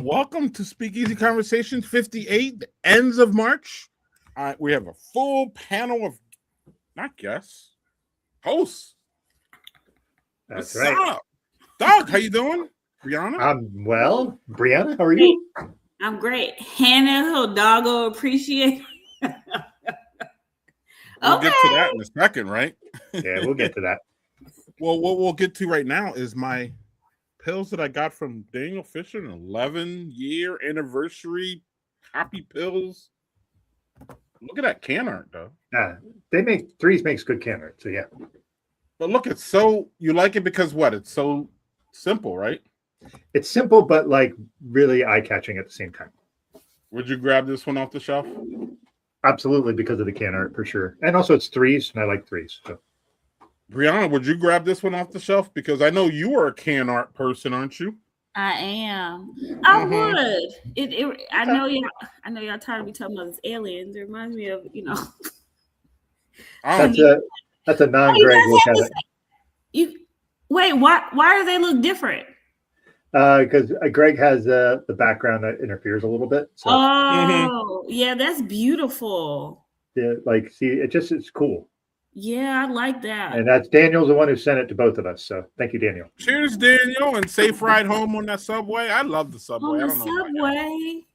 Welcome to SpeakEasy Conversations 58, the ends of March. We have a full panel of, not guests, hosts. That's What's right. up? Doug, how you doing? Bryana? I'm well. Bryana, how are you? I'm great. Hannah, her doggo appreciate. We'll get to that in a second, right? Yeah, we'll get to that. Well, what we'll get to right now is my pills that I got from Daniel Fisher, an 11-year anniversary happy pills. Look at that can art, though. Threes makes good can art, so yeah. But look, it's so, you like it because what? It's so simple, right? It's simple, but like really eye-catching at the same time. Would you grab this one off the shelf? Absolutely, because of the can art for sure. And also it's threes, and I like threes. So. Bryana, would you grab this one off the shelf? Because I know you are a can art person, aren't you? I am. I would. I know y'all tired of me talking about this aliens. It reminds me of, That's a non-Greg look at it. Wait, why do they look different? Because Greg has the background that interferes a little bit. So. Yeah, that's beautiful. Yeah, see, it's cool. Yeah, I like that. And that's Daniel's the one who sent it to both of us. So thank you, Daniel. Cheers, Daniel, and safe ride home on that subway. I love the subway. On the subway.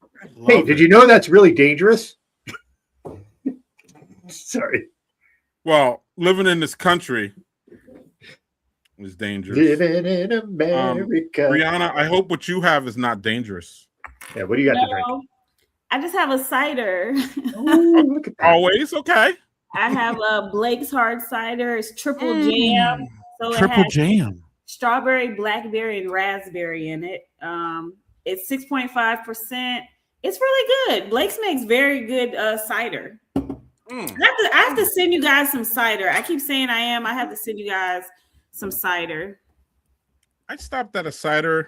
Hey, did you know that's really dangerous? Sorry. Well, living in this country is dangerous. Living in America. Bryana, I hope what you have is not dangerous. Yeah, what do you got to drink? I just have a cider. Ooh, look at that. Always okay. I have a Blake's Hard Cider. It's triple jam. So triple jam. Strawberry, blackberry, and raspberry in it. It's 6.5%. It's really good. Blake's makes very good cider. I have to send you guys some cider. I keep saying I have to send you guys some cider. I stopped at a cidery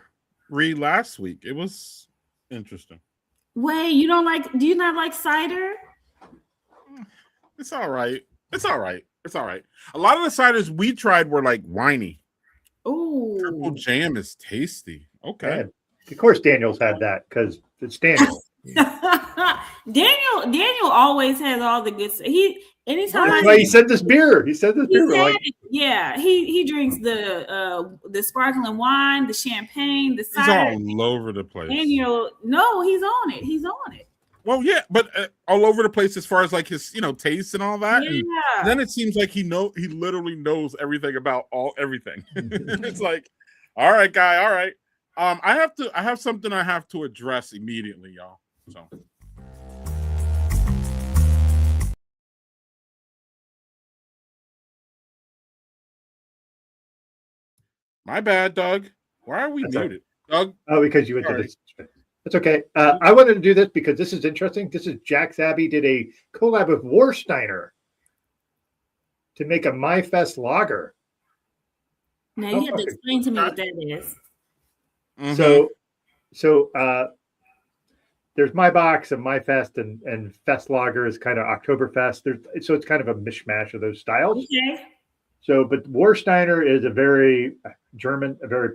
last week. It was interesting. Wait, do you not like cider? It's all right. It's all right. It's all right. A lot of the ciders we tried were like winey. Ooh. Triple jam is tasty. Okay. Yeah. Of course Daniel's had that because it's Daniel. Daniel always has all the good stuff. He said this beer. He said this beer. Yeah, he drinks the sparkling wine, the champagne, the cider. He's all over the place. Daniel, no, he's on it. He's on it. Well, yeah, but all over the place as far as like his, taste and all that. Yeah. And then it seems like he literally knows everything about everything. It's like, all right, guy, all right. I have something I have to address immediately, y'all. So. My bad, Doug. Why are we muted? Doug? Oh, because you went to this. That's okay. I wanted to do this because this is interesting. This is Jack's Abbey did a collab with Warsteiner to make a MyFest lager. Now you have to explain to me what that is. Mm-hmm. So there's My Box and MyFest and Fest Lager is kind of Oktoberfest. So it's kind of a mishmash of those styles. Okay. So, but Warsteiner is a very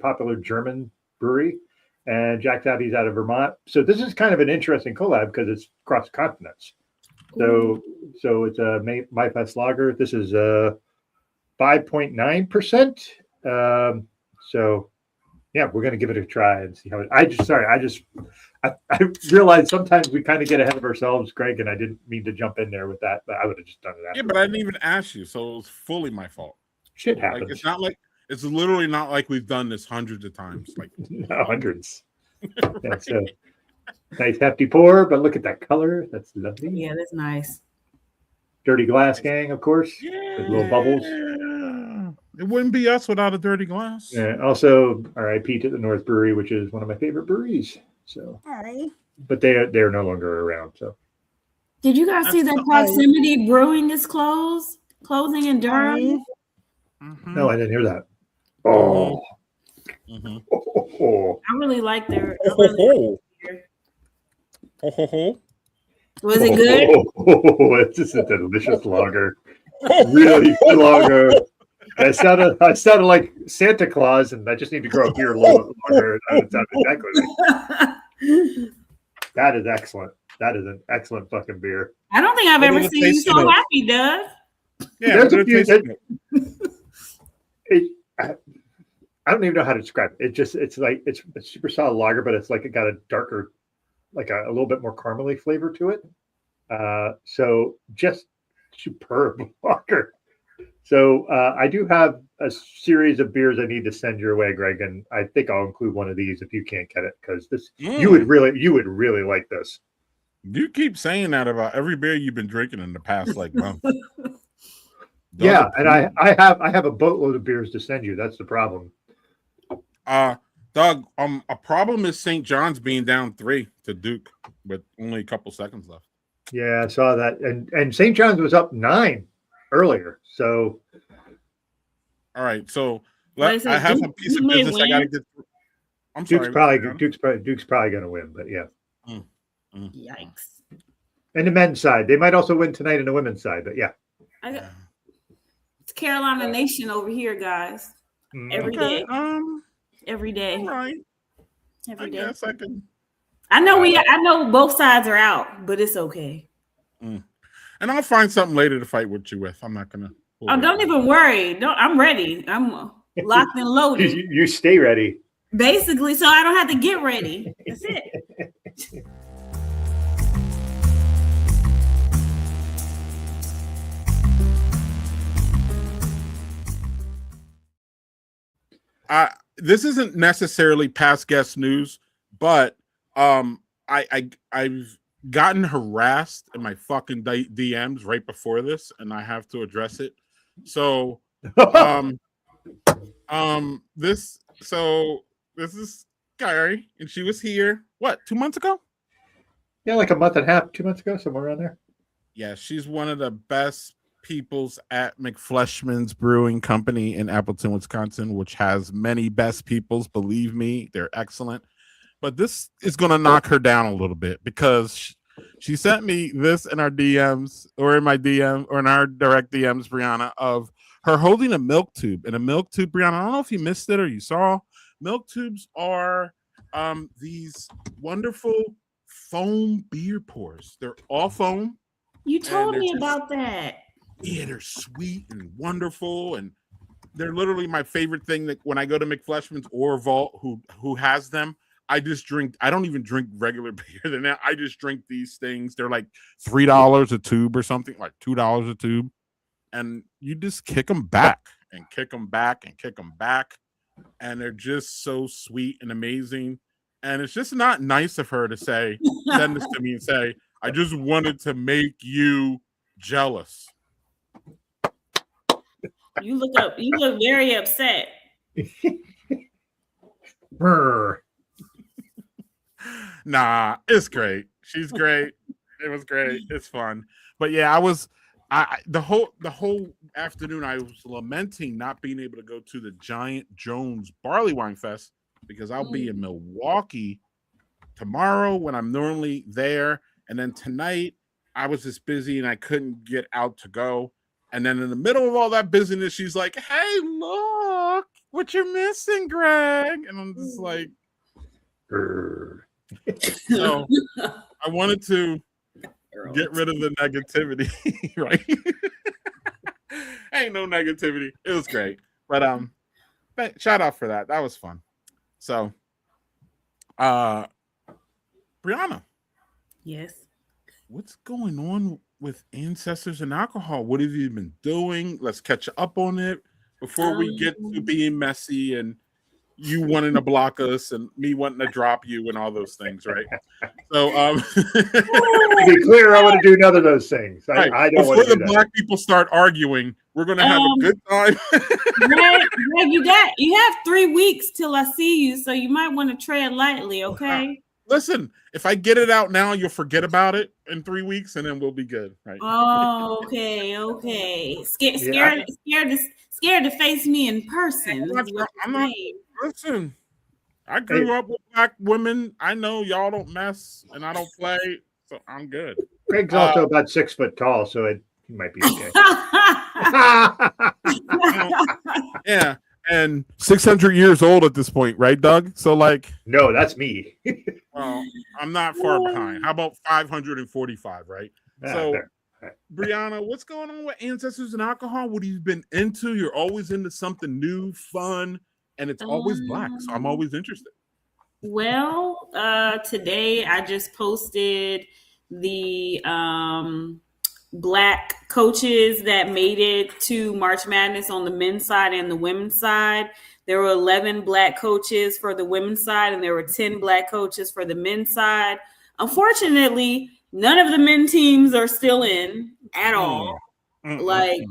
popular German brewery, and Jack's Abbey's out of Vermont. So this is kind of an interesting collab because it's cross continents. So it's a MyFest lager. This is 5.9%. So Yeah, we're gonna give it a try and see how it. I realized sometimes we kind of get ahead of ourselves, Greg, and I didn't mean to jump in there with that, but I would have just done it after. Yeah, but I didn't even ask you, so it was fully my fault. Shit happens. Like, it's not like it's literally not like we've done this hundreds of times. Like no, hundreds. That's a nice hefty pour, but look at that color. That's lovely. Yeah, that's nice. Dirty glass gang, of course. Yeah. With little bubbles. It wouldn't be us without a dirty glass. Yeah. Also, RIP to the North Brewery, which is one of my favorite breweries. So, but they're no longer around. So, did you guys see that Proximity Brewing is closing in Durham? Mm-hmm. No, I didn't hear that. Oh, mm-hmm. I really like their. Was it good? It's just a delicious lager. Really good lager. I sounded like Santa Claus, and I just need to grow up here a little bit longer. Exactly. That is excellent. That is an excellent fucking beer. I don't think I've ever seen you so happy, Doug. Yeah, I don't even know how to describe it. It's like it's a super solid lager, but it's like it got a darker, like a little bit more caramely flavor to it. So just superb lager. So I do have a series of beers I need to send your way, Greg, and I think I'll include one of these if you can't get it, because this you would really like this. You keep saying that about every beer you've been drinking in the past like month. Yeah, and I have a boatload of beers to send you. That's the problem. Doug, a problem is St. John's being down 3 to Duke with only a couple seconds left. Yeah, I saw that, and St. John's was up 9 earlier. So, all right. So I have a piece of business I got to get through. I'm sorry. Duke's probably going to win, but yeah. Yikes! And the men's side, they might also win tonight in the women's side, but yeah. It's Carolina Nation over here, guys. Every day. Every day. All right. Every day. Guess I can. I know both sides are out, but it's okay. And I'll find something later to fight with you with. I'm not gonna. Oh, don't even worry. I'm ready. I'm locked and loaded. You stay ready. Basically, so I don't have to get ready. That's it. This isn't necessarily past guest news, but I've gotten harassed in my fucking DMs right before this, and I have to address it. So, this is Kyrie, and she was here. What, 2 months ago? Yeah, like a month and a half, 2 months ago, somewhere around there. Yeah, she's one of the best peoples at McFleshman's Brewing Company in Appleton, Wisconsin, which has many best peoples. Believe me, they're excellent. But this is going to knock her down a little bit because she sent me this in our DMs or in my DM or in our direct DMs, Bryana, of her holding a milk tube. And a milk tube, Bryana, I don't know if you missed it or you saw. Milk tubes are these wonderful foam beer pours. They're all foam. You told me about that. Yeah, they're sweet and wonderful, and they're literally my favorite thing. That when I go to McFleshman's or Vault, who has them, I just drink. I don't even drink regular beer than that. I just drink these things. They're like $3 a tube or something, like $2 a tube, and you just kick them back and kick them back and kick them back, and they're just so sweet and amazing. And it's just not nice of her to say, send this to me and say, I just wanted to make you jealous. You look very upset. Nah, it's great. She's great. It was great. It's fun. But yeah, the whole afternoon I was lamenting not being able to go to the Giant Jones Barley Wine Fest because I'll be in Milwaukee tomorrow when I'm normally there. And then tonight I was just busy and I couldn't get out to go. And then in the middle of all that busyness, she's like, hey, look what you're missing, Greg. And I'm just like, so I wanted to get rid of the negativity, right? Ain't no negativity. It was great. But shout out for that. That was fun. So, Bryana, Yes. what's going on with ancestors and alcohol? What have you been doing? Let's catch up on it before we get to being messy and you wanting to block us and me wanting to drop you and all those things, right? So, to be clear, I want to do none of those things. right. I don't Before want to the do that. black people start arguing, we're going to have a good time. Greg, you have 3 weeks till I see you, so you might want to tread lightly, okay? Listen, if I get it out now, you'll forget about it in 3 weeks, and then we'll be good, right? Oh, okay. Scared to face me in person. Listen, I grew up with black women. I know y'all don't mess, and I don't play, so I'm good. Greg's also about 6 foot tall, so he might be okay. Yeah, and 600 years old at this point, right, Doug? So, like, no, that's me. well, I'm not far behind. How about 545, right? So, right. Bryana, what's going on with ancestors and alcohol? What have you been into? You're always into something new, fun, and it's always black, so I'm always interested. Well, today I just posted the black coaches that made it to March Madness on the men's side and the women's side. There were 11 black coaches for the women's side, and there were 10 black coaches for the men's side. Unfortunately, none of the men teams are still in at all. Like,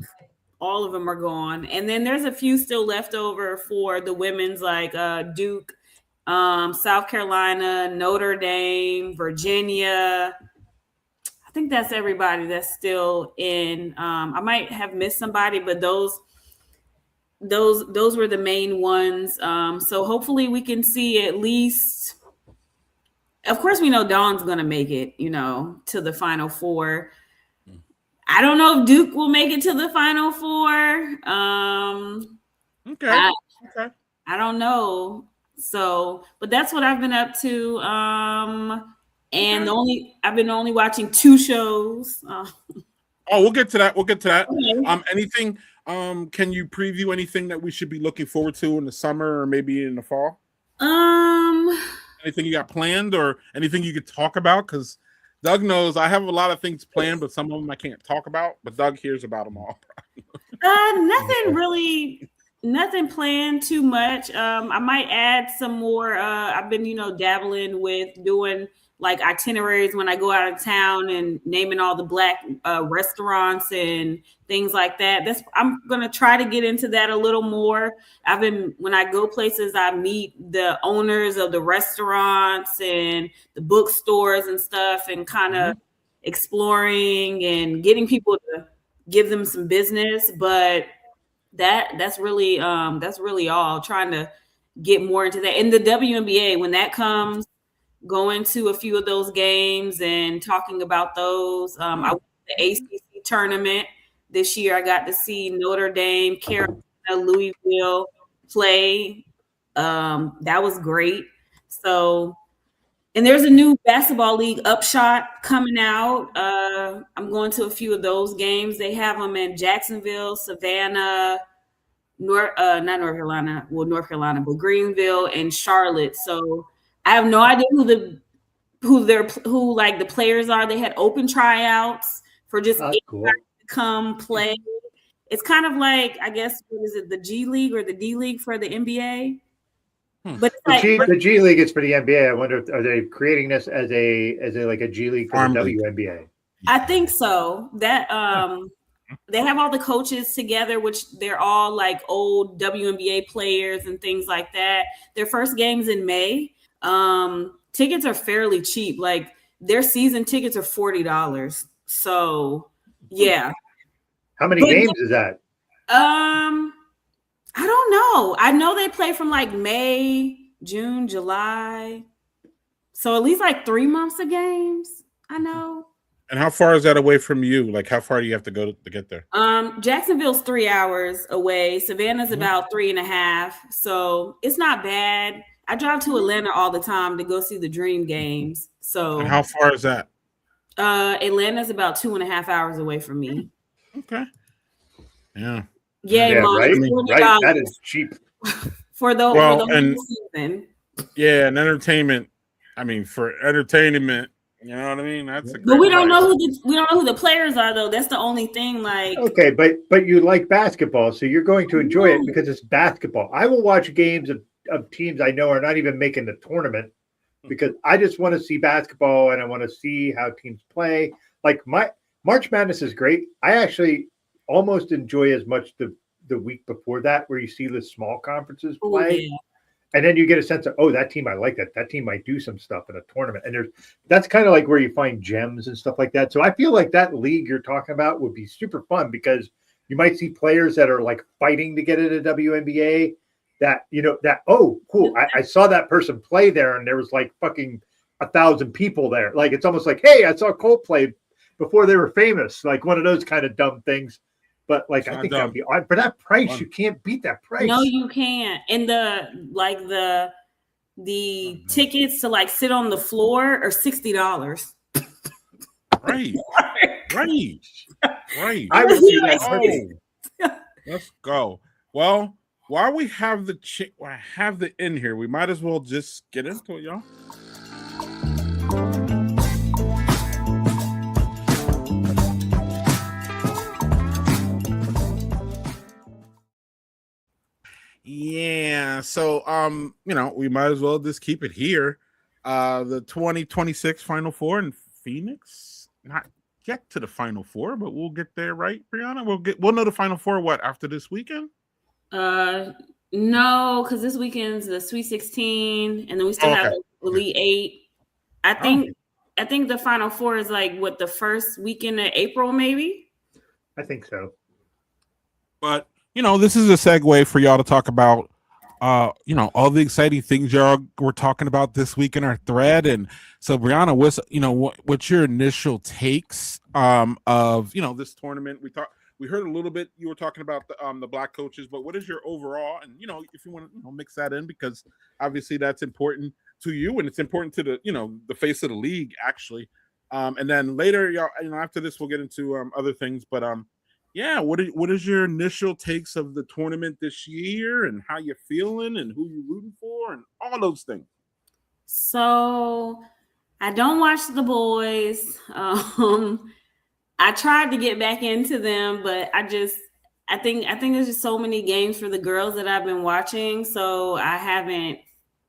all of them are gone. And then there's a few still left over for the women's, like Duke, South Carolina, Notre Dame, Virginia. I think that's everybody that's still in. I might have missed somebody, but those were the main ones. So hopefully we can see at least. Of course, we know Dawn's gonna make it, to the Final Four. I don't know if Duke will make it to the Final Four. Okay. I don't know. So, but that's what I've been up to. And I've been only watching 2 shows. We'll get to that. Okay. Anything? Can you preview anything that we should be looking forward to in the summer or maybe in the fall? Anything you got planned or anything you could talk about? Because Doug knows I have a lot of things planned, but some of them I can't talk about. But Doug hears about them all. Nothing planned too much. I might add some more. I've been, dabbling with doing like itineraries when I go out of town and naming all the black restaurants and things like that. I'm gonna try to get into that a little more. When I go places, I meet the owners of the restaurants and the bookstores and stuff, and kind of exploring and getting people to give them some business. But that's really all. Trying to get more into that. And the WNBA, when that comes, going to a few of those games and talking about those. I went to the ACC tournament this year. I got to see Notre Dame, Carolina, Louisville play. That was great. So, and there's a new basketball league, Upshot, coming out. I'm going to a few of those games. They have them in Jacksonville, Savannah, North Carolina, but Greenville and Charlotte. So I have no idea who the players are. They had open tryouts for just anybody to come play. It's kind of like, I guess, what is it, the G League or the D League for the NBA? But the G League is for the NBA. I wonder, are they creating this as a like a G League for the WNBA? I think so. That they have all the coaches together, which they're all like old WNBA players and things like that. Their first game's in May. Tickets are fairly cheap. Like their season tickets are $40. So yeah. How many games is that? I don't know. I know they play from like May, June, July. So at least like 3 months of games. I know. And how far is that away from you? Like how far do you have to go to get there? Jacksonville's 3 hours away. Savannah's about 3.5. So it's not bad. I drive to Atlanta all the time to go see the Dream games. So and how far is that? Atlanta's about 2.5 hours away from me. Okay. Yeah. Yeah, Mom, right. That is cheap for the whole season. Yeah, and entertainment. I mean, for entertainment, you know what I mean? That's a great But we don't price. know who the players are though. That's the only thing. Like, Okay, but you like basketball, so you're going to enjoy it because it's basketball. I will watch games of teams I know are not even making the tournament because I just want to see basketball and I want to see how teams play. Like my March Madness is great. I actually almost enjoy as much the week before that where you see the small conferences play. yeah. And then you get a sense of, that team, I like that. That team might do some stuff in a tournament. And that's kind of like where you find gems and stuff like that. So I feel like that league you're talking about would be super fun because you might see players that are like fighting to get into WNBA cool. I saw that person play there and there was like fucking 1,000 people there. Like, it's almost like, hey, I saw Coldplay before they were famous. Like one of those kind of dumb things. But like, I think that'd be odd. For that price, you can't beat that price. No, you can't. And the tickets to like sit on the floor are $60. Right. I would see that. Let's go. Well, while we have the in here, we might as well just get into it, y'all. Yeah, so we might as well just keep it here. The 2026 Final Four in Phoenix. Not get to the Final Four, but we'll get there, right, Bryana? We'll know the Final Four after this weekend? No, because this weekend's the Sweet 16, and then we still have the Elite 8. I think the Final Four is like the first weekend of April, maybe. I think so. But this is a segue for y'all to talk about, all the exciting things y'all were talking about this week in our thread. And so, Bryana, what's your initial takes of this tournament? We heard a little bit. You were talking about the black coaches, but what is your overall? And if you want to mix that in, because obviously that's important to you, and it's important to the face of the league actually. And then later, y'all, after this, we'll get into other things, but yeah, what is your initial takes of the tournament this year and how you're feeling and who you're rooting for and all those things? So I don't watch the boys. I tried to get back into them, but I think there's just so many games for the girls that I've been watching. So I haven't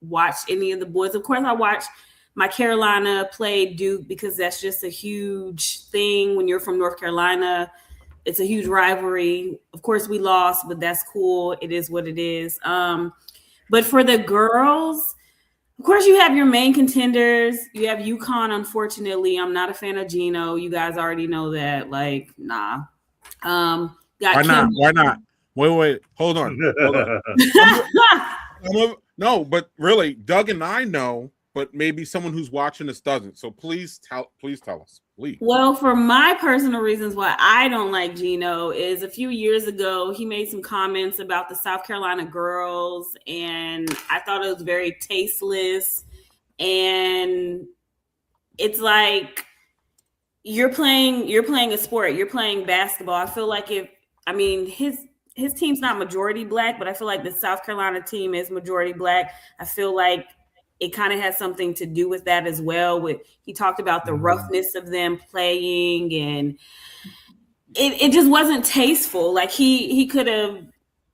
watched any of the boys. Of course, I watched my Carolina play Duke because that's just a huge thing when you're from North Carolina. It's a huge rivalry. Of course, we lost, but that's cool. It is what it is. But for the girls, of course, you have your main contenders. You have UConn, unfortunately. I'm not a fan of Gino. You guys already know that. Like, nah. Why not? Wait. Hold on. No, but really, Doug and I know, but maybe someone who's watching this doesn't. So please tell us, please. Well, for my personal reasons why I don't like Gino is a few years ago, he made some comments about the South Carolina girls, and I thought it was very tasteless. And it's you're playing a sport, you're playing basketball. I feel like his team's not majority black, but I feel like the South Carolina team is majority black. I feel like it kind of has something to do with that as well. He talked about the roughness of them playing, and it just wasn't tasteful. Like he could have.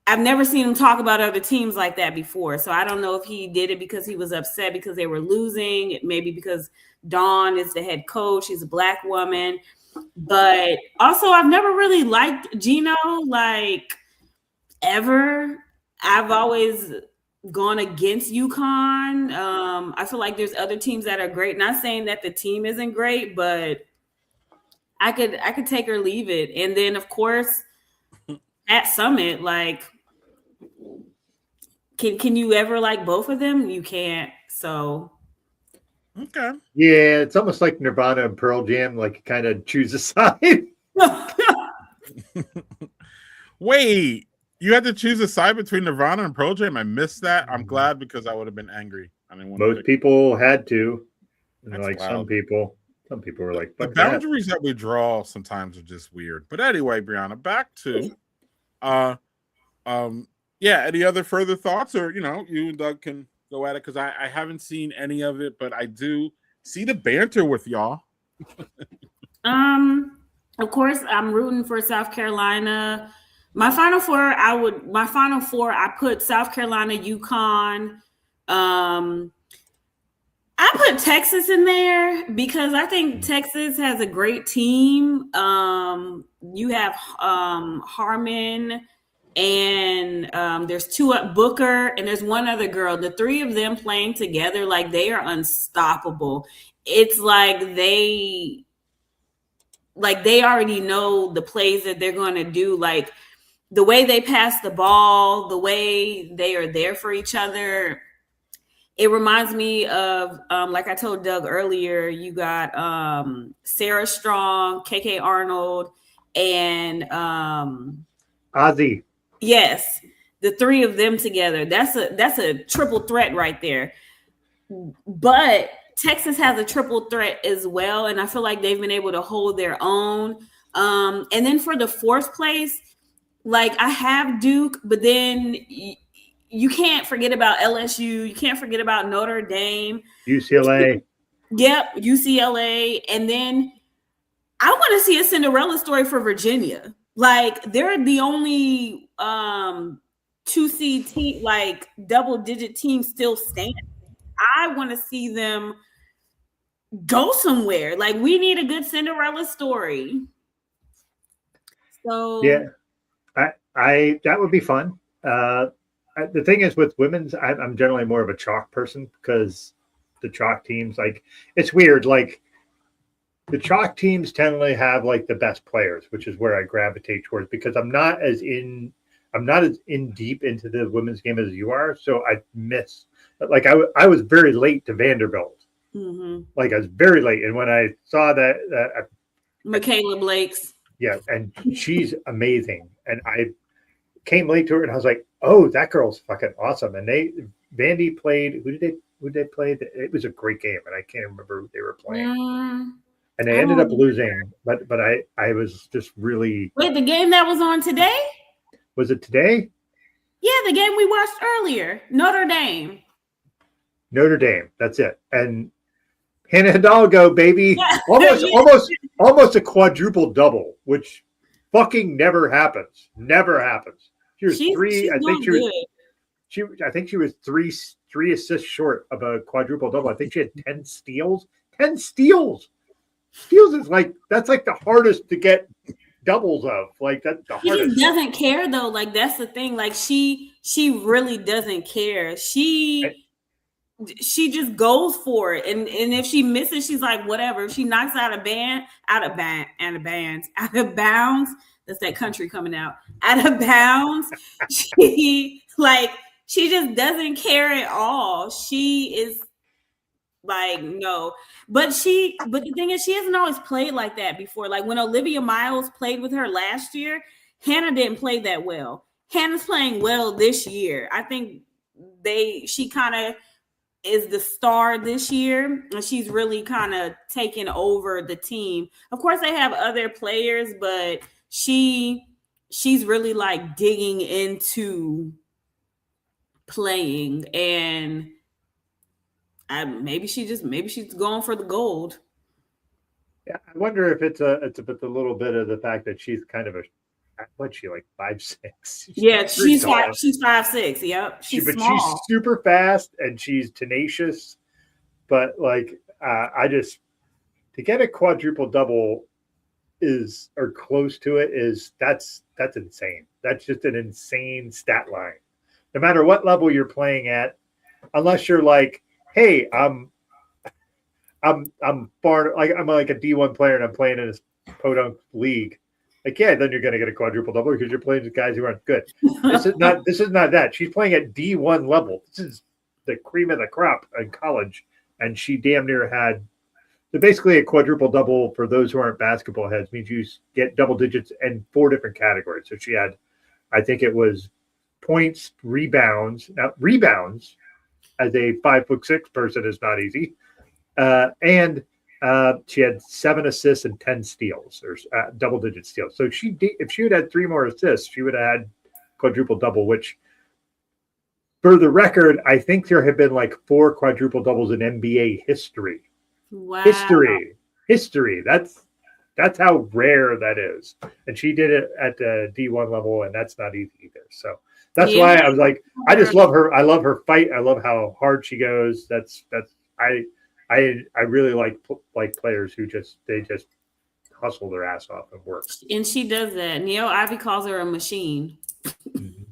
I've never seen him talk about other teams like that before. So I don't know if he did it because he was upset because they were losing. Maybe because Dawn is the head coach. She's a black woman. But also, I've never really liked Gino ever. I've always gone against UConn. I feel like there's other teams that are great. Not saying that the team isn't great, but I could take or leave it. And then of course at Summit, can you ever like both of them? You can't. So okay. Yeah, it's almost like Nirvana and Pearl Jam, like kind of choose a side. Wait. You had to choose a side between Nirvana and Pearl Jam. I missed that. I'm glad because I would have been angry. I didn't want Most people had to. That's some people were like, the boundaries that we draw sometimes are just weird. But anyway, Bryana, back to any other further thoughts, or you and Doug can go at it because I haven't seen any of it, but I do see the banter with y'all. Of course, I'm rooting for South Carolina. My final four, I put South Carolina, UConn. I put Texas in there because I think Texas has a great team. You have Harmon, and there's two up Booker, and there's one other girl. The three of them playing together, like they are unstoppable. It's like they already know the plays that they're going to do. Like the way they pass the ball, the way they are there for each other. It reminds me of, like I told Doug earlier, you got Sarah Strong, KK Arnold, and Ozzy. Yes, the three of them together. That's a triple threat right there. But Texas has a triple threat as well, and I feel like they've been able to hold their own. And then for the fourth place, like I have Duke, but then you can't forget about LSU. You can't forget about Notre Dame. UCLA. Yep, UCLA. And then I want to see a Cinderella story for Virginia. Like they're the only 2 seed team, like double-digit team still standing. I want to see them go somewhere. Like we need a good Cinderella story. So yeah, I that would be fun. The thing is with women's, I'm generally more of a chalk person because the chalk teams, like it's weird. Like the chalk teams tend to have like the best players, which is where I gravitate towards because I'm not as in deep into the women's game as you are. So I miss, like I was very late to Vanderbilt. Mm-hmm. Like I was very late. And when I saw that Michaela Blake's. Yeah. And she's amazing. And I came late to her and I was like, oh, that girl's fucking awesome. And Vandy played, who did they play? It was a great game. And I can't remember who they were playing. And they ended up losing, but I was just really. Wait, the game that was on today? Was it today? Yeah, the game we watched earlier, Notre Dame. Notre Dame, that's it. And Hannah Hidalgo, baby, Yeah. almost a quadruple double, which fucking never happens. Never happens. She was three. I think she was three assists short of a quadruple double. I think she had 10 steals. 10 steals. Steals is that's like the hardest to get doubles of. Like that's the hardest. She just doesn't care though. Like that's the thing. Like she really doesn't care. She just goes for it. And if she misses, she's like, whatever. If she knocks out of bounds, that's that country coming out. Out of bounds, she just doesn't care at all. She is like, no. But the thing is, she hasn't always played like that before. Like when Olivia Miles played with her last year, Hannah didn't play that well. Hannah's playing well this year. I think she kind of is the star this year, and she's really kind of taken over the team. Of course, they have other players, but she's really like digging into playing, and maybe she's going for the gold. Yeah, I wonder if it's a little bit of the fact that she's kind of what's she like 5'6"? Yeah, she's 5'6". Yep, she's small. She's super fast and she's tenacious. But like, I just to get a quadruple double or close to it that's insane. That's just an insane stat line. No matter what level you're playing at, unless you're like, hey, I'm far like I'm like a D1 player and I'm playing in a podunk league. Like, yeah, then you're going to get a quadruple double because you're playing with guys who aren't good. This is not that. She's playing at D1 level. This is the cream of the crop in college, and she damn near had. So basically, a quadruple double for those who aren't basketball heads means you get double digits in 4 different categories. So she had, I think it was points, rebounds. Now rebounds, as a 5'6" person, is not easy, and she had 7 assists and 10 steals, or double-digit steals. So if she had 3 more assists, she would have had quadruple double, which For the record, I think there have been like 4 quadruple doubles in NBA history. Wow. History. That's how rare that is. And she did it at the D1 level, and that's not easy either. So that's why I was like, I just love her. I love her fight. I love how hard she goes. I really like players who just hustle their ass off and work. And she does that. Neil Ivy calls her a machine. Mm-hmm.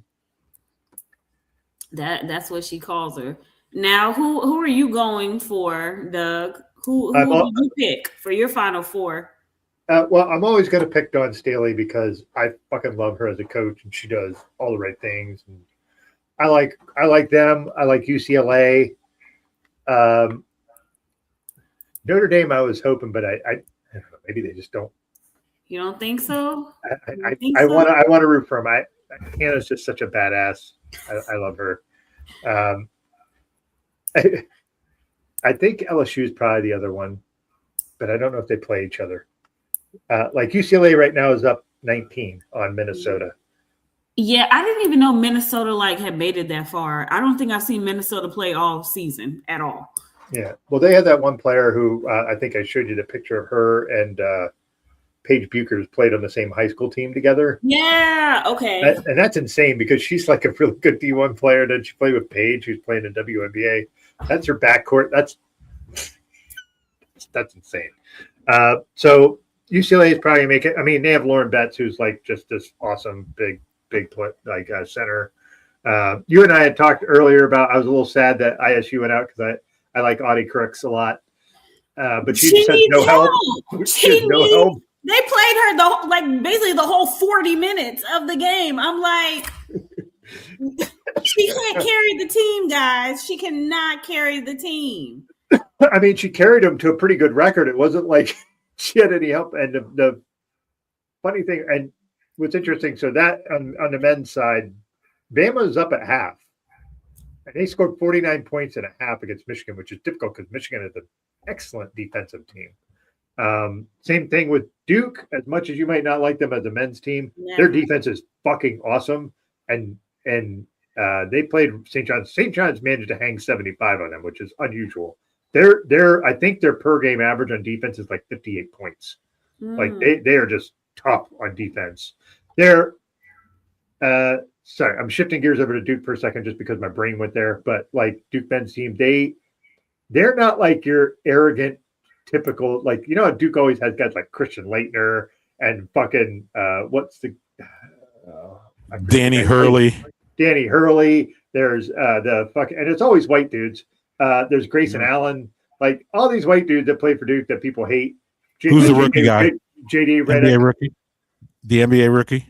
That's what she calls her. Now, who are you going for, Doug? Who did you pick for your Final Four? Well, I'm always going to pick Dawn Staley because I fucking love her as a coach, and she does all the right things. And I like them. I like UCLA. Notre Dame, I was hoping, but I don't know, maybe they just don't. You don't think so? I want to root for them. Hannah's just such a badass. I love her. I think LSU is probably the other one, but I don't know if they play each other. Like UCLA right now is up 19 on Minnesota. Yeah, I didn't even know Minnesota had made it that far. I don't think I've seen Minnesota play all season at all. Yeah, well, they had that one player who I think I showed you the picture of her and Paige Buchers played on the same high school team together. Yeah, okay. And that's insane because she's like a really good D1 player. Then she played with Paige, who's playing in WNBA. That's her backcourt. That's insane. So UCLA is probably make it. I mean, they have Lauren Betts, who's like just this awesome big center. You and I had talked earlier about. I was a little sad that ISU went out because I like Audie Crooks a lot, but she just has no help. She has no help. They played her basically the whole 40 minutes of the game. I'm like, she can't carry the team, guys. She cannot carry the team. I mean, she carried them to a pretty good record. It wasn't like she had any help. And the funny thing, and what's interesting, so that on the men's side, Bama was up at half. And they scored 49 points and a half against Michigan, which is difficult because Michigan is an excellent defensive team. Same thing with Duke. As much as you might not like them as a men's team, their defense is fucking awesome. And they played St. John's. St. John's managed to hang 75 on them, which is unusual. I think their per game average on defense is like 58 points. Like they are just tough on defense. They're sorry, I'm shifting gears over to Duke for a second just because my brain went there. But like Duke men's team, they're not like your arrogant, typical, like, you know how Duke always has guys like Christian Laettner and fucking Danny Hurley. Danny Hurley. There's and it's always white dudes. There's Grayson Allen, like all these white dudes that play for Duke that people hate. Who's the rookie guy? JD Redick. NBA rookie. The NBA rookie.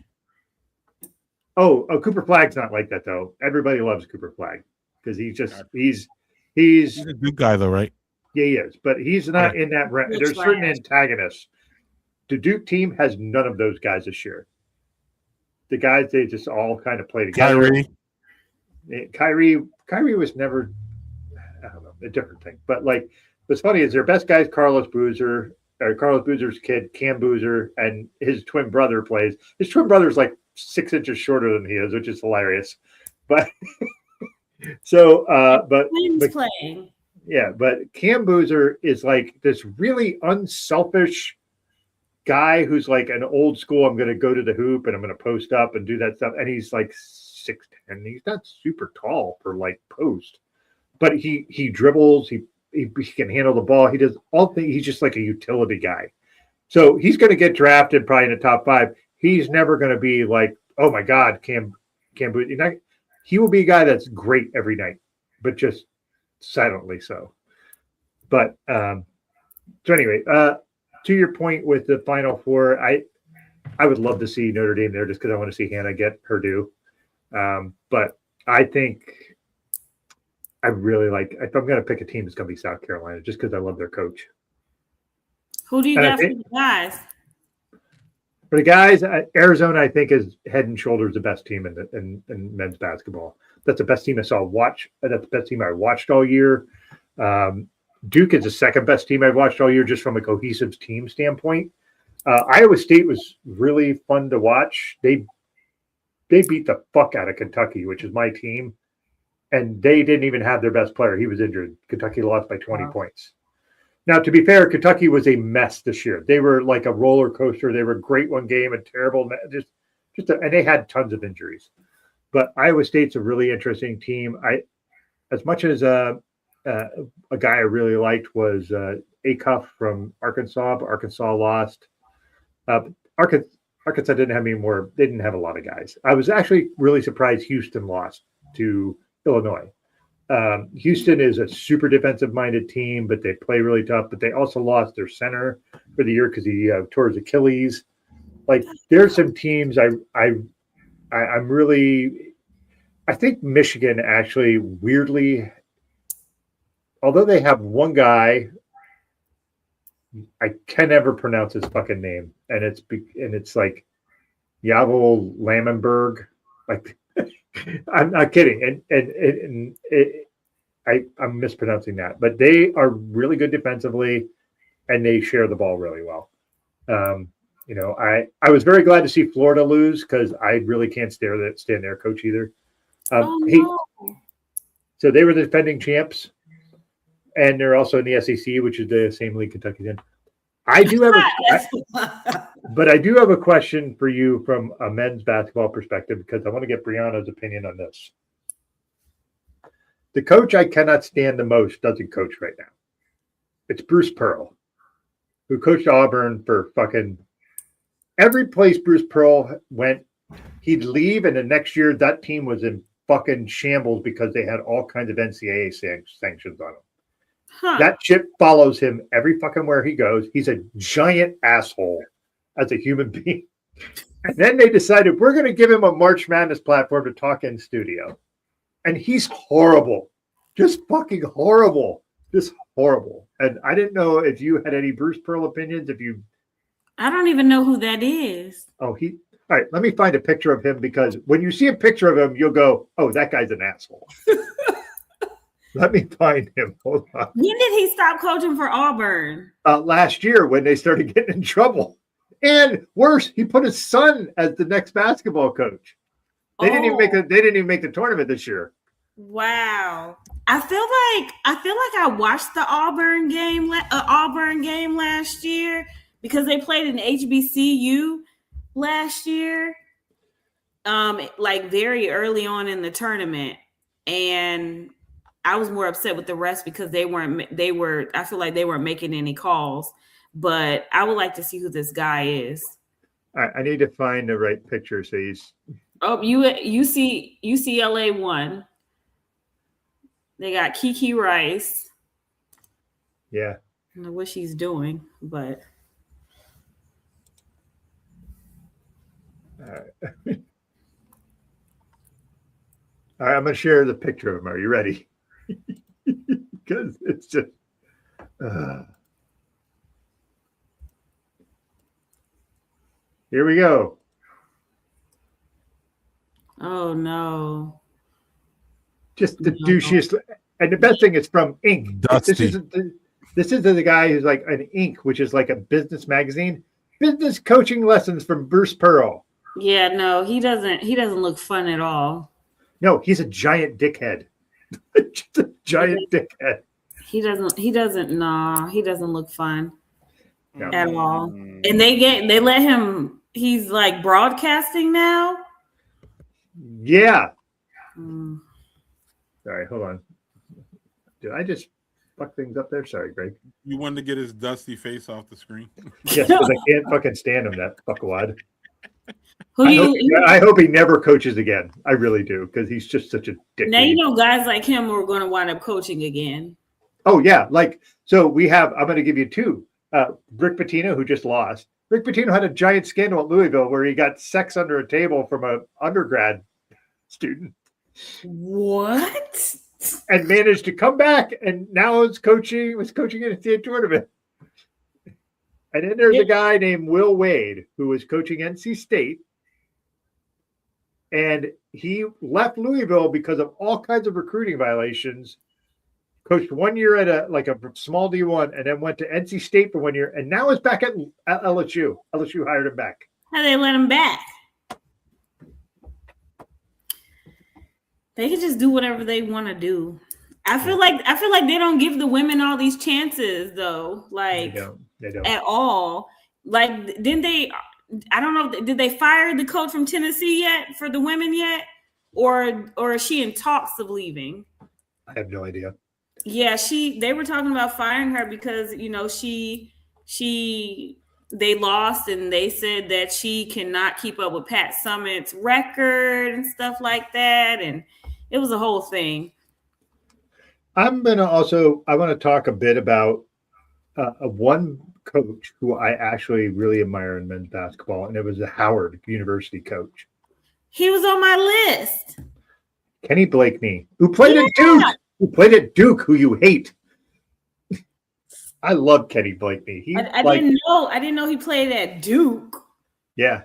Oh, Cooper Flagg's not like that though. Everybody loves Cooper Flagg because he's a good guy though, right? Yeah, he is, but he's not in that. There's certain antagonists. The Duke team has none of those guys this year. The guys, they just all kind of play together. Kyrie was never, I don't know, a different thing. But like, what's funny is their best guy is Carlos Boozer's kid, Cam Boozer, and his twin brother plays. His twin brother's like 6 inches shorter than he is, which is hilarious. But playing. Yeah, but Cam Boozer is like this really unselfish guy who's like an old school. I'm going to go to the hoop and I'm going to post up and do that stuff. And he's like 6'10". He's not super tall for like post, but he dribbles. He can handle the ball. He does all things. He's just like a utility guy. So he's going to get drafted probably in the top 5. He's never going to be like, oh my God, Cam Boozer. He will be a guy that's great every night, but just silently so. But so anyway, to your point with the Final Four, I would love to see Notre Dame there just because I want to see Hannah get her due. But I think I really like, if I'm going to pick a team, it's going to be South Carolina just because I love their coach. Who do you got for the guys? For the guys, Arizona, I think, is head and shoulders the best team in men's basketball. That's the best team I saw watch. That's the best team I watched all year. Duke is the second best team I've watched all year, just from a cohesive team standpoint. Iowa State was really fun to watch. They beat the fuck out of Kentucky, which is my team. and they didn't even have their best player. He was injured. Kentucky lost by 20 points. Now, to be fair, Kentucky was a mess this year. They were like a roller coaster. They were great one game and terrible, and they had tons of injuries. But Iowa State's a really interesting team. As much as a guy I really liked was Acuff from Arkansas, but Arkansas lost. Arkansas didn't have any more. They didn't have a lot of guys. I was actually really surprised Houston lost to Illinois. Houston is a super defensive-minded team, but they play really tough. But they also lost their center for the year because he tore his Achilles. Like, there's some teams I'm really. I think Michigan actually weirdly, although they have one guy, I can never pronounce his fucking name, and it's like Yavo Lammenberg. Like, I'm not kidding, I'm mispronouncing that, but they are really good defensively, and they share the ball really well. I was very glad to see Florida lose because I really can't stand their coach either. So they were the defending champs, and they're also in the SEC, which is the same league Kentucky's in. I do have a question for you from a men's basketball perspective because I want to get Bryana's opinion on this. The coach I cannot stand the most doesn't coach right now. It's Bruce Pearl, who coached Auburn for fucking every place Bruce Pearl went. He'd leave, and the next year that team was in fucking shambles because they had all kinds of NCAA sanctions on them. Huh. That shit follows him every fucking where he goes. He's a giant asshole as a human being. And then they decided we're going to give him a March Madness platform to talk in studio. And he's horrible. Just fucking horrible. Just horrible. And I didn't know if you had any Bruce Pearl opinions. I don't even know who that is. Oh, all right, let me find a picture of him because when you see a picture of him, you'll go, oh, that guy's an asshole. Let me find him. Hold on. When did he stop coaching for Auburn? Last year when they started getting in trouble. And worse, he put his son as the next basketball coach. They didn't even make the tournament this year. Wow. I feel like I watched the Auburn game last year because they played in HBCU last year, like very early on in the tournament, and I was more upset with the refs because I feel like they weren't making any calls, but I would like to see who this guy is. I need to find the right picture. So he's UCLA won. They got Kiki Rice. Yeah. I don't know what she's doing, but all right. All right, I'm going to share the picture of him. Are you ready? Because it's just. Here we go. Oh, no. Just the douchiest. And the best thing is from Inc. Dusty. This is the guy who's like an Inc., which is like a business magazine. Business coaching lessons from Bruce Pearl. Yeah, no, he doesn't look fun at all. No, he's a giant dickhead. Just a giant dickhead. He doesn't look fun at all. And they let him, he's like broadcasting now. Yeah. Sorry, hold on. Did I just fuck things up there? Sorry, Greg. You wanted to get his dusty face off the screen? Yes, because I can't fucking stand him, that fuckwad. I hope he never coaches again. I really do, because he's just such a dick. Now, you know, guys like him are going to wind up coaching again. Oh, yeah. I'm going to give you two. Rick Pitino, who just lost. Rick Pitino had a giant scandal at Louisville where he got sex under a table from an undergrad student. What? And managed to come back, and now was coaching in a state tournament. And then there's a guy named Will Wade who was coaching NC State. And he left Louisville because of all kinds of recruiting violations. Coached 1 year at a small D1 and then went to NC State for 1 year. And now is back at LSU. LSU hired him back. How they let him back? They can just do whatever they want to do. I feel like they don't give the women all these chances though. Like they don't at all. Like didn't they? I don't know. Did they fire the coach from Tennessee yet for the women yet, or is she in talks of leaving? I have no idea. Yeah, they were talking about firing her because they lost and they said that she cannot keep up with Pat Summitt's record and stuff like that, and it was a whole thing. I want to talk a bit about one coach who I actually really admire in men's basketball, and it was the Howard University coach. He was on my list. Kenny Blakeney, who played at Duke, who you hate. I love Kenny Blakeney. I didn't know he played at Duke. Yeah,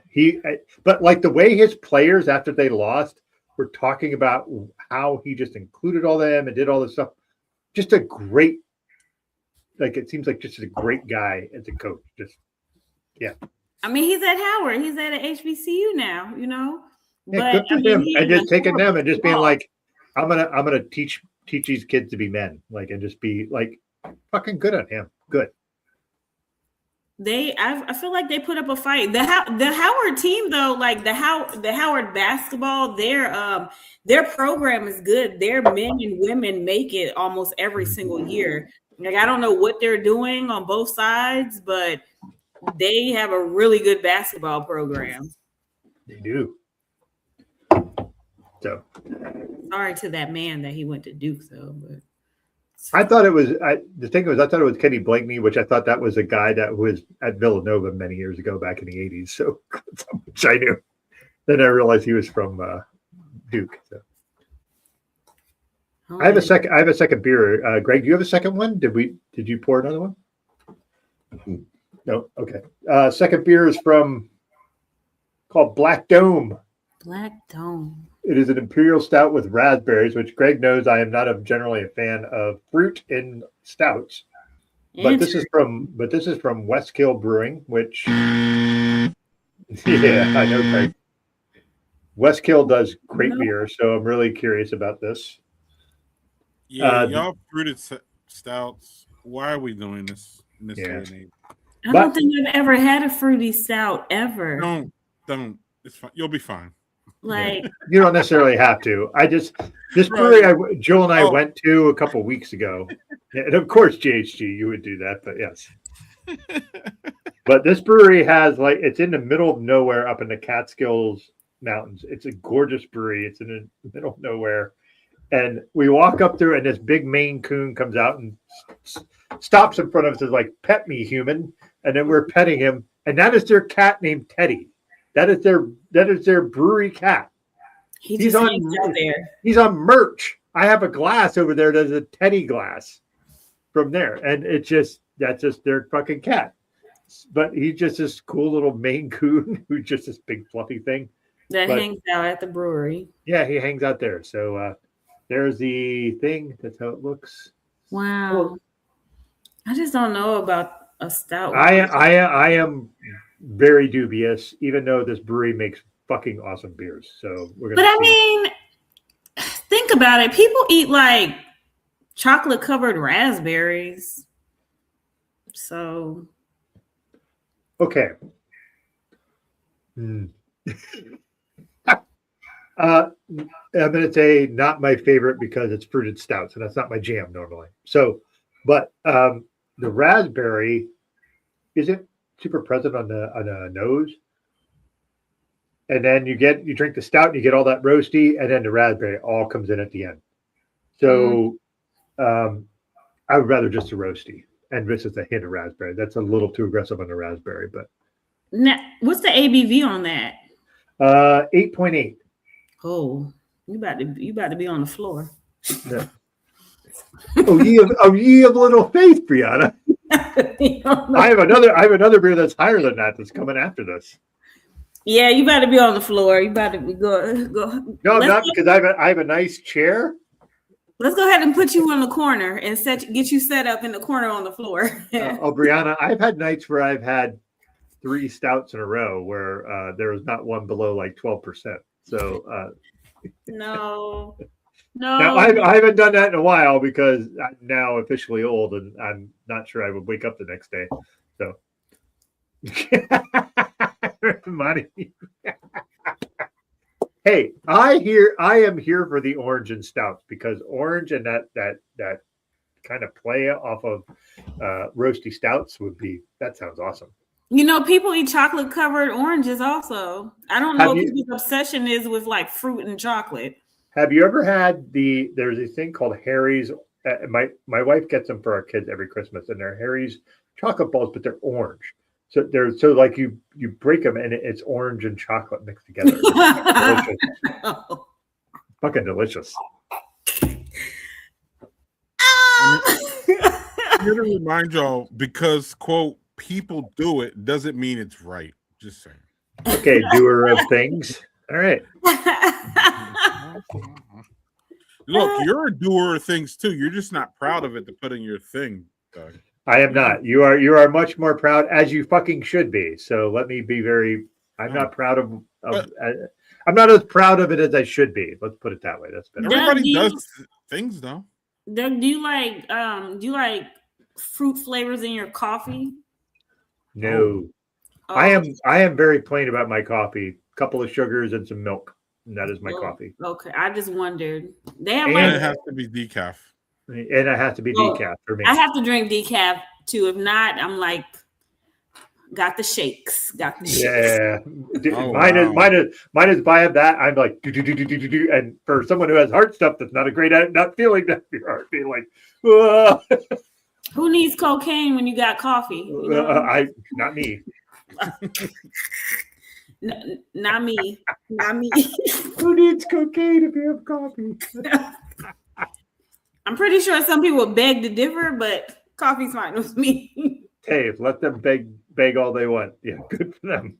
but like the way his players after they lost were talking about how he just included all them and did all this stuff. Just a great, like it seems like just a great guy as a coach. Just I mean, he's at Howard. He's at HBCU now. Yeah, good for him. And just taking them and just being like, I'm gonna teach these kids to be men, like, and just be like, fucking good on him. Good. I feel like they put up a fight. The Howard team though, like the Howard basketball, their program is good. Their men and women make it almost every single year. Like I don't know what they're doing on both sides, but they have a really good basketball program. They do. So sorry to that man that he went to Duke though, but I thought it was I thought it was Kenny Blakeney, which I thought that was a guy that was at Villanova many years ago back in the 80s. So that's how much I knew. Then I realized he was from Duke. So. I have a second beer. Greg, do you have a second one? Did you pour another one? No. Okay. Second beer is called Black Dome. Black Dome. It is an imperial stout with raspberries, which Greg knows I am not generally a fan of fruit in stouts. But this is from Westkill Brewing, which yeah, I know Greg. Westkill does great beer, so I'm really curious about this. Yeah, y'all fruited stouts. Why are we doing this in this day and age? I don't think I've ever had a fruity stout ever. Don't. It's fine. You'll be fine. Like you don't necessarily have to. This brewery Joel and I went to a couple weeks ago, and of course GHG you would do that, but yes. But this brewery has it's in the middle of nowhere up in the Catskills Mountains. It's a gorgeous brewery. It's in the middle of nowhere, and we walk up through, and this big Maine Coon comes out and stops in front of us and is like, "Pet me, human," and then we're petting him, and that is their cat named Teddy. That is their brewery cat. He's on there. He's on merch. I have a glass over there that's a Teddy glass from there, and that's just their fucking cat. But he's just this cool little Maine Coon who's just this big fluffy thing that hangs out at the brewery. Yeah, he hangs out there. So there's the thing. That's how it looks. Wow. Cool. I just don't know about a stout. I am very dubious, even though this brewery makes fucking awesome beers. So we're gonna. But I mean, think about it. People eat like chocolate covered raspberries. So. Okay. I'm gonna say not my favorite because it's fruited stouts, and that's not my jam normally. So, but the raspberry isn't super present on the nose, and then you drink the stout and you get all that roasty, and then the raspberry all comes in at the end. So I would rather just a roasty, and this is a hint of raspberry. That's a little too aggressive on the raspberry, but now, what's the ABV on that? 8.8. Oh, you about to be on the floor. Yeah. Oh, ye of little faith, Bryana. I have another beer that's higher than that that's coming after this. Yeah, you better be on the floor. You better be go. No, not because I have a nice chair. Let's go ahead and put you on the corner and get you set up in the corner on the floor. Bryana, I've had nights where I've had 3 stouts in a row where there was not one below like 12%. So no. No. Now I haven't done that in a while because I'm now officially old and I'm not sure I would wake up the next day. So money. Hey, I am here for the orange and stouts because orange and that kind of play off of roasty stouts that sounds awesome. People eat chocolate covered oranges also. I don't know what people's obsession is with like fruit and chocolate. Have you ever had there's a thing called Harry's? My wife gets them for our kids every Christmas, and they're Harry's chocolate balls, but they're orange. So like you break them and it's orange and chocolate mixed together. Delicious. Fucking delicious. I'm here to remind y'all, because quote people do it doesn't mean it's right. Just saying. Okay, doer of things. All right. Look, you're a doer of things too. You're just not proud of it to put in your thing, Doug. I am not. You are much more proud, as you fucking should be. So let me be very. I'm not proud of. I'm not as proud of it as I should be. Let's put it that way. That's better. Everybody does things though. Doug, do you like fruit flavors in your coffee? No. Oh. I am very plain about my coffee. A couple of sugars and some milk. And that is my coffee. Okay, I just wondered. They have it has to be decaf. And it has to be decaf for me. I have to drink decaf too. If not, I'm like, got the shakes. Yeah. Mine is buying that. I'm like, do. And for someone who has heart stuff, that's not a great not feeling that your heart being like, whoa. Who needs cocaine when you got coffee? Not me. Not me. Who needs cocaine if you have coffee? I'm pretty sure some people beg to differ, but coffee's fine with me. Hey, let them beg all they want. Yeah, good for them.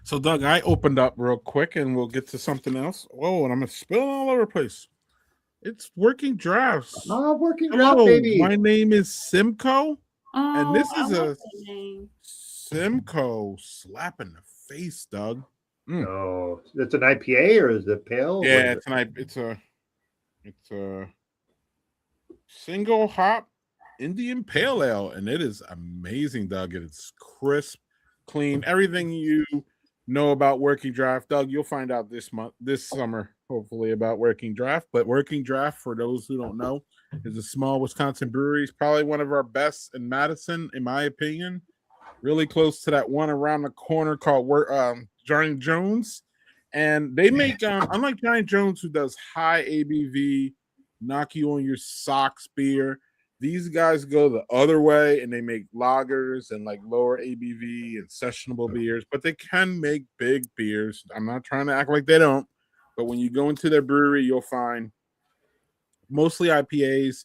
So, Doug, I opened up real quick, and we'll get to something else. Whoa, and I'm gonna spill all over the place. It's Working Drafts. Oh, Working Draft, baby. My name is Simcoe, and this is a Simcoe slap in the face, Doug. Oh, it's an IPA or is it pale? Yeah, it's a single hop Indian Pale Ale, and it is amazing, Doug. It's crisp, clean, everything you know about Working Draft. Doug, you'll find out this summer, hopefully, about Working Draft. But Working Draft, for those who don't know, is a small Wisconsin brewery. It's probably one of our best in Madison, in my opinion. Really close to that one around the corner called Giant Jones. And they make, unlike Giant Jones, who does high ABV, knock you on your socks beer, these guys go the other way and they make lagers and like lower ABV and sessionable beers, but they can make big beers. I'm not trying to act like they don't, but when you go into their brewery, you'll find mostly IPAs,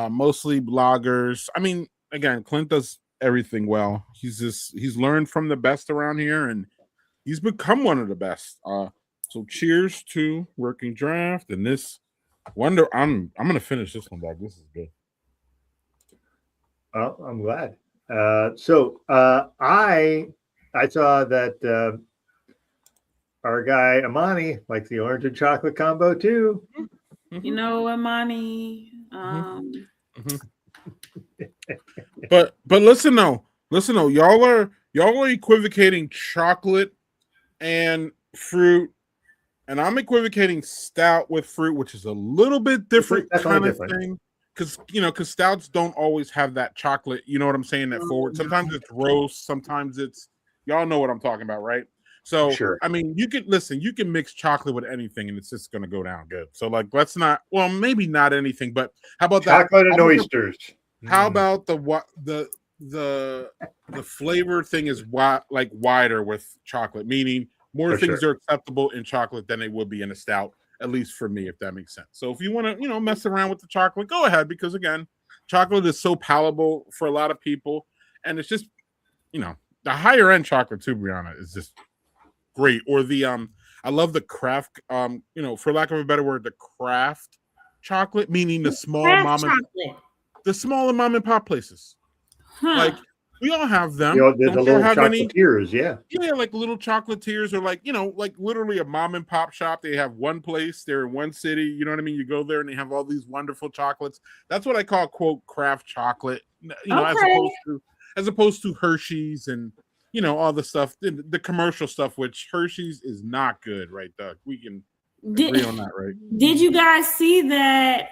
mostly lagers. I mean, again, Clint does everything well. He's learned from the best around here, and he's become one of the best. So cheers to Working Draft and this wonder. I'm gonna finish this one, Doug. This is good. Oh, I'm glad. So I saw that our guy Amani likes the orange and chocolate combo too. You know, Amani. But listen though, y'all are equivocating chocolate and fruit, and I'm equivocating stout with fruit, which is a little bit different kind of thing. Because stouts don't always have that chocolate, you know what I'm saying, that forward. Sometimes it's roast, sometimes it's, y'all know what I'm talking about, right? So, sure. I mean, you can mix chocolate with anything and it's just going to go down good. So, like, let's not, well, maybe not anything, but how about chocolate and oysters? How about the flavor thing is wider with chocolate, meaning more things are acceptable in chocolate than they would be in a stout. At least for me, if that makes sense. So if you want to, mess around with the chocolate, go ahead, because again, chocolate is so palatable for a lot of people, and it's just, the higher end chocolate too, Bryana, is just great. Or the I love the craft, for lack of a better word, the craft chocolate, meaning the small mom and pop places. We all have them. You know, the Don't you little have any? chocolatiers, yeah. Yeah, like little chocolatiers, or like, like literally a mom and pop shop. They have one place. They're in one city. You know what I mean? You go there and they have all these wonderful chocolates. That's what I call, quote, craft chocolate. As opposed to Hershey's and all the stuff, the commercial stuff, which Hershey's is not good, right, Doug? We can agree on that, right? Did you guys see that?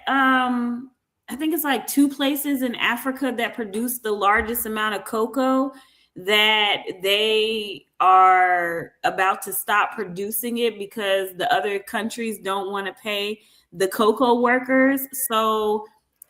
I think it's like 2 places in Africa that produce the largest amount of cocoa, that they are about to stop producing it because the other countries don't want to pay the cocoa workers. So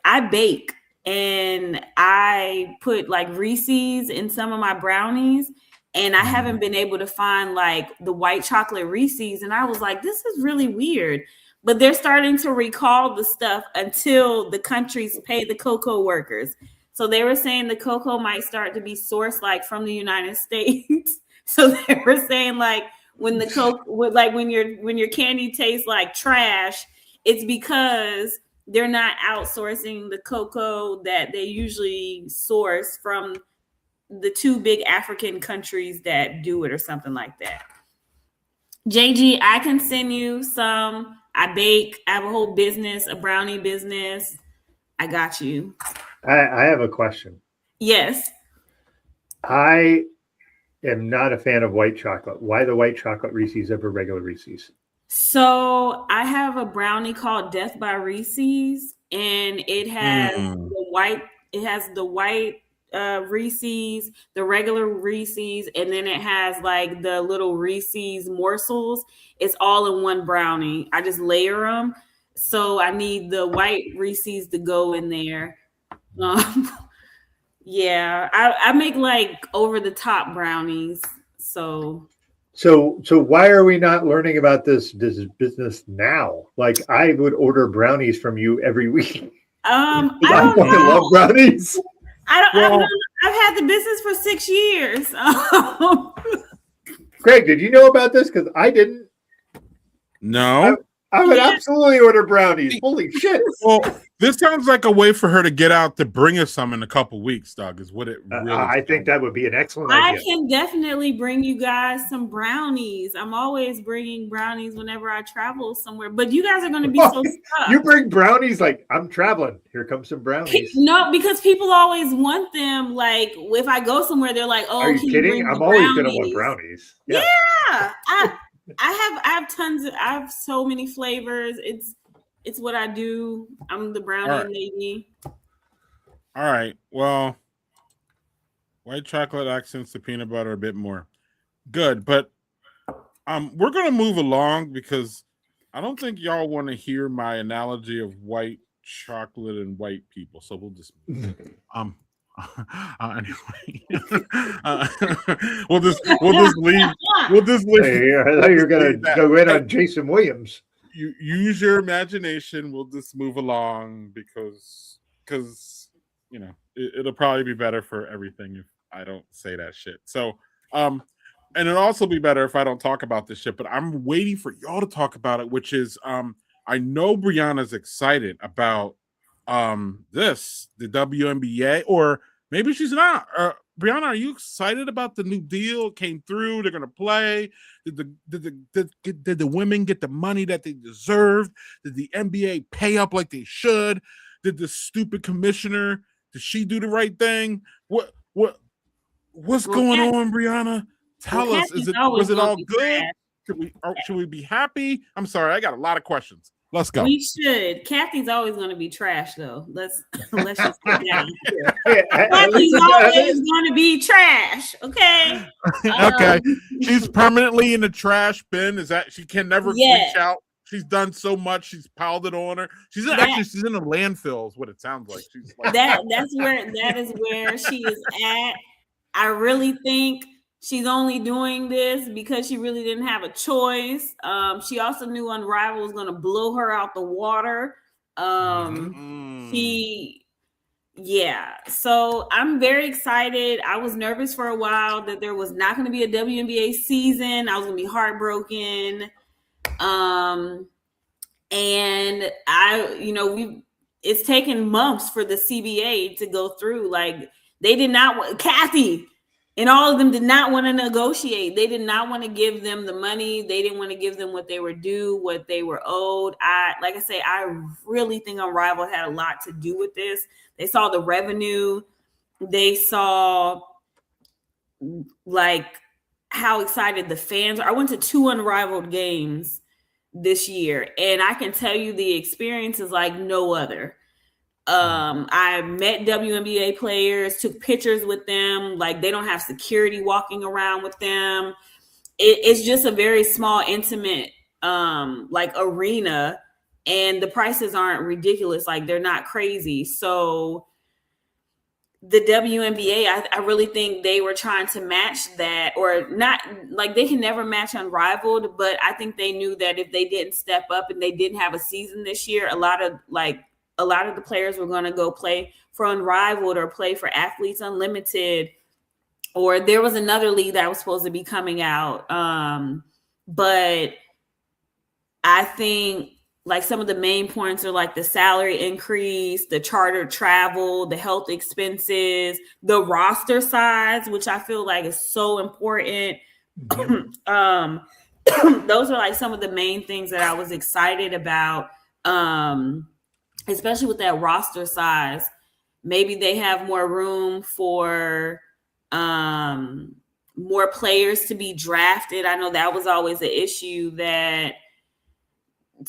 I bake and I put like Reese's in some of my brownies, and I haven't been able to find like the white chocolate Reese's. And I was like, this is really weird. But they're starting to recall the stuff until the countries pay the cocoa workers. So they were saying the cocoa might start to be sourced like from the United States. So they were saying like when your candy tastes like trash, it's because they're not outsourcing the cocoa that they usually source from the 2 big African countries that do it, or something like that. JG, I can send you some. I bake. I have a whole business, a brownie business. I got you. I have a question. Yes. I am not a fan of white chocolate. Why the white chocolate Reese's over regular Reese's? So I have a brownie called Death by Reese's, and it has the white. It has the white Reese's, the regular Reese's, and then it has like the little Reese's morsels. It's all in one brownie. I just layer them. So I need the white Reese's to go in there. Yeah, I make like over the top brownies. So why are we not learning about this business now? Like, I would order brownies from you every week. I don't know. I love brownies. I've had the business for 6 years. Greg, did you know about this? Because I didn't. No. I would absolutely order brownies. Holy shit. Well, this sounds like a way for her to get out to bring us some in a couple weeks, Doug, is what it really I think that would be an excellent idea. I can definitely bring you guys some brownies. I'm always bringing brownies whenever I travel somewhere. But you guys are going to be so stuck. You bring brownies like, I'm traveling. Here comes some brownies. No, because people always want them. Like, if I go somewhere, they're like, oh, are you kidding? I'm always going to want brownies. Yeah. I have tons of, I have so many flavors. It's what I do. I'm the brownie lady. All right. Well, white chocolate accents to peanut butter a bit more. Good, but we're gonna move along because I don't think y'all want to hear my analogy of white chocolate and white people. So we'll just anyway, we'll just leave. We'll just leave. Hey, I thought you were gonna go in on Jason Williams. You use your imagination. We'll just move along because it'll probably be better for everything if I don't say that shit. So and it'll also be better if I don't talk about this shit. But I'm waiting for y'all to talk about it, which is I know Bryana's excited about the WNBA, or maybe she's not. Bryana, are you excited about the new deal? It came through. They're gonna play. Did the women get the money that they deserved? Did the NBA pay up like they should? Did the stupid commissioner, did she do the right thing? What's going on, Bryana? Tell us. Was it all good? Should we be happy? I'm sorry, I got a lot of questions. Let's go. We should. Kathy's always going to be trash, though. Let's just get down here. Kathy's always going to be trash. Okay. Okay. She's permanently in the trash bin. Is that she can never reach out? She's done so much. She's piled it on her. She's in a landfill. Is what it sounds like. She's like that is where she is at. I really think she's only doing this because she really didn't have a choice. She also knew Unrivaled was going to blow her out the water. So I'm very excited. I was nervous for a while that there was not going to be a WNBA season. I was going to be heartbroken. And it's taken months for the CBA to go through. Like, They did not want Kathy. And all of them did not want to negotiate. They did not want to give them the money. They didn't want to give them what they were due, what they were owed. I really think Unrivaled had a lot to do with this. They saw the revenue. They saw like how excited the fans are. I went to 2 Unrivaled games this year, and I can tell you the experience is like no other. I met WNBA players, took pictures with them. Like they don't have security walking around with them. It's just a very small, intimate, like arena, and the prices aren't ridiculous. Like they're not crazy. So the WNBA, I really think they were trying to match that, or not. Like they can never match Unrivaled, but I think they knew that if they didn't step up and they didn't have a season this year, a lot of the players were going to go play for Unrivaled or play for Athletes Unlimited, or there was another league that was supposed to be coming out. But I think like some of the main points are like the salary increase, the charter travel, the health expenses, the roster size, which I feel like is so important. Those are like some of the main things that I was excited about. Especially with that roster size, maybe they have more room for more players to be drafted. I know that was always an issue, that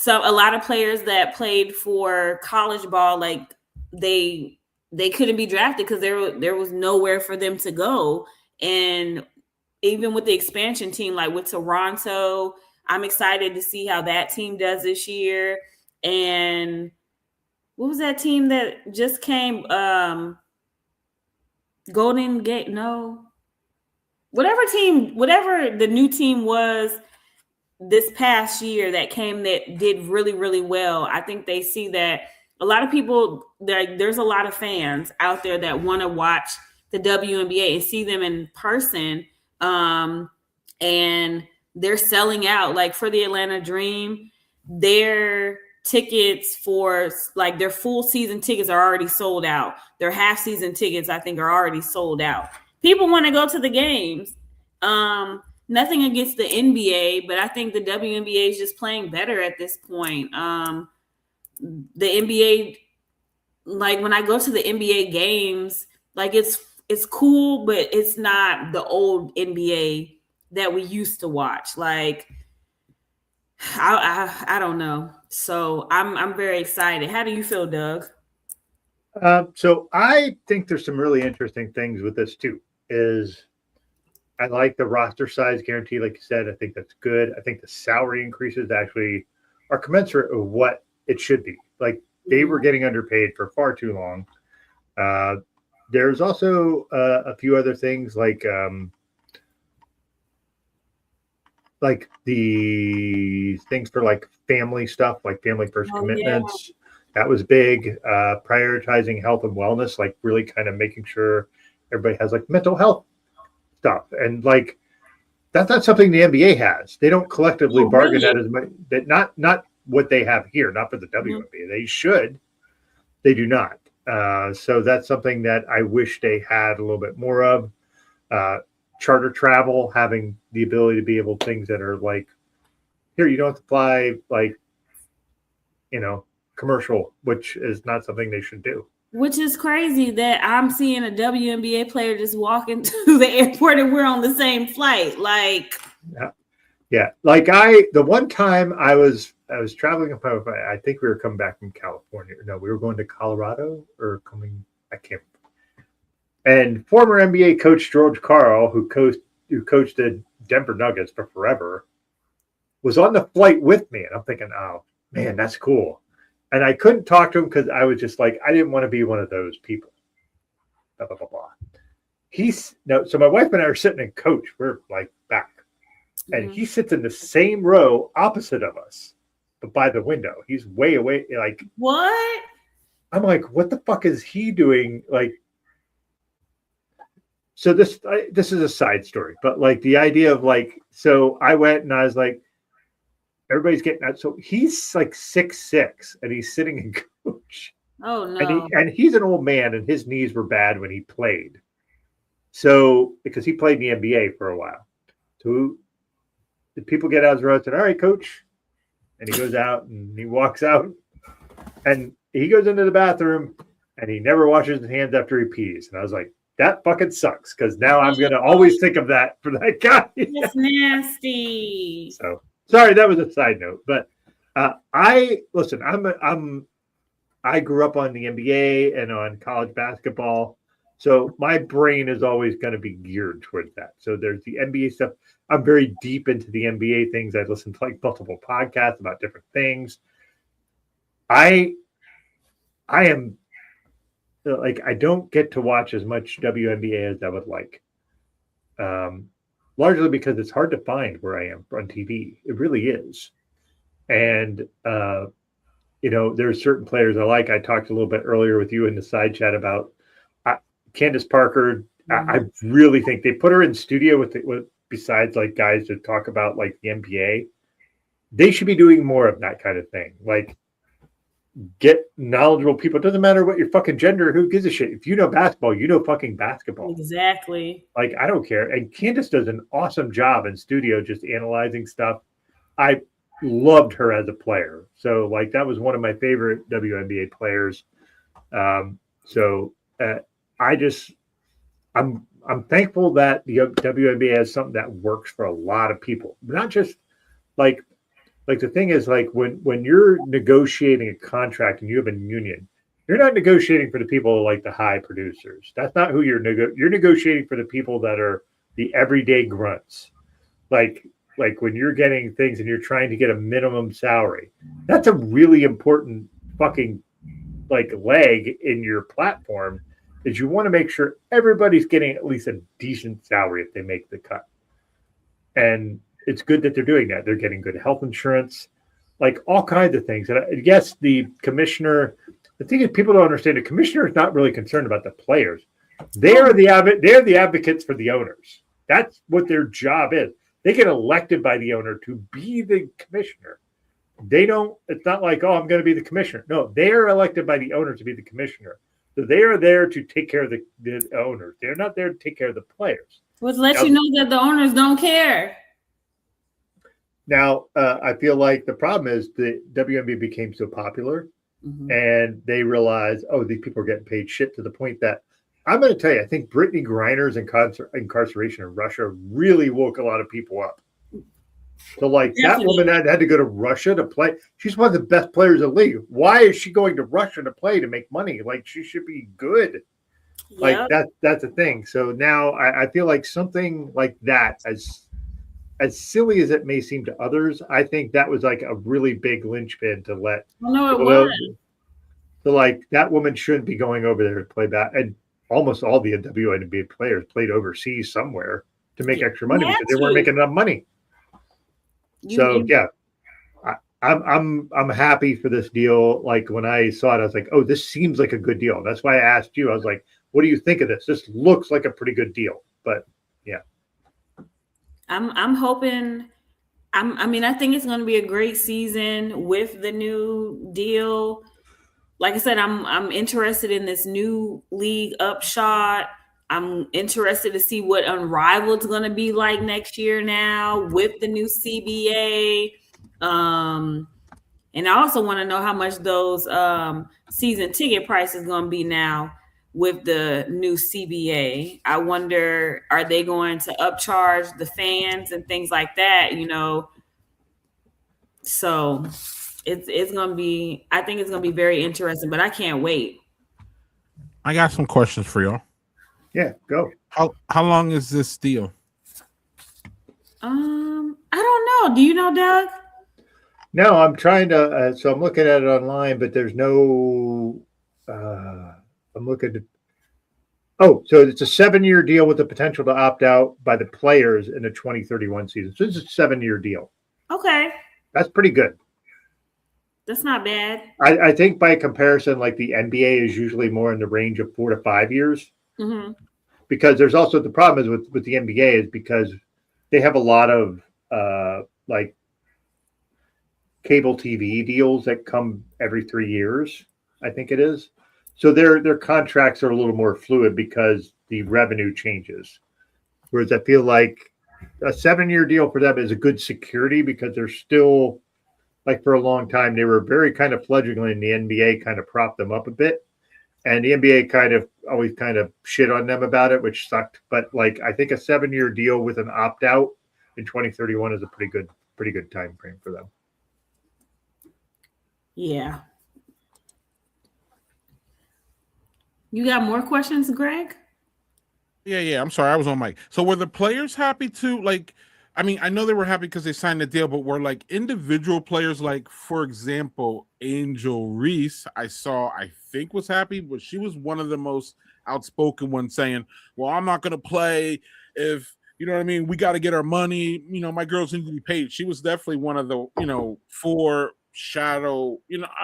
a lot of players that played for college ball, like they couldn't be drafted because there was nowhere for them to go. And even with the expansion team, like with Toronto, I'm excited to see how that team does this year. And what was that team that just came? Golden Gate? No. Whatever the new team was this past year that came that did really, really well. I think they see that a lot of people, there's a lot of fans out there that want to watch the WNBA and see them in person. And they're selling out. Like for the Atlanta Dream, their tickets for like their full season tickets are already sold out. Their half season tickets, I think, are already sold out. People want to go to the games. Nothing against the NBA, but I think the WNBA is just playing better at this point. The NBA, like when I go to the NBA games, like it's cool, but it's not the old NBA that we used to watch. Like I don't know. So I'm very excited. How do you feel, Doug? So I think there's some really interesting things with this too. Is I like the roster size guarantee, like you said. I think that's good. I think the salary increases actually are commensurate with what it should be. Like they were getting underpaid for far too long. There's also a few other things like the things for like family stuff, like family first commitments. Yeah. That was big. Prioritizing health and wellness, like really kind of making sure everybody has like mental health stuff. And like that's not something the NBA has. They don't collectively bargain that as much. That not what they have here, not for the WNBA. They should. They do not. So that's something that I wish they had a little bit more of. Charter travel, having the ability to be able things that are like, here, you don't have to fly like, commercial, which is not something they should do. Which is crazy that I'm seeing a WNBA player just walking to the airport and we're on the same flight. Like, yeah. Like the one time I was traveling, I think we were coming back from California. No, we were going to Colorado or coming. I can't. And former NBA coach George Karl, who coached the Denver Nuggets for forever, was on the flight with me. And I'm thinking, oh, man, that's cool. And I couldn't talk to him because I was just like, I didn't want to be one of those people. Blah, blah, blah, blah. So my wife and I are sitting in coach. We're like back. And he sits in the same row opposite of us, but by the window. He's way away. Like, what? I'm like, what the fuck is he doing? Like, so this is a side story, but like the idea of like, so I went and I was like, everybody's getting out. So he's like 6'6" and he's sitting in coach. Oh no. And he's an old man, and his knees were bad when he played. So because he played in the NBA for a while, so the people get out his row and said, "All right, coach," and he goes out and he walks out, and he goes into the bathroom, and he never washes his hands after he pees. And I was like, that fucking sucks, because now I'm gonna always think of that for that guy. It's nasty. So sorry, that was a side note, but I grew up on the NBA and on college basketball, so my brain is always going to be geared towards that. So there's the NBA stuff. I'm very deep into the NBA things. I listen to like multiple podcasts about different things. I am like, I don't get to watch as much WNBA as I would like. Largely because it's hard to find where I am on TV. It really is. And, there's certain players I like. I talked a little bit earlier with you in the side chat about Candace Parker. Mm-hmm. I really think they put her in studio with besides like guys to talk about like the NBA. They should be doing more of that kind of thing. Like, get knowledgeable people. It doesn't matter what your fucking gender. Who gives a shit? If you know basketball, you know fucking basketball. Exactly. Like, I don't care. And Candace does an awesome job in studio just analyzing stuff. I loved her as a player. So, like, that was one of my favorite WNBA players. I'm thankful that the WNBA has something that works for a lot of people. Not just like the thing is, like, when you're negotiating a contract and you have a union, you're not negotiating for the people like the high producers. That's not who you're negotiating for the people that are the everyday grunts. Like when you're getting things and you're trying to get a minimum salary, that's a really important fucking like leg in your platform, is you want to make sure everybody's getting at least a decent salary if they make the cut. And it's good that they're doing that. They're getting good health insurance, like all kinds of things. And yes, the commissioner, the thing is, people don't understand, the commissioner is not really concerned about the players. They're the advocates for the owners. That's what their job is. They get elected by the owner to be the commissioner. They don't, it's not like, oh, I'm going to be the commissioner. No, they are elected by the owner to be the commissioner. So they are there to take care of the owners. They're not there to take care of the players. Which lets you know that the owners don't care. Now, I feel like the problem is the WNBA became so popular, mm-hmm. and they realized, oh, these people are getting paid shit, to the point that I'm going to tell you, I think Brittany Griner's incarceration in Russia really woke a lot of people up. So, like, definitely. That woman had to go to Russia to play. She's one of the best players in the league. Why is she going to Russia to play to make money? Like, she should be good. Yep. Like, that's a thing. So now I feel like something like that, as silly as it may seem to others, I think that was like a really big linchpin to let. No, it was. So, like, that woman shouldn't be going over there to play back. And almost all the WNBA players played overseas somewhere to make extra money because they weren't making enough money. I'm happy for this deal. Like, when I saw it, I was like, oh, this seems like a good deal. That's why I asked you. I was like, what do you think of this? This looks like a pretty good deal. But yeah. I'm hoping. I think it's going to be a great season with the new deal. Like I said, I'm interested in this new league Upshot. I'm interested to see what Unrivaled is going to be like next year now with the new CBA. And I also want to know how much those season ticket prices going to be now with the new CBA. I wonder, are they going to upcharge the fans and things like that, So it's going to be, I think it's going to be very interesting, but I can't wait. I got some questions for y'all. Yeah, go. How long is this deal? I don't know. Do you know, Doug? No, I'm trying to. So I'm looking at it online, but there's no. I'm looking at. Oh, so it's a 7-year deal with the potential to opt out by the players in the 2031 season. So it's a 7-year deal. Okay, that's pretty good. That's not bad. I think by comparison, like the NBA is usually more in the range of 4 to 5 years. Mm-hmm. Because there's also the problem is with the NBA is because they have a lot of like cable TV deals that come every 3 years. I think it is. So their contracts are a little more fluid because the revenue changes. Whereas I feel like a 7-year deal for them is a good security because they're still, like, for a long time they were very kind of fledgling, and the NBA kind of propped them up a bit. And the NBA kind of always kind of shit on them about it, which sucked. But like, I think a 7-year deal with an opt out in 2031 is a pretty good time frame for them. Yeah. You got more questions, Greg? Yeah. I'm sorry, I was on mic. So were the players happy too? Like, I mean, I know they were happy because they signed the deal, but were like individual players, like for example, Angel Reese, I think was happy, but she was one of the most outspoken ones, saying, "Well, I'm not going to play if." You know what I mean? We got to get our money. You know, my girls need to be paid. She was definitely one of the, I'm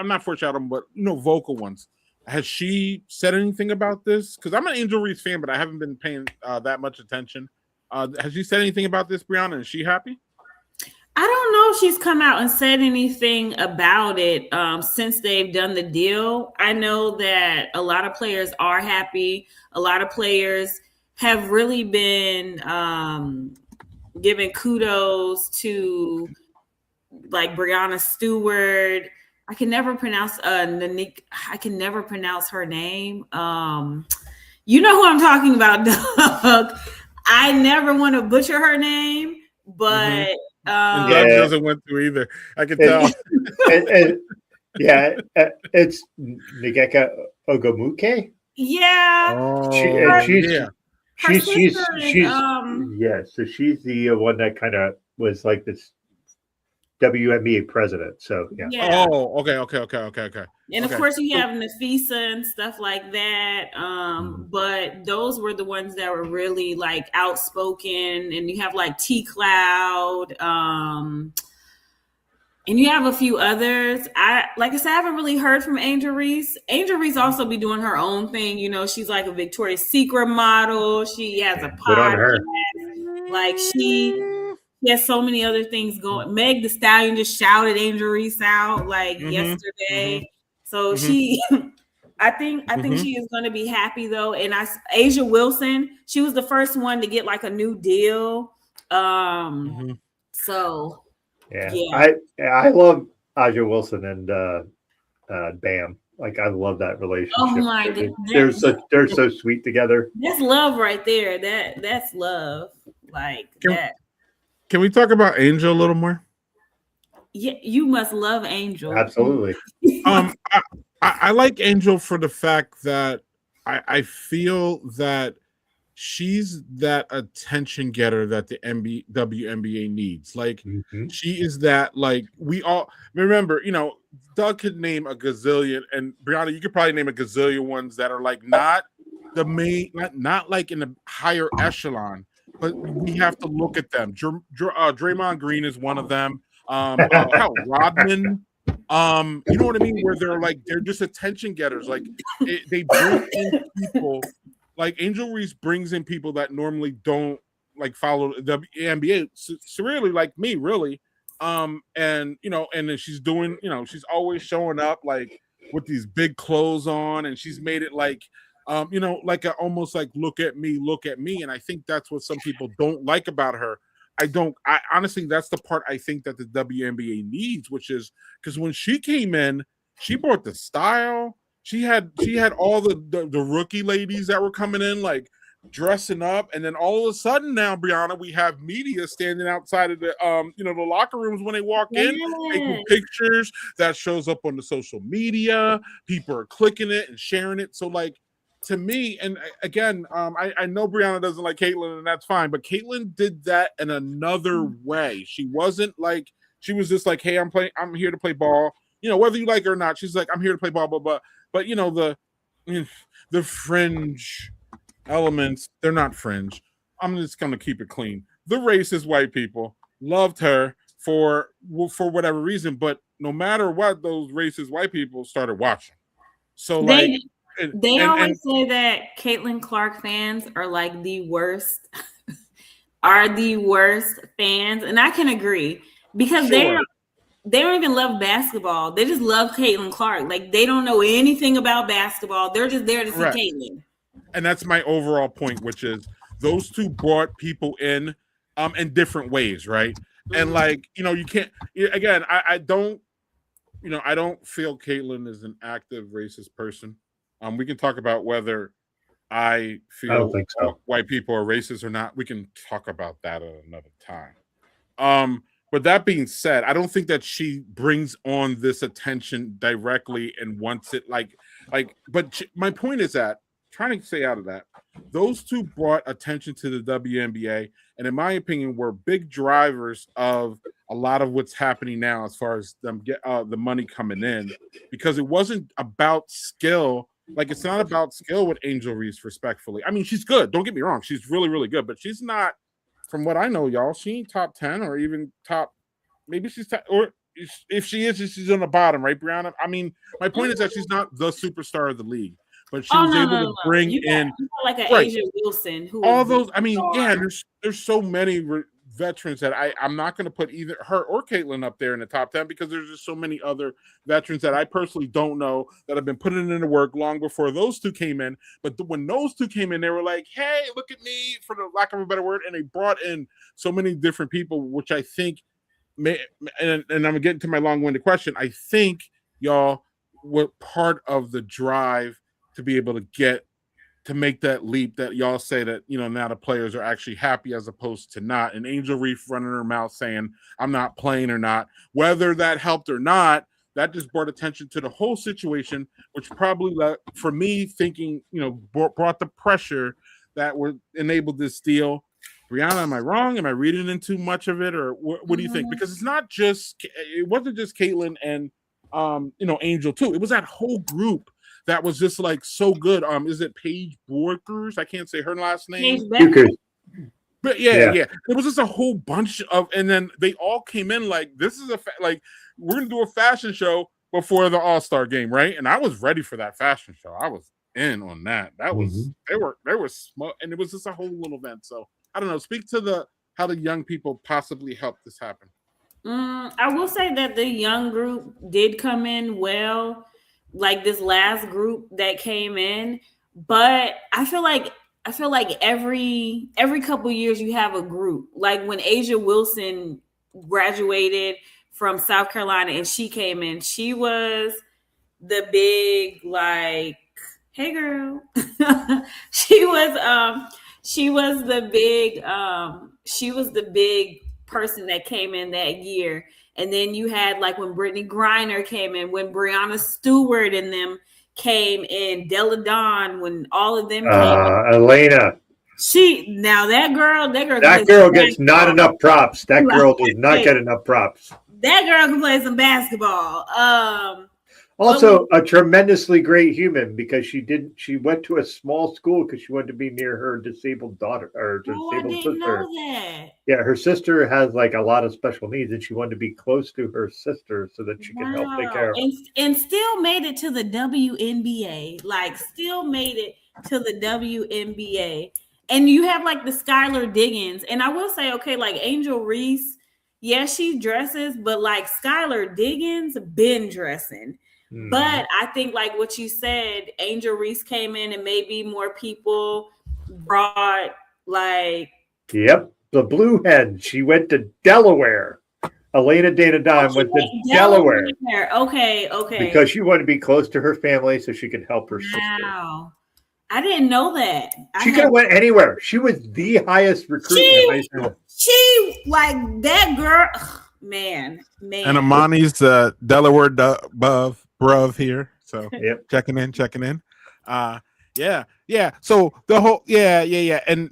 not foreshadowing, but, vocal ones. Has she said anything about this? Because I'm an Angel Reese fan, but I haven't been paying that much attention. Has she said anything about this, Bryana? Is she happy? I don't know if she's come out and said anything about it since they've done the deal. I know that a lot of players are happy. A lot of players have really been giving kudos to, like, Bryana Stewart. I can never pronounce I can never pronounce her name. You know who I'm talking about, Doug. I never want to butcher her name, but and Doug doesn't want to either. I can tell. It's Ngeka Ogomuke. Yeah. She's so she's the one that kind of was like this WNBA president. So yeah. Oh, okay. And of course you have Nafisa and stuff like that. But those were the ones that were really like outspoken. And you have like T Cloud, and you have a few others. Like I said, I haven't really heard from Angel Reese. Angel Reese also be doing her own thing. She's like a Victoria's Secret model. She has a podcast. Like she has so many other things going. Meg Thee Stallion just shouted Angel Reese out like yesterday. So she, I think she is going to be happy though. And Asia Wilson, she was the first one to get like a new deal. So. Yeah. I love Aja Wilson and Bam. Like, I love that relationship. Oh my goodness. They're so sweet together. That's love right there. That's love. Like that. Can we talk about Angel a little more? Yeah, you must love Angel. Absolutely. I like Angel for the fact that I feel that she's that attention getter that the WNBA needs. Like, she is that, like, we all remember, Doug could name a gazillion, and Bryana, you could probably name a gazillion ones that are like not the main, not like in the higher echelon, but we have to look at them. Draymond Green is one of them. Rodman, you know what I mean? Where they're just attention getters. Like, they bring in people. Like, Angel Reese brings in people that normally don't like follow the NBA, surreally, like me, really. And then she's doing, she's always showing up like with these big clothes on, and she's made it like, like almost like look at me. And I think that's what some people don't like about her. I honestly, that's the part I think that the WNBA needs, which is because when she came in, she brought the style. She had all the rookie ladies that were coming in, like dressing up, and then all of a sudden now, Bryana, we have media standing outside of the the locker rooms when they walk in, taking pictures that shows up on the social media. People are clicking it and sharing it. So, like, to me, and again, I know Bryana doesn't like Caitlyn, and that's fine, but Caitlyn did that in another way. She wasn't like, she was just like, hey, I'm here to play ball. Whether you like her or not, she's like, I'm here to play ball, but the fringe elements, they're not fringe. I'm just gonna keep it clean. The racist white people loved her for whatever reason, but no matter what, those racist white people started watching. So they always say that Caitlin Clark fans are like the worst, fans, and I can agree because they don't even love basketball. They just love Caitlin Clark. Like they don't know anything about basketball. They're just there to see Caitlin. And that's my overall point, which is those two brought people in different ways, right? And like, you know, you can't again, I don't feel Caitlin is an active racist person. We can talk about whether I feel white people are racist or not. We can talk about that at another time. But that being said, I don't think that she brings on this attention directly and wants it my point is that trying to stay out of that, those two brought attention to the WNBA, and in my opinion, were big drivers of a lot of what's happening now as far as them get the money coming in, because it wasn't about skill. Like, it's not about skill with Angel Reese, respectfully. I mean, she's good. Don't get me wrong. She's really, really good, but she's not, from what I know, y'all, she ain't top 10 or even top, maybe she's top, or if she is, she's on the bottom, right, Bryana? I mean, my point is that she's not the superstar of the league, but she was able to bring in like an Asia Wilson. All those, I mean, there's so many veterans that I'm not going to put either her or Caitlin up there in the top 10 because there's just so many other veterans that I personally don't know that have been putting in the work long before those two came in. But when those two came in, they were like, hey, look at me, for the lack of a better word. And they brought in so many different people, which I think and I'm getting to my long-winded question. I think y'all were part of the drive to be able to make that leap that y'all say that, you know, now the players are actually happy as opposed to not. And Angel Reese running her mouth saying, I'm not playing or not. Whether that helped or not, that just brought attention to the whole situation, which probably, for me, thinking, you know, brought the pressure that would enable this deal. Bryana, am I wrong? Am I reading into much of it? Or what do you think? Because it wasn't just Caitlin and, Angel too. It was that whole group that was just like so good. Is it Paige Borkers? I can't say her last name. But yeah. It was just a whole bunch of, and then they all came in like, this is we're gonna do a fashion show before the All-Star game, right? And I was ready for that fashion show. I was in on that. That was they were smart, and it was just a whole little event. So I don't know. Speak to how the young people possibly helped this happen. I will say that the young group did come in well, like this last group that came in, but I feel like every couple years you have a group. Like when Asia Wilson graduated from South Carolina and she came in, she was the big, like, hey girl. she was the big person that came in that year. And then you had like when Brittany Griner came in, when Brianna Stewart and them came in, Della Dawn, when all of them came in. Elena. That girl gets not enough props. That girl does not get enough props. That girl can play some basketball. Also, a tremendously great human because she went to a small school because she wanted to be near her disabled daughter or disabled sister. Know that. Yeah, her sister has like a lot of special needs, and she wanted to be close to her sister so that she can help take care of her. And still made it to the WNBA. Like, still made it to the WNBA. And you have like the Skylar Diggins, and I will say, okay, like Angel Reese, yeah, she dresses, but like Skylar Diggins been dressing. But I think like what you said, Angel Reese came in and maybe more people brought like. Yep. The blue hen. She went to Delaware. Elena Dana Dime went to Delaware. Okay. Because she wanted to be close to her family so she could help her sister. Wow. I didn't know that. She could have went anywhere. She was the highest recruit in high school. She, like, that girl, man. And Amani's Delaware bruv here. So checking in. Yeah. So the whole, yeah. And,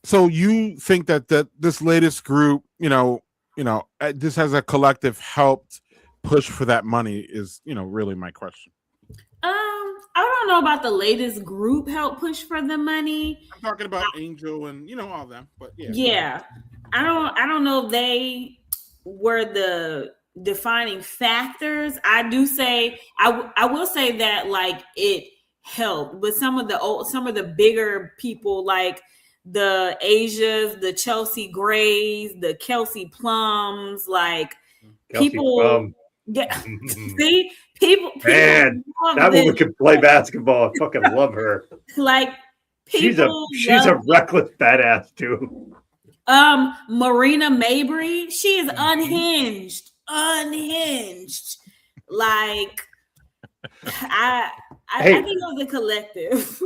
so you think that this latest group, this has a collective helped push for that money is, really my question. I don't know about the latest group help push for the money. I'm talking about Angel and all them, but yeah. Yeah. I don't know if they were the defining factors. I do say I will say that like it helped, but some of the bigger people like the Asias, the Chelsea Grays, the Kelsey Plums, like People get see people. Man, that woman can play basketball. I fucking love her. Like people, she's a reckless badass too. Marina Mabry, she is unhinged. Like I think it was a collective.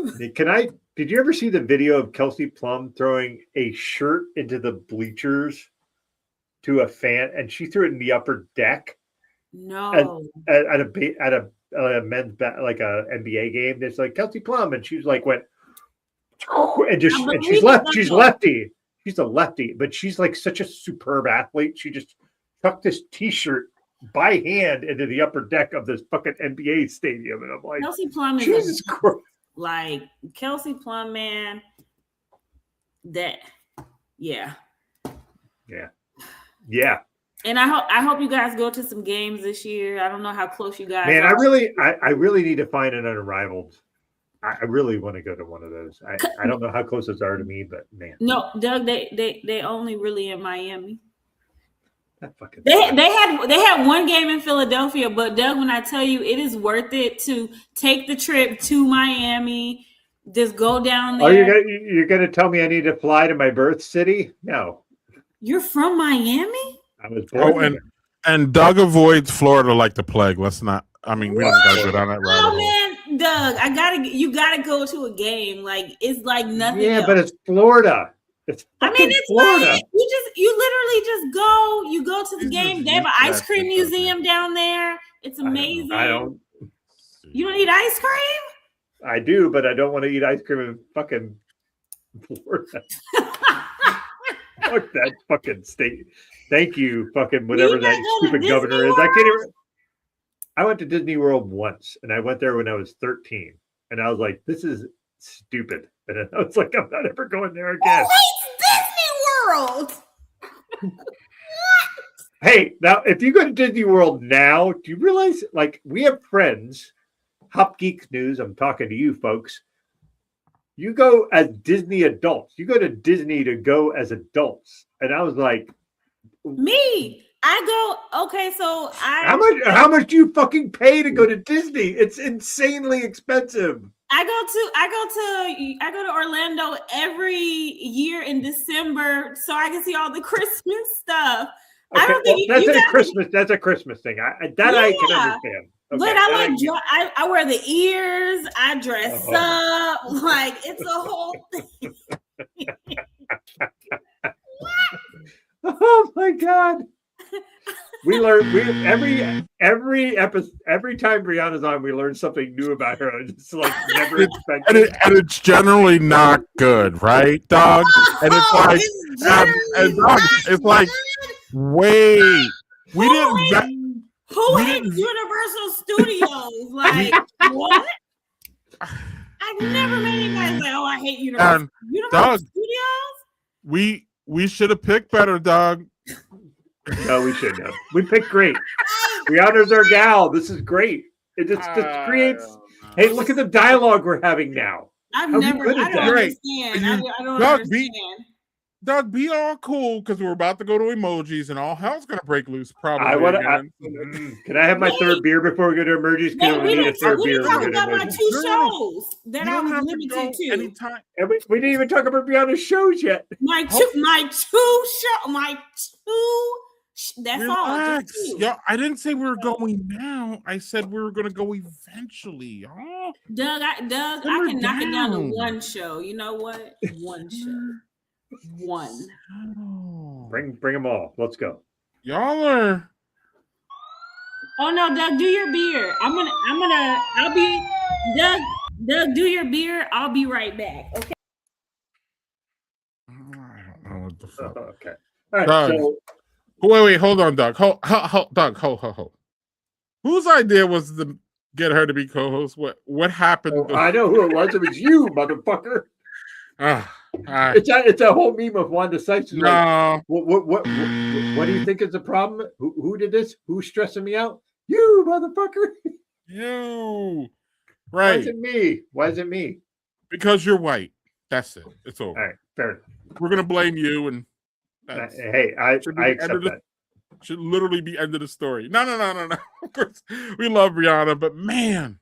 Did you ever see the video of Kelsey Plum throwing a shirt into the bleachers to a fan, and she threw it in the upper deck? No. At a men's like a NBA game. It's like Kelsey Plum, and she's like went and she's lefty. She's a lefty, but she's like such a superb athlete. She just tucked this T-shirt by hand into the upper deck of this fucking NBA stadium, and I'm like, Kelsey Plum is Jesus Christ. Like Kelsey Plum, man. Yeah. And I hope you guys go to some games this year. I don't know how close you guys are. I really need to find an Unrivaled. I really want to go to one of those. I don't know how close those are to me, but man. No, Doug, they only really in Miami. That fucking they had one game in Philadelphia, but Doug, when I tell you it is worth it to take the trip to Miami, just go down there. Oh, you're gonna tell me I need to fly to my birth city? No. You're from Miami? I was born and Doug avoids Florida like the plague. Let's not. I mean, we don't gotta go down that rabbit hole. Oh man, Doug, you gotta go to a game. Like it's like nothing. Yeah, else. but it's Florida. It's Florida. Like, you literally just go. You go to the game. They have an ice cream museum down there. It's amazing. I don't. You don't eat ice cream? I do, but I don't want to eat ice cream in fucking Florida. Fuck that fucking state. Thank you, fucking whatever that stupid governor is. I can't even. I went to Disney World once, and I went there when I was 13, and I was like, "This is stupid," and I was like, "I'm not ever going there again." Oh, it's Disney World. Hey, now if you go to Disney World now, do you realize? Like, we have friends. Hop Geeks News. I'm talking to you folks. You go as Disney adults. You go to Disney to go as adults, and I was like, "Me." I go, okay, so how much do you fucking pay to go to Disney? It's insanely expensive. I go to Orlando every year in December so I can see all the Christmas stuff. Okay, I don't think that's a Christmas thing. I can understand. Okay, but I wear the ears, I dress up, like it's a whole thing. Oh my God. We learn every episode, every time Bryana's on, we learn something new about her. It's like never expected. And it's generally not good, right, Dog? And it's like, it's like, wait, we didn't. Who hates Universal Studios? Like what? I've never met anybody say, "Oh, I hate Universal Studios." We should have picked better, Dog. No, we shouldn't have. We picked great. Rihanna's our gal. This is great. It just creates. Hey, look at the dialogue we're having now. I don't understand. Doug, be all cool because we're about to go to emojis and all hell's gonna break loose. Probably. Can I have my third beer before we go to emojis? We didn't talk about my 2 shows that I was limited to. Anytime. And we didn't even talk about Bryana's shows yet. My two. That's Relax. all. Yo, I didn't say we were going now. I said we were going to go eventually. Oh. Doug, I can knock it down to 1 show. You know what? 1 show. 1. Oh. Bring them all. Let's go. Y'all are. Oh no, Doug, do your beer. I'll be Doug, do your beer. I'll be right back. Okay. I don't know what the fuck. Okay. All right. Doug. So. Wait, hold on, Doug. Doug, hold. Whose idea was to get her to be co-host? What happened? I know who it was. It was you, motherfucker. Right. It's a whole meme of Wanda Sykes. No. Like, what do you think is the problem? Who did this? Who's stressing me out? You, motherfucker. You. Right. Why is it me? Because you're white. That's it. It's over. All right. Fair enough. We're gonna blame you and. Hey, I accept that. should literally be end of the story. No. Of course, we love Bryana, but man,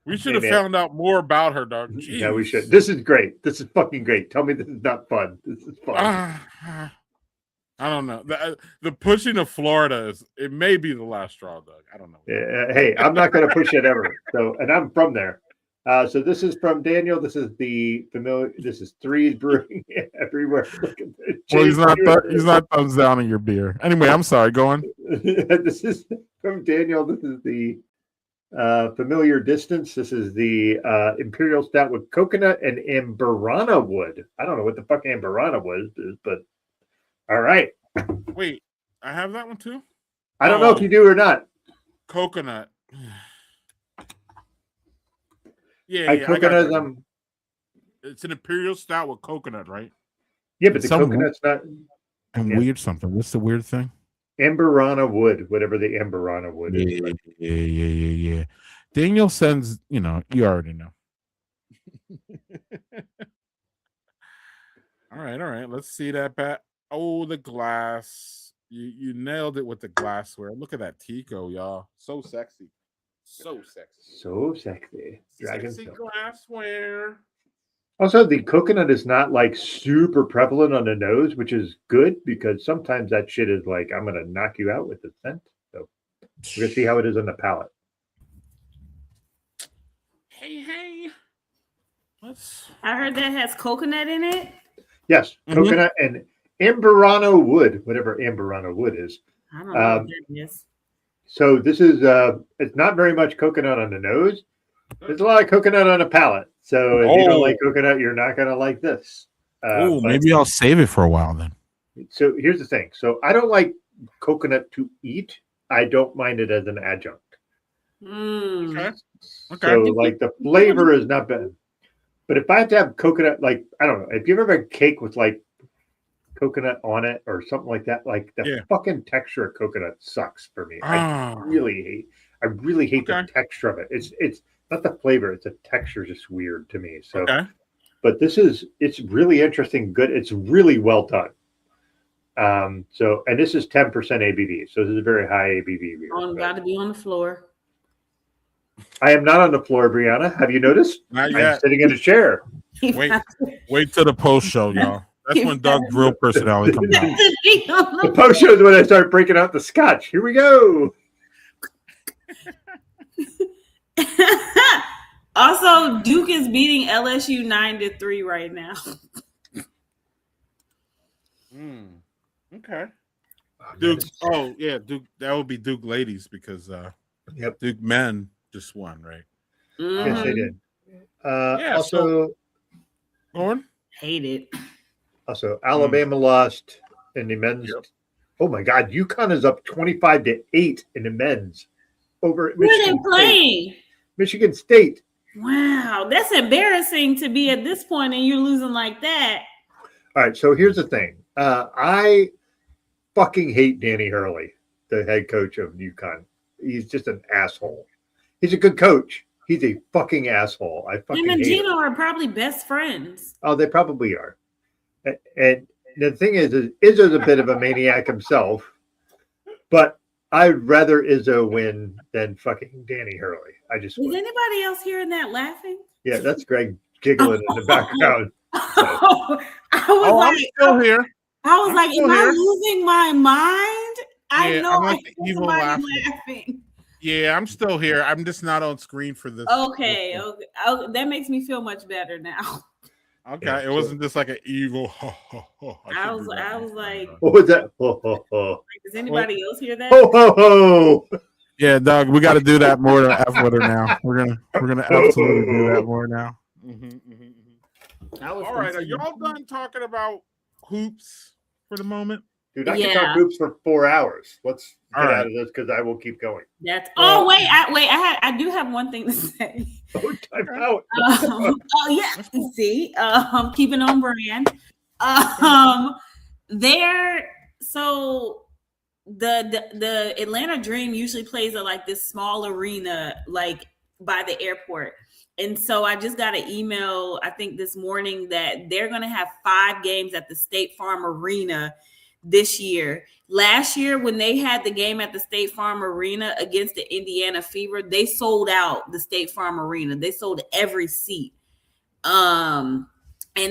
we should have found out more about her, dog. Jeez. Yeah, we should. This is great. This is fucking great. Tell me this is not fun. This is fun. I don't know. The pushing of Florida it may be the last straw, Doug. I don't know. Hey, I'm not going to push it ever. So, and I'm from there. So this is from Daniel. This is the familiar. This is Threes Brewing everywhere. Well, he's not thumbs down in your beer. Anyway, I'm sorry. Go on. This is from Daniel. This is the familiar distance. This is the Imperial Stout with coconut and Bryana wood. I don't know what the fuck Bryana wood is, but all right. Wait, I have that one too? I don't know if you do or not. Coconut. Coconut. It's an Imperial Stout with coconut, right? Yeah, but the coconut's not. And weird something. What's the weird thing? Bryana wood, whatever the Bryana wood is. Yeah. Daniel sends, you already know. All right. Let's see that, Pat. Oh, the glass. You nailed it with the glassware. Look at that Tico, y'all. So sexy. Dragon sexy glassware. Also, the coconut is not like super prevalent on the nose, which is good because sometimes that shit is like, I'm going to knock you out with the scent. So we're going to see how it is on the palate. Hey. I heard that has coconut in it. Yes, coconut and Bryana wood, whatever Bryana wood is. I don't know what that is. So this is, it's not very much coconut on the nose. There's a lot of coconut on the palate. So if you don't like coconut, you're not going to like this. Maybe I'll save it for a while then. So here's the thing. So I don't like coconut to eat. I don't mind it as an adjunct. Okay. So like the flavor is not bad. But if I have to have coconut, like, I don't know, if you've ever had cake with like coconut on it or something like that, like the fucking texture of coconut sucks for me. I really hate the texture of it. It's not the flavor, it's the texture, just weird to me. So but it's really interesting, good. It's really well done. And this is 10% ABV, so this is a very high ABV beer. Got to be on the floor. I am not on the floor, Bryana. Have you noticed? Not yet. I'm sitting in a chair. Wait till the post show, y'all. That's when Doug's real personality comes out. The post show is when I start breaking out the scotch. Here we go. Also, Duke is beating LSU 9-3 right now. Okay. Duke. Duke. That would be Duke ladies because Duke men just won, right? Yes, they did. Lauren? Hate it. Also, Alabama lost in the men's. Yep. Oh my God, UConn is up 25-8 in the men's over Michigan State. Wow, that's embarrassing to be at this point and you're losing like that. All right, so here's the thing. I fucking hate Danny Hurley, the head coach of UConn. He's just an asshole. He's a good coach. He's a fucking asshole. I fucking hate him. Him and Gino are probably best friends. Oh, they probably are. And the thing is Izzo's a bit of a maniac himself, but I'd rather Izzo win than fucking Danny Hurley. Is anybody else hearing that laughing? Yeah, that's Greg giggling in the background. So. I'm still here. I was like, am I losing my mind? I know I hear evil laughing. Yeah, I'm still here. I'm just not on screen for this. Okay. That makes me feel much better now. Okay, yeah, it wasn't just like an evil. I was like, what was that? Does anybody else hear that? Yeah, Doug, we got to do that more than F with her now. We're gonna absolutely do that more now. All right, are y'all done talking about hoops for the moment? Dude, I can talk hoops for 4 hours. Let's get out of this because I will keep going. I do have one thing to say. Time out. See, keeping on brand. So the Atlanta Dream usually plays at like this small arena, like by the airport. And so I just got an email, I think this morning, that they're going to have 5 games at the State Farm Arena this year. Last year, when they had the game at the State Farm Arena against the Indiana Fever, they sold out the State Farm Arena. They sold every seat. And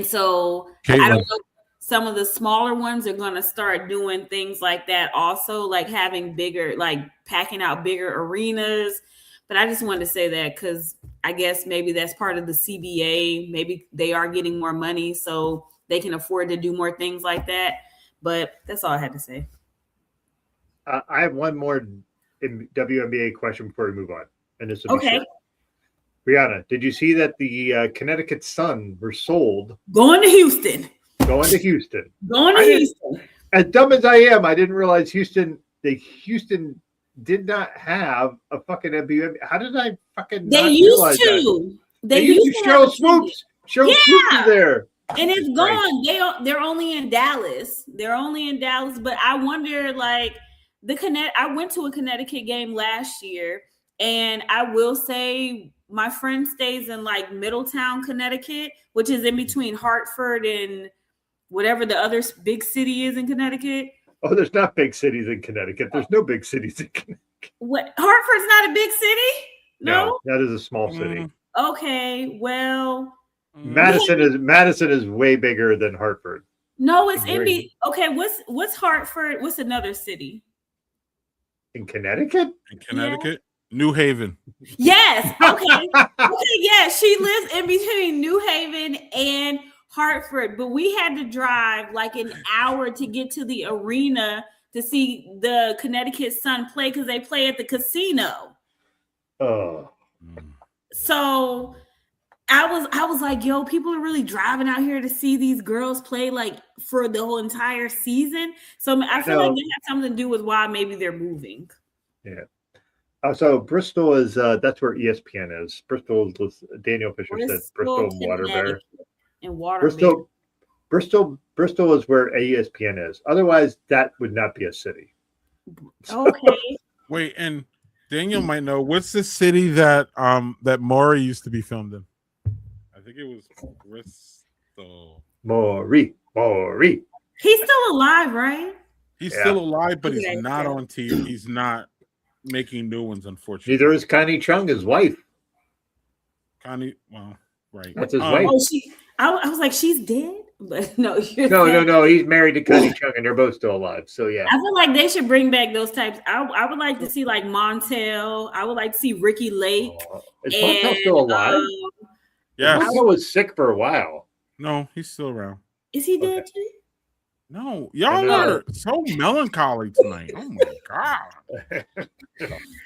so Caitlin. I don't know. Some of the smaller ones are going to start doing things like that also, like having bigger, like packing out bigger arenas. But I just wanted to say that because I guess maybe that's part of the CBA. Maybe they are getting more money so they can afford to do more things like that. But that's all I had to say. I have one more WNBA question before we move on. And this will be Okay. short. Bryana, did you see that the Connecticut Sun were sold? Going to Houston. Going to Houston. Going to Houston. As dumb as I am, I didn't realize Houston did not have a fucking WNBA. How did I fucking They not used realize to. that? They used to. Cheryl Swoops. Cheryl Swoops is there. And it's gone. They're only in Dallas. But I wonder, like, I went to a Connecticut game last year, and I will say my friend stays in like Middletown, Connecticut, which is in between Hartford and whatever the other big city is in Connecticut. Oh, there's not big cities in Connecticut. There's no big cities in Connecticut. What? Hartford's not a big city? No, that is a small city. Okay, well, Madison is way bigger than Hartford. no, it's okay. What's Hartford? What's another city? In Connecticut? In Connecticut? New Haven. Yes. Okay. Yeah, she lives in between New Haven and Hartford, but we had to drive like an hour to get to the arena to see the Connecticut Sun play because they play at the casino. Oh. So I was like, yo, people are really driving out here to see these girls play like for the whole entire season. So I feel like they have something to do with why maybe they're moving. Yeah. So Bristol is that's where ESPN is. Bristol is Daniel Fisher said Bristol and Waterbury. And Waterbury. Bristol is where ESPN is. Otherwise, that would not be a city. Okay. Wait, and Daniel might know what's the city that that Maury used to be filmed in? I think it was Bristol. Maury. He's still alive, right? He's still alive, but he's not on TV. He's not making new ones, unfortunately. Neither is Connie Chung, his wife. Connie, well, right. That's his wife. Oh, I was like, she's dead? But no. No. He's married to Connie Chung, and they're both still alive. So, yeah. I feel like they should bring back those types. I would like to see, like, Montel. I would like to see Ricky Lake. Is Montel still alive? Yeah. Montel was sick for a while. No, he's still around. Is he dead, too? No, y'all are so melancholy tonight. Oh my god!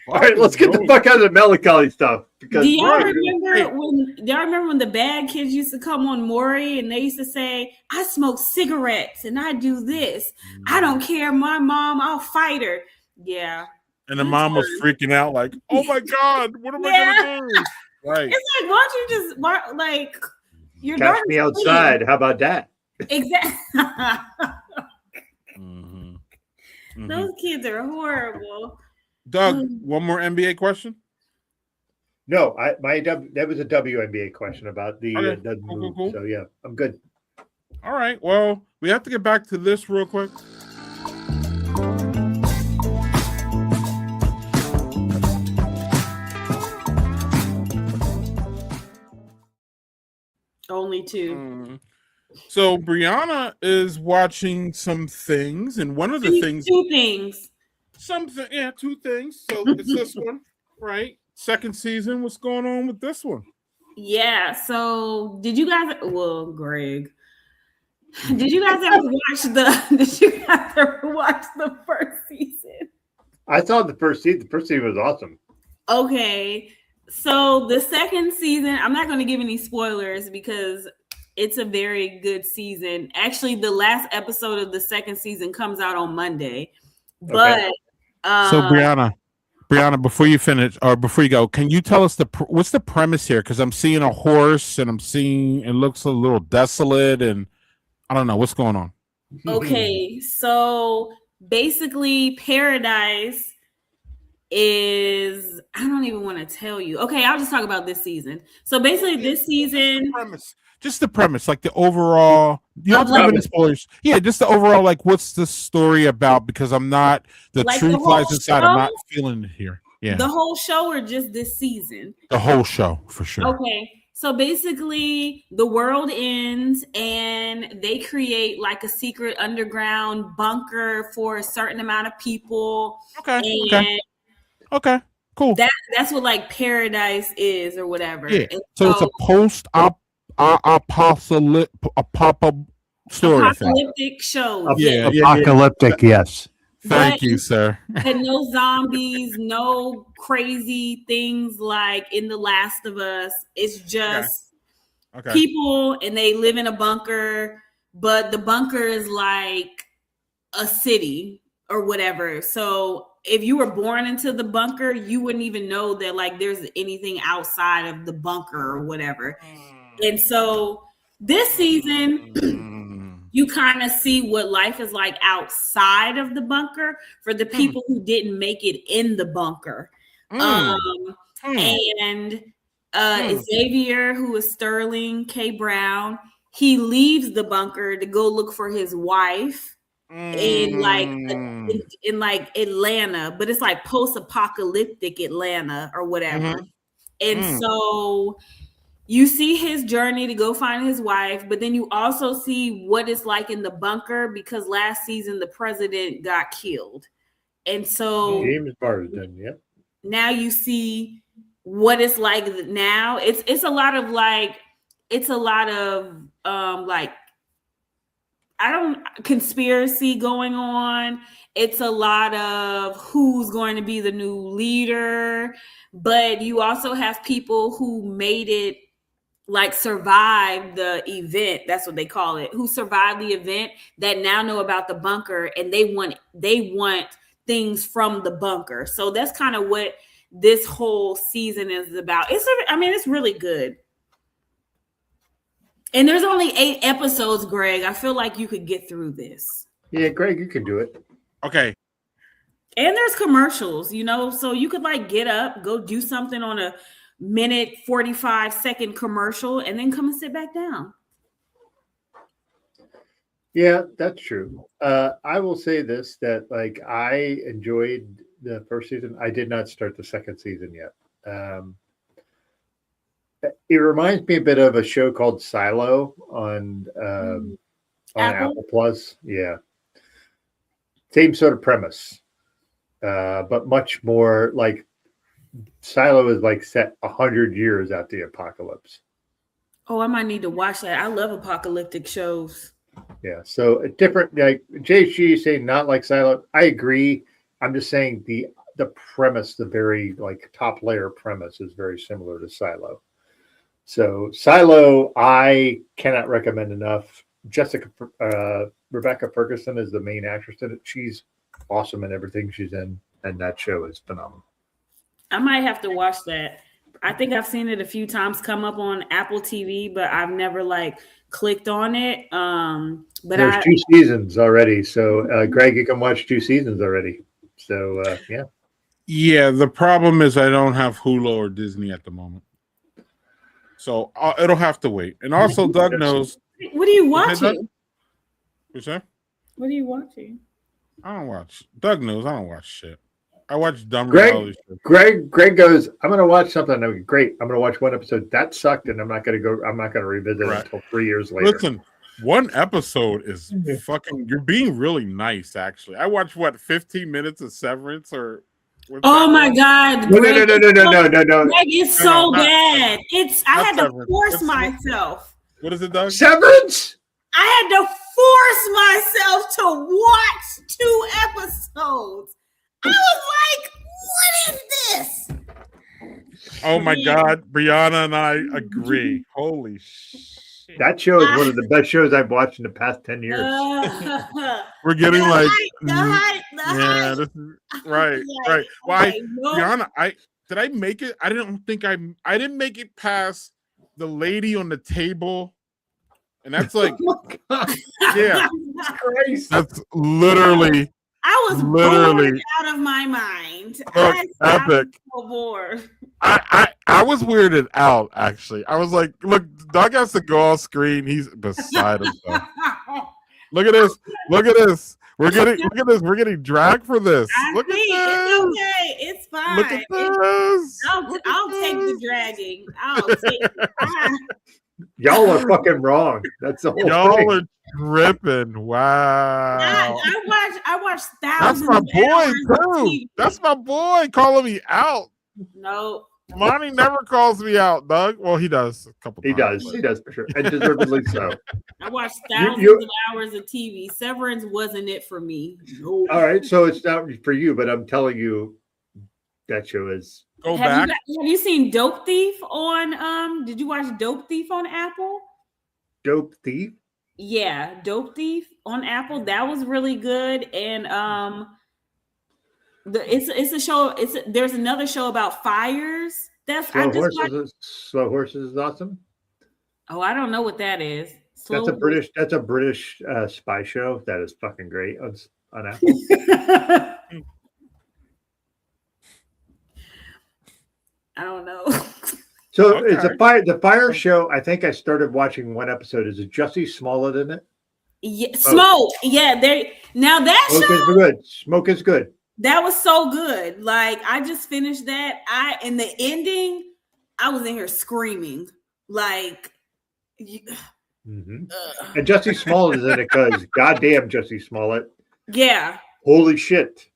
All right, let's get the fuck out of the melancholy stuff. Because do y'all remember when the bad kids used to come on Maury and they used to say, "I smoke cigarettes and I do this. I don't care, my mom, I'll fight her." Yeah. And the mom was freaking out, like, "Oh my god, what am I gonna do?" Right. It's like, why don't you just like your catch me outside? How about that? Exactly. Those kids are horrible. Doug, one more NBA question? No, that was a WNBA question about the move. Cool. So yeah, I'm good. All right. Well, we have to get back to this real quick. Only two. So Bryana is watching some things, and one of the things, two things. Two things. So it's this one, right? Second season. What's going on with this one? Yeah. So did you guys? Well, Greg, did you guys ever watch the first season? I saw the first season. The first season was awesome. Okay. So the second season, I'm not going to give any spoilers because it's a very good season. Actually, the last episode of the second season comes out on Monday. But so Bryana, before you finish or before you go, can you tell us what's the premise here? Because I'm seeing a horse and I'm seeing it looks a little desolate and I don't know what's going on. Okay, so basically, Paradise is, I don't even want to tell you. Okay, I'll just talk about this season. So basically, this season, just the premise, like the overall You don't have any spoilers. Yeah, just the overall, like, what's the story about? Because I'm not, the Like truth the whole lies inside. show? I'm not feeling it here. Yeah. The whole show or just this season? The whole show, for sure. Okay. So basically, the world ends and they create like a secret underground bunker for a certain amount of people. Okay. And Okay. Cool. that's what like paradise is or whatever. Yeah. And So it's a post-apocalyptic story. apocalyptic show. Yeah. Apocalyptic, yes. Thank you, sir. And no zombies, no crazy things like in The Last of Us. It's just people, and they live in a bunker, but the bunker is like a city or whatever. So if you were born into the bunker, you wouldn't even know that like there's anything outside of the bunker or whatever. And so this season, you kind of see what life is like outside of the bunker for the people who didn't make it in the bunker. And Xavier, who is Sterling K. Brown, he leaves the bunker to go look for his wife in like Atlanta, but it's like post-apocalyptic Atlanta or whatever. And so you see his journey to go find his wife, but then you also see what it's like in the bunker because last season the president got killed. And so James Marsden, yep. Now you see what it's like now. It's a lot of conspiracy going on. It's a lot of who's going to be the new leader, but you also have people who made it, like survived the event. That's what they call it. Who survived the event that now know about the bunker and they want things from the bunker. So that's kind of what this whole season is about. It's really good. And there's only 8 episodes, Greg. I feel like you could get through this. Yeah, Greg, you can do it. Okay. And there's commercials, so you could like get up, go do something on a minute 45-second commercial, and then come and sit back down. Yeah, that's true. I will say this, that like I enjoyed the first season. I did not start the second season yet. It reminds me a bit of a show called Silo on Apple Plus. Yeah. Same sort of premise, but much more like Silo is like set 100 years after the apocalypse. Oh, I might need to watch that. I love apocalyptic shows. Yeah, so a different, like JG saying not like Silo. I agree. I'm just saying the premise, the very like top layer premise is very similar to Silo. So Silo, I cannot recommend enough. Rebecca Ferguson is the main actress in it. She's awesome in everything she's in, and that show is phenomenal. I might have to watch that. I think I've seen it a few times come up on Apple TV, but I've never like clicked on it. But there's 2 seasons already. So Greg, you can watch 2 seasons already. So yeah. Yeah, the problem is I don't have Hulu or Disney at the moment. So it'll have to wait. And also Doug knows. What are you watching? What's that? What are you watching? I don't watch. Doug knows I don't watch shit. I watch dumb reality shows. Greg goes, I'm gonna watch something. I'm like, great. I'm gonna watch one episode. That sucked, and I'm not gonna revisit it until 3 years later. Listen, one episode is fucking. You're being really nice, actually. I watched 15 minutes of Severance or. Oh my God! No. Greg, it's so bad. I had to force myself. What is it, Doug? Severance. I had to force myself to watch 2 episodes. I was like, what is this? Oh my God, Bryana and I agree. Holy shit. That show is one of the best shows I've watched in the past 10 years. We're getting the hype. This is right. Why, Bryana, did I make it? I didn't make it past the lady on the table. And that's like, yeah, that's literally. I was bored out of my mind. Look, epic. So bored. I was weirded out, actually. I was like, look, Doug has to go off screen. He's beside himself. Look at this. Look at this. Look at this. We're getting dragged for this. Look at this. It's okay. It's fine. Look at this. I'll take the dragging. I'll take it. Y'all are fucking wrong. That's the whole Y'all thing. are tripping. Wow. I watched That's thousands my of boy hours of too. TV. That's my boy calling me out. No. Monty never calls me out, Doug. Well, he does a couple He times. does. He does for sure. And deservedly so. I watched thousands of hours of TV. Severance wasn't it for me. No. All right. So it's not for you, but I'm telling you that show is. Go Have back. you seen Dope Thief on did you watch Dope Thief on Apple? Dope Thief? Yeah, Dope Thief on Apple. That was really good. And it's a show. There's another show about fires. Slow Horses is awesome. Oh, I don't know what that is. That's a British spy show. That is fucking great on Apple. I don't know. So Okay. it's the fire show. I think I started watching one episode. Is it Jussie Smollett in it? Yeah, Smoke. Yeah, now that Smoke show is good. Smoke is good. that was so good. Like I just finished that. In the ending, I was in here screaming. Like Mm-hmm. And Jussie Smollett is in it because goddamn Jussie Smollett. yeah. Holy shit.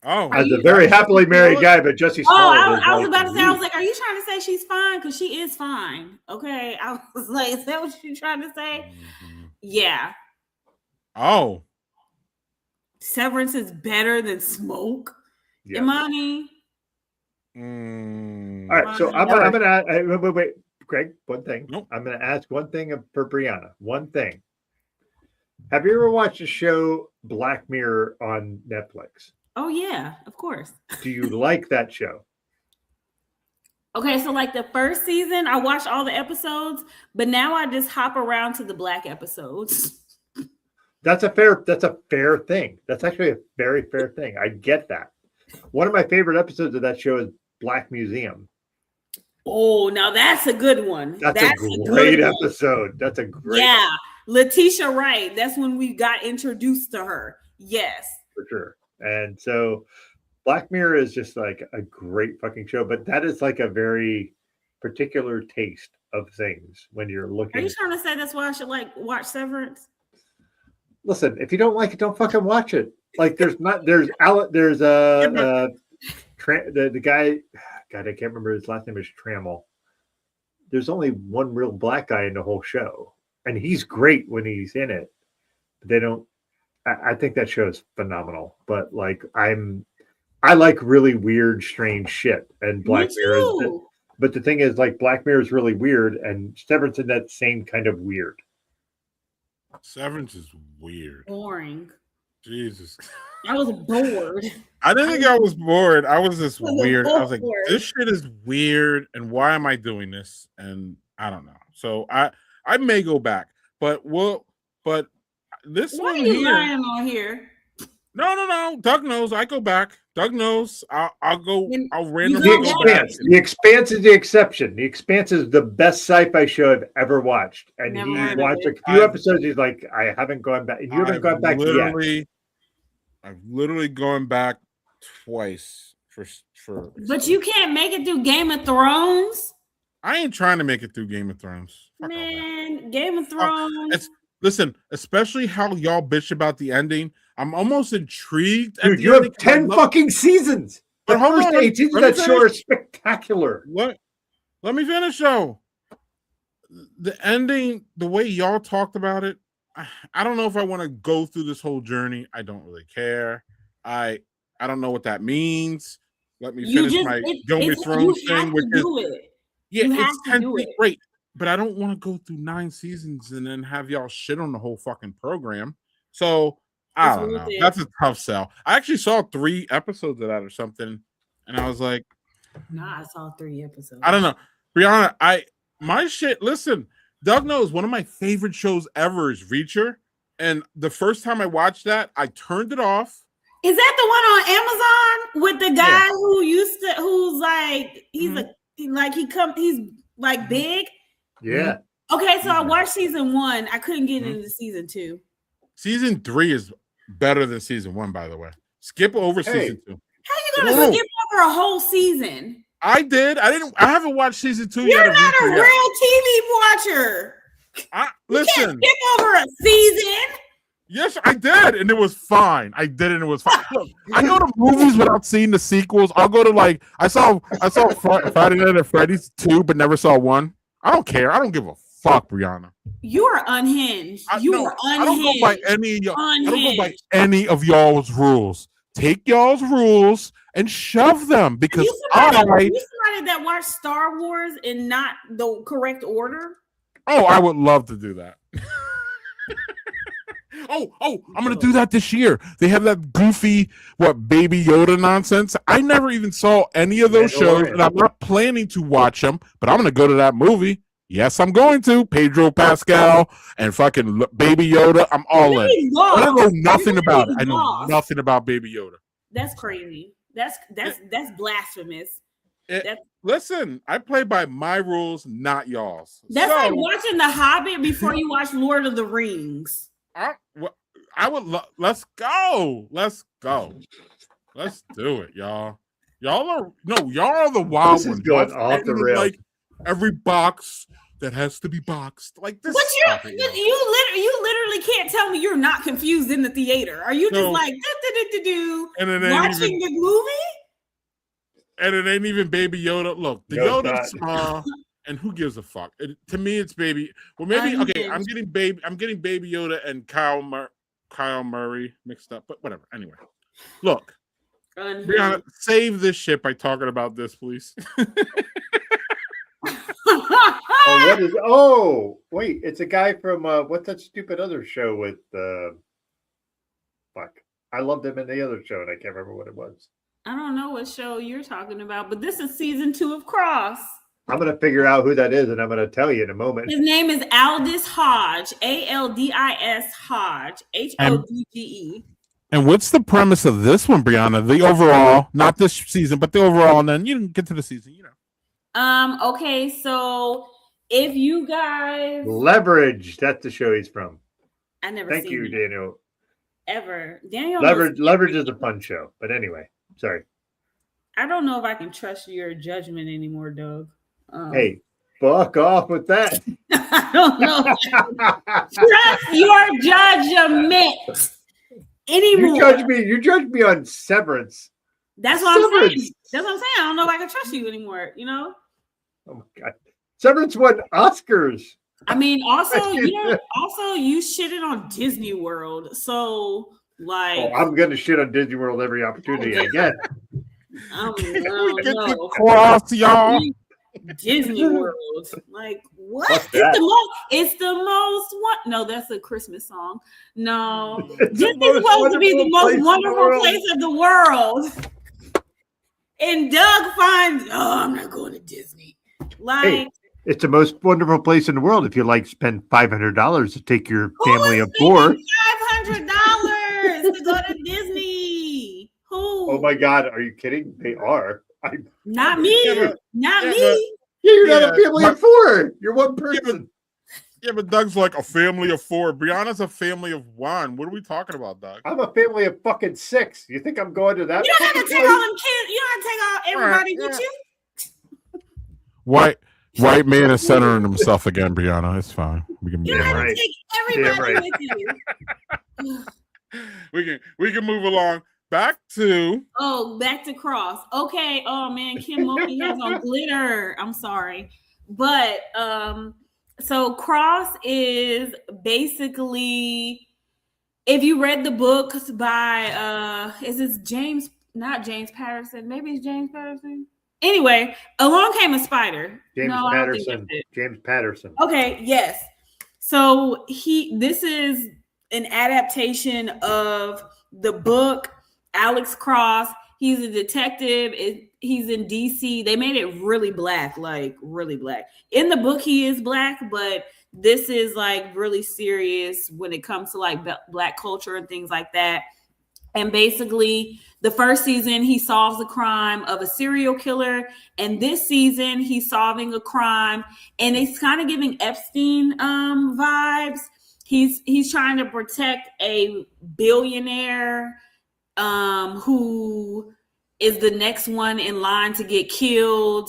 Oh, As a very happily married guy, but Jussie Smollett. I was about to say, I was like, are you trying to say she's fine? Because she is fine. Okay. I was like, is that what you're trying to say? Mm-hmm. Yeah. Oh. Severance is better than Smoke. Yeah. Imani. All right, so I'm gonna wait, Greg. One thing. Nope. I'm gonna ask one thing for Bryana. One thing. Have you ever watched the show Black Mirror on Netflix? Oh yeah, of course. Do you like that show? Okay, so like the first season, I watched all the episodes, but now I just hop around to the Black episodes. That's a fair thing. That's actually a very fair thing. I get that. One of my favorite episodes of that show is Black Museum. Oh, now that's a good one. That's a great episode. That's a great Yeah. Letitia Wright. That's when we got introduced to her. Yes. for sure. And so Black Mirror is just like a great fucking show, but that is like a very particular taste of things when you're looking. Are you trying to say that's why I should watch Severance? Listen, if you don't like it, don't fucking watch it. Like the guy, God, I can't remember his last name is Trammell. There's only one real black guy in the whole show, and he's great when he's in it. But I think that show is phenomenal. But like, I like really weird, strange shit, and Black Mirror. But the thing is, like, Black Mirror is really weird, and Severance in that same kind of weird. Severance is weird. Boring. Jesus. I was bored. I didn't think I was bored. I was just weird. I was like, bored. this shit is weird, and why am I doing this? And I don't know. So I may go back, but this Why one are you here. lying on here? No. Doug knows. I go back. Doug knows. I'll go. I'll randomly go go back. back. The Expanse is the exception. The Expanse is the best sci-fi show I've ever watched. And Never he heard of watched it. a few episodes. He's like, I haven't gone back. And you haven't gone back yet. I've literally gone back twice for. But you can't make it through Game of Thrones. I ain't trying to make it through Game of Thrones. Fuck all that. Man, Game of Thrones. Listen, especially how y'all bitch about the ending. I'm almost intrigued. at Dude, the you have ending 'cause 10 fucking seasons. But The hold first on, 8 seasons of let me that show are finish. spectacular. What? Let me finish though. The ending, the way y'all talked about it, I don't know if I want to go through this whole journey. I don't really care. I don't know what that means. Let me finish my Game of Thrones thing, which is it's technically great, but I don't want to go through 9 seasons and then have y'all shit on the whole fucking program. So I don't know. That's a tough sell. I actually saw 3 episodes of that or something, and I was like, I saw 3 episodes. I don't know. Bryana, my shit, listen, Doug knows one of my favorite shows ever is Reacher. And the first time I watched that, I turned it off. Is that the one on Amazon with the guy who's like, he's like big? Yeah. Okay, so I watched season 1. I couldn't get into season 2. Season 3 is better than season 1, by the way. Skip over season 2. How you gonna skip over a whole season? I did. I haven't watched season 2 yet. You're not a real TV watcher. Listen. You can't skip over a season. Yes, I did, and it was fine. I did, and it was fine. Look, I go to movies without seeing the sequels. I'll go to I saw Friday Night at Freddy's 2, but never saw 1. I don't care. I don't give a fuck, Bryana. You are unhinged. You are unhinged. I don't go by any of y'all. I don't go by any of y'all's rules. Take y'all's rules and shove them because you somebody that watched Star Wars in not the correct order. Oh, I would love to do that. Oh, I'm going to do that this year. They have that goofy, Baby Yoda nonsense. I never even saw any of those shows, and I'm not planning to watch them, but I'm going to go to that movie. Yes, I'm going to. Pedro Pascal and fucking Baby Yoda. I'm all in. I don't know nothing about it. I know nothing about Baby Yoda. That's crazy. That's blasphemous. Listen, I play by my rules, not y'all's. That's like watching The Hobbit before you watch Lord of the Rings. Let's go. Let's do it, y'all. Y'all are the wild ones. This is going off the rails. Like every box that has to be boxed. Like this. But you literally can't tell me you're not confused in the theater. Are you just like watching the movie? And it ain't even Baby Yoda. Look, the Yoda's small. And who gives a fuck? To me, it's Baby. Well, maybe I'm getting Baby Yoda and Kyle Murray mixed up, but whatever. Anyway, look, Bryana, save this shit by talking about this, please. Wait, it's a guy from what's that stupid other show with I loved him in the other show, and I can't remember what it was. I don't know what show you're talking about, but this is season 2 of Cross. I'm going to figure out who that is, and I'm going to tell you in a moment. His name is Aldis Hodge, Aldis Hodge, Hodge. And what's the premise of this one, Bryana? The overall, not this season, but the overall, and then you can get to the season, Okay, so if you guys Leverage, that's the show he's from. I never Thank seen you, it. Daniel. Ever. Daniel Leverage is a fun show. But anyway, sorry. I don't know if I can trust your judgment anymore, Doug. Hey, fuck off with that. I don't know. Trust your judgment anymore. You judge me on Severance. That's what I'm saying. That's what I'm saying. I don't know if I can trust you anymore, Oh my God. Severance won Oscars. I mean, also you shitted on Disney World. So I'm gonna shit on Disney World every opportunity I get. I don't know. Cross, y'all. Disney World. Like what? It's the most what? No, that's a Christmas song. No. Disney's supposed to be the most wonderful place of the world. And Doug finds, I'm not going to Disney. It's the most wonderful place in the world if you spend $500 to take your family of 4. $500 to go to Disney. Who? Oh my God, are you kidding? They are. Not me. Not me. You're not a family of 4. You're one person. Yeah, but Doug's like a family of 4. Bryana's a family of 1. What are we talking about, Doug? I'm a family of fucking 6. You think I'm going to that? You don't have to take all them kids. You don't have to take all everybody with you. White man is centering himself again, Bryana. It's fine. We can move on. You don't have to take everybody with you. We can move along. Back to Cross. Okay. Oh man, Kim Mulkey has on glitter. I'm sorry. But so Cross is basically, if you read the books by is this not James Patterson? Maybe it's James Patterson. Anyway, Along Came a Spider. James Patterson. Okay, yes. So this is an adaptation of the book. Alex Cross, he's a detective. He's in DC. They made it really black, like really black. In the book, he is black, but this is like really serious when it comes to like black culture and things like that. And basically, the first season, he solves the crime of a serial killer. And this season, he's solving a crime. And it's kind of giving Epstein vibes. He's trying to protect a billionaire who is the next one in line to get killed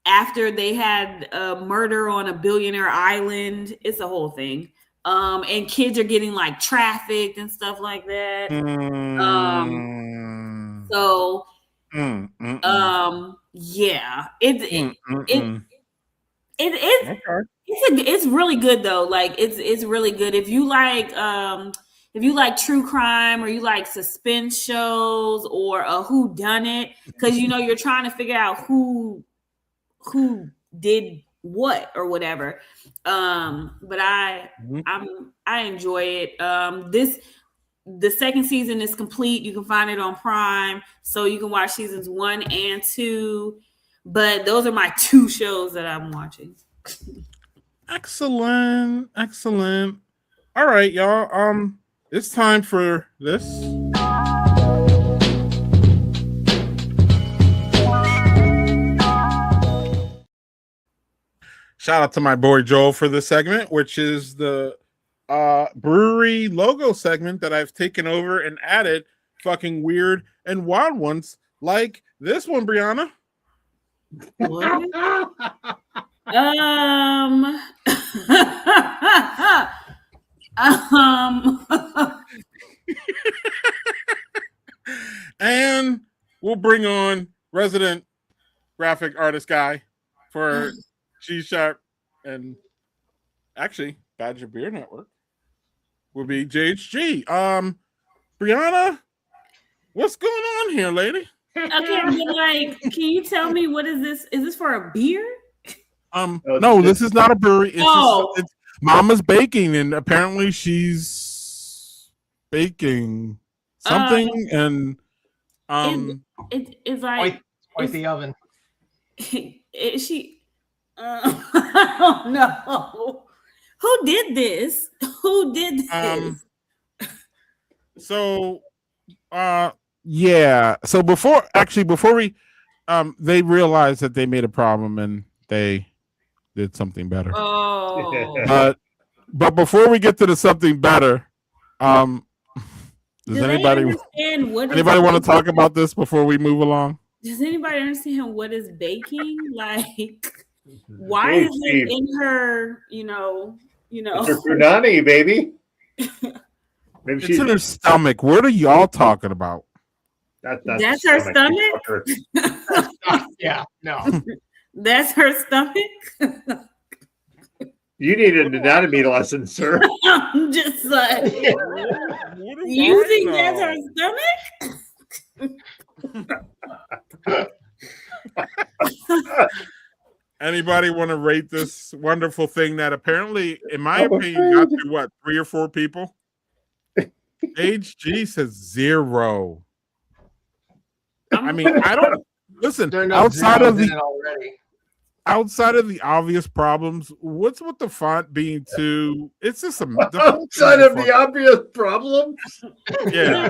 after they had a murder on a billionaire island. It's a whole thing. And kids are getting like trafficked and stuff like that. Yeah, it's really good though. Like it's really good if you like true crime or you like suspense shows or a who done it, because you're trying to figure out who did what or whatever. But I enjoy it. The second season is complete. You can find it on Prime, so you can watch seasons 1 and 2. But those are my 2 shows that I'm watching. Excellent. All right, y'all. It's time for this. Shout out to my boy Joel for this segment, which is the brewery logo segment that I've taken over and added fucking weird and wild ones like this one, Bryana. What? And we'll bring on resident graphic artist guy for G-Sharp and actually Badger Beer Network will be JHG. Bryana, what's going on here, lady? Okay, but like, can you tell me what is this? Is this for a beer? No, this is not a brewery. It's Mama's baking, and apparently she's baking something, and it's like quite the oven. I don't know. Who did this? Yeah. So before we they realized that they made a problem and they did something better. Oh. But before we get to the something better, does anybody want to talk about this before we move along? Does anybody understand what is baking? Like, why is it in her, It's her punani, baby. Maybe it's in her stomach. What are y'all talking about? That's her stomach? Yeah, no. That's her stomach? You need an anatomy lesson, sir. I'm just like, you think that's her stomach? Anybody want to rate this wonderful thing that apparently, in my opinion, got to what, 3 or 4 people? HG says 0. I mean, I don't listen. Outside of the obvious problems, what's with the font being too? It's just outside of the obvious problems. Yeah,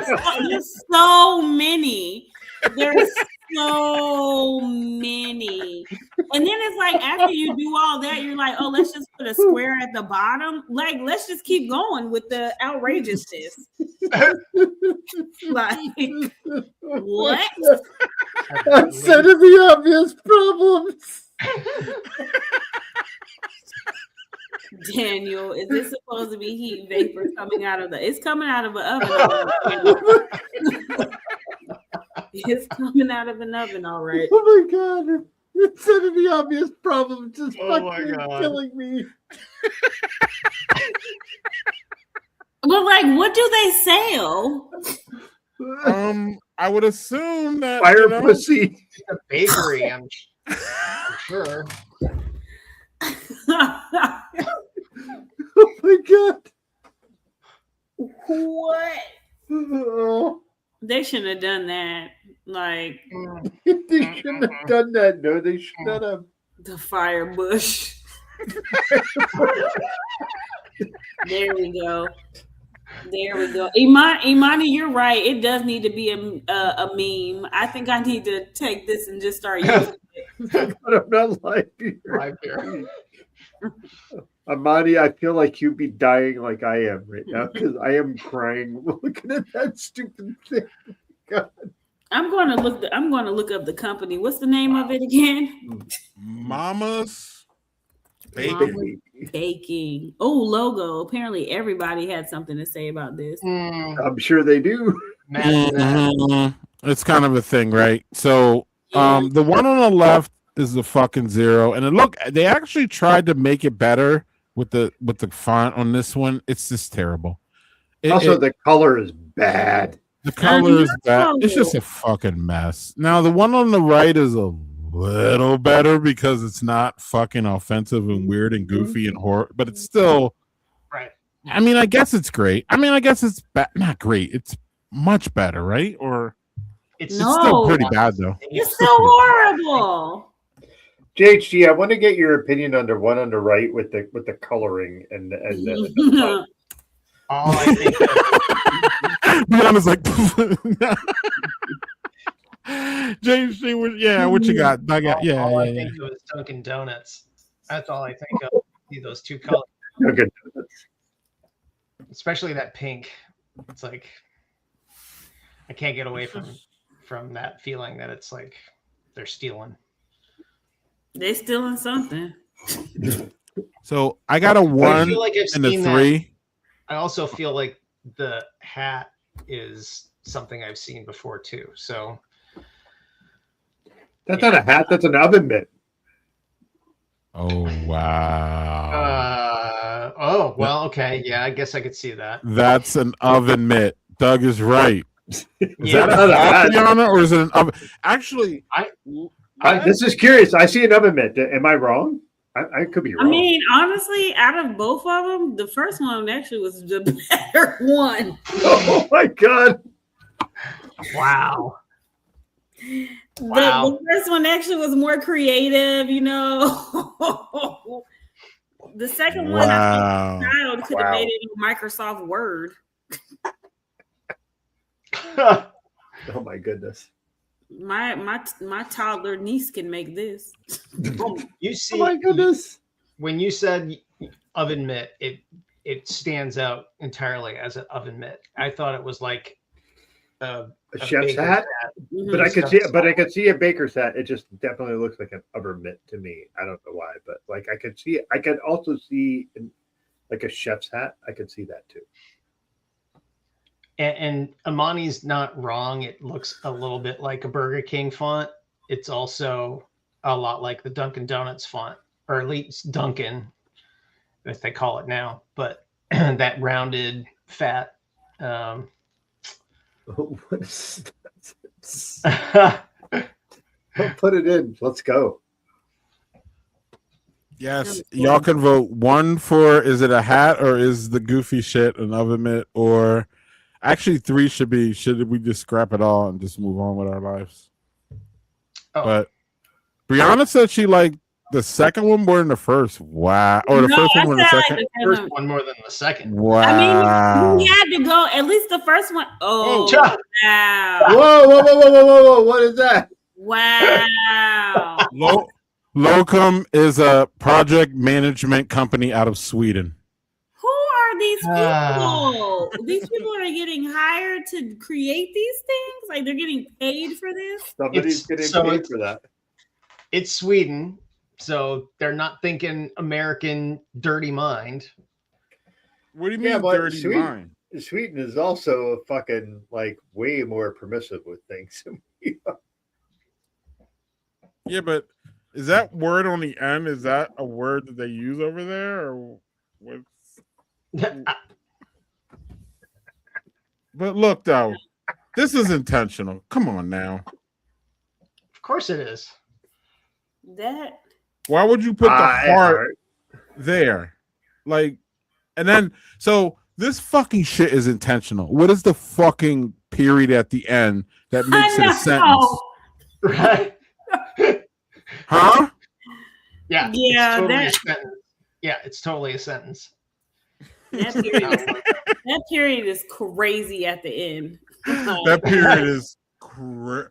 there's so many. There's so many. And then it's like after you do all that, you're like, oh, let's just put a square at the bottom. Like, let's just keep going with the outrageousness. Like, what? Outside of the obvious problems. Daniel, is this supposed to be heat vapor coming out of it's coming out of an oven. It's coming out of an oven, all right. Oh my god. Instead of the obvious problem, just fucking killing me. But like, what do they sell? I would assume that fire pussy. It's a bakery, I'm sure. Oh my god. What? Oh. They shouldn't have done that. Like, they shouldn't have done that. No, they should not have. The fire bush. There we go. There we go. Imani, you're right. It does need to be a meme. I think I need to take this and just start using it. I'm not live beer. Live beer. Amani, I feel like you'd be dying like I am right now because I am crying looking at that stupid thing. God. I'm going to look up the company. What's the name of it again? Mama's Mama's Baking. Oh, logo. Apparently, everybody had something to say about this. I'm sure they do. It's kind of a thing, right? So, the one on the left is the fucking zero, and they actually tried to make it better with the font on this one. It's just terrible. The color is bad. The color is bad. It's just a fucking mess. Now, the one on the right is a little better because it's not fucking offensive and weird and goofy and horror, but it's still right. I mean, I guess it's great. I mean, I guess it's not great. It's much better, right? Or it's still pretty bad though. It's still horrible. JHG, I want to get your opinion on the one on the right with the coloring and the all I think Brianna's like JHG, what you got? I think of is Dunkin' Donuts. That's all I think of. Those two colors. Okay. Especially that pink. It's like I can't get away from that feeling that it's like they're stealing. They're stealing something. So I got a 1 and a 3. That. I also feel like the hat is something I've seen before too. So that's not a hat. That's an oven mitt. Oh wow. Okay. Yeah, I guess I could see that. That's an oven mitt. Doug is right. Is Yeah. that a hat, Bryana, or is it an oven? Actually, this is curious. I see an oven mitt. Am I wrong? I could be wrong. I mean, honestly, out of both of them, the first one actually was the better one. Oh my god! Wow. The first one actually was more creative, you know. The second one, I think child could have made it in Microsoft Word. Oh my goodness. My toddler niece can make this. You see, oh my goodness. When you said oven mitt, it stands out entirely as an oven mitt. I thought it was like a chef's hat. But I could see a baker's hat. It just definitely looks like an oven mitt to me. I don't know why, but like I could see it. I could also see like a chef's hat. I could see that too. And Amani's not wrong. It looks a little bit like a Burger King font. It's also a lot like the Dunkin' Donuts font, or at least Dunkin', as they call it now. But that rounded, fat. What is that? Put it in. Let's go. Yes, y'all can vote 1 for is it a hat or is the goofy shit an oven mitt, or actually 3 should we just scrap it all and just move on with our lives? But Bryana said she liked the second one more than the first. Wow. Or the first one more than the second? The first one more than the second. Wow. I mean, we had to go at least the first one. Oh, wow. Whoa. What is that? Wow. Locum is a project management company out of Sweden. Who are these people? These people are getting hired to create these things? Like they're getting paid for this? Somebody's getting paid for that. It's Sweden, so they're not thinking American dirty mind. What do you mean dirty mind? Sweden is also fucking like way more permissive with things. Yeah, but is that word on the end? Is that a word that they use over there, or what? But look, though, this is intentional. Come on now. Of course it is. Why would you put the heart there? Like, and then, so this fucking shit is intentional. What is the fucking period at the end that makes it a sentence? Right. Huh? Yeah. Yeah. It's totally a sentence. That period is crazy at the end. That period is crazy.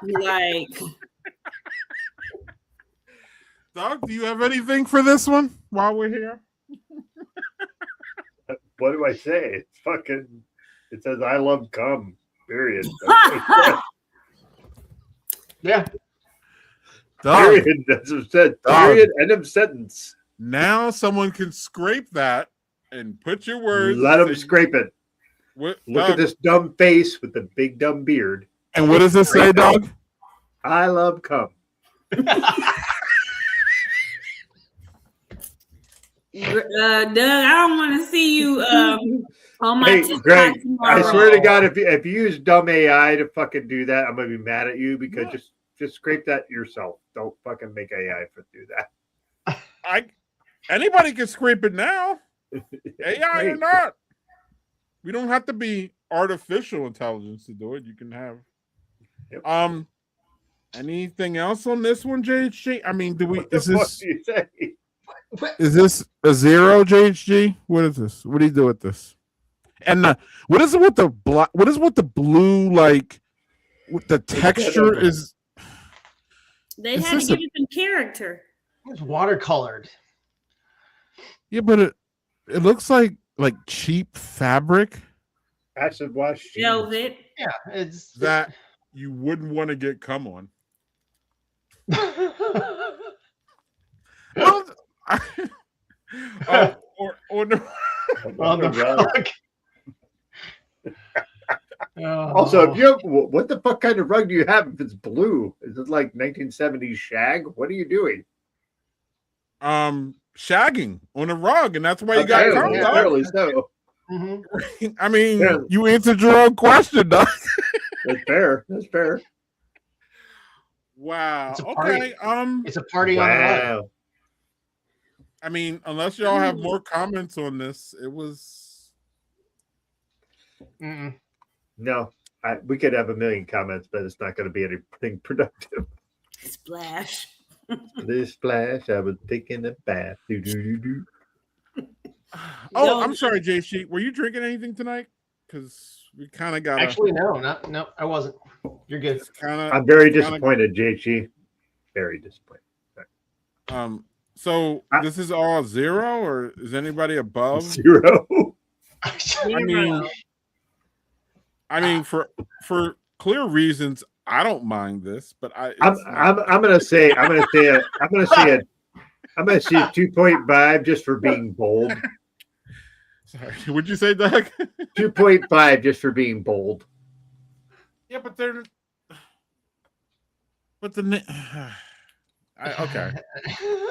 Like, Doug, do you have anything for this one while we're here? What do I say? It's fucking. It says I love cum. Period. Yeah. Doug, Period. That's what it said. Period. End of sentence. now someone can scrape that and put your words. Let them scrape it. What, Look Doug, at this dumb face with the big dumb beard. and what does it say, Doug? I love cum. Doug, I don't want to see you on my Hey, TikTok Greg, tomorrow. I swear to God, if you use dumb AI to fucking do that, I'm gonna be mad at you because just scrape that yourself. Don't fucking make AI for do that. Anybody can scrape it now. AI or Great. not. We don't have to be artificial intelligence to do it. You can have anything else on this one, JHG? I mean, What the fuck do you say? is this a 0, JHG? What is this? What do you do with this? And what is it with the black? What is with the blue? Like, with the texture is. They had to give it some character. It's watercolored. Yeah, but it looks like cheap fabric Acid wash. Velvet. Yeah, it's that you wouldn't want to get cum on. Well, or no. on the rug. Also, if you have, what the fuck kind of rug do you have if it's blue? Is it like 1970s shag? What are you doing? Shagging on a rug, and that's why you got cum, Doug. Apparently so. I mean, Yeah. you answered your own question, Doug. That's fair. That's fair. Wow. It's a party. Okay. It's a party on the rug. Wow. I mean, unless y'all have more comments on this, it was. Mm-mm. No, we could have a million comments, but it's not going to be anything productive. Splash. This splash, I was taking a bath. Do. Oh, I'm sorry, JC. Were you drinking anything tonight? Because we kind of got. Actually, no, I wasn't. You're good. I'm very disappointed, JG. Very disappointed. So this is all 0, or is anybody above 0? I mean, for clear reasons, I don't mind this, but I'm gonna say 2.5 just for being bold. Sorry, what'd you say, Doug? 2.5 just for being bold. Yeah, but they're. But okay.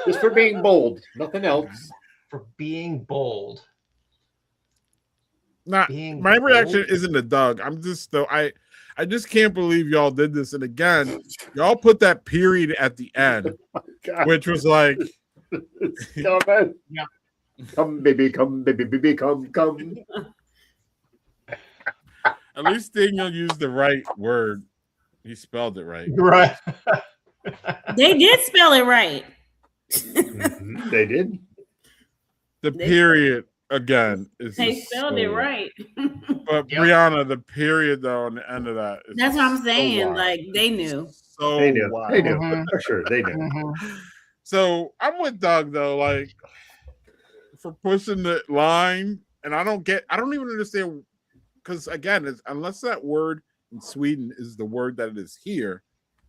Just for being bold, nothing else. For being bold. Not Being my bold? reaction isn't a Doug. I'm just though I just can't believe y'all did this. And again, y'all put that period at the end, which was like, yeah. Come, baby, come, baby, come. At least Daniel used the right word. He spelled it right. Right. They did spell it right. They did. The period again is. They spelled it right. But Bryana, the period though on the end of that. That's what I'm saying. wild. Like they knew. So They knew. wild. They knew. Mhm. For sure, they knew. Mhm. So I'm with Doug though, like for pushing the line, and I don't even understand because again, unless that word in Sweden is the word that it is here,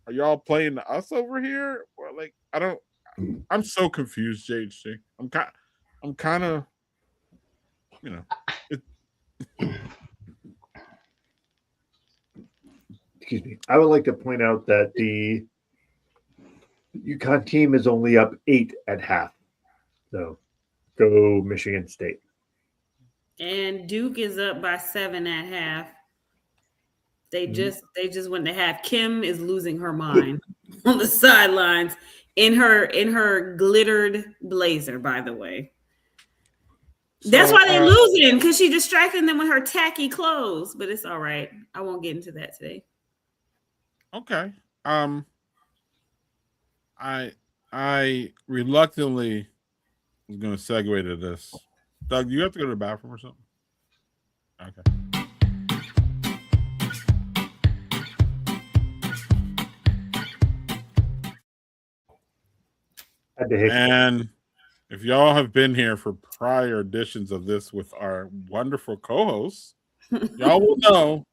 are y'all playing to us over here? Or like I'm so confused, JHC. I'm kind of, Excuse me. I would like to point out that the UConn team is only up 8 at half. So go Michigan State. And Duke is up by 7 at half. They just went to half. Kim is losing her mind on the sidelines in her glittered blazer, by the way. That's why they're losing, because she's distracting them with her tacky clothes. But it's all right. I won't get into that today. okay. I reluctantly I'm going to segue to this. Doug, you have to go to the bathroom or something? Okay. And if y'all have been here for prior editions of this with our wonderful co-hosts, y'all will know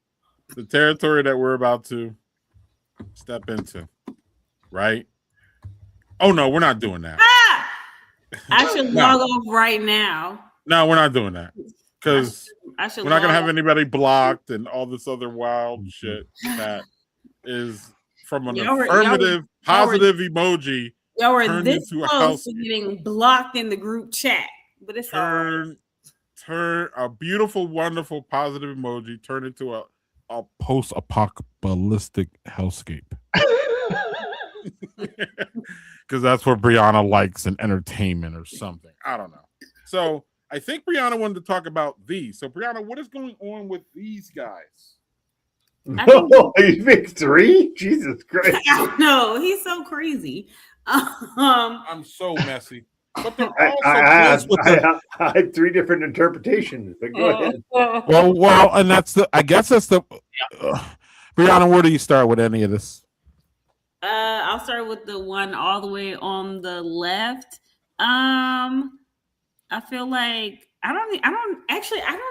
the territory that we're about to step into, right? Oh no, we're not doing that. I should log off right now. No, we're not doing that because we're not gonna have anybody blocked and all this other wild shit that is from an affirmative, positive emoji. Y'all were this close to getting blocked in the group chat, but it's turn a beautiful, wonderful, positive emoji turn into a post-apocalyptic hellscape. Because that's what Bryana likes in entertainment or something. I don't know. So I think Bryana wanted to talk about these. So Bryana, what is going on with these guys? You picked 3? Jesus Christ! No, he's so crazy. I'm so messy. But they're I have 3 different interpretations. But go ahead. Well, and I guess that's the. Bryana, where do you start with any of this? I'll start with the one all the way on the left. I feel like I don't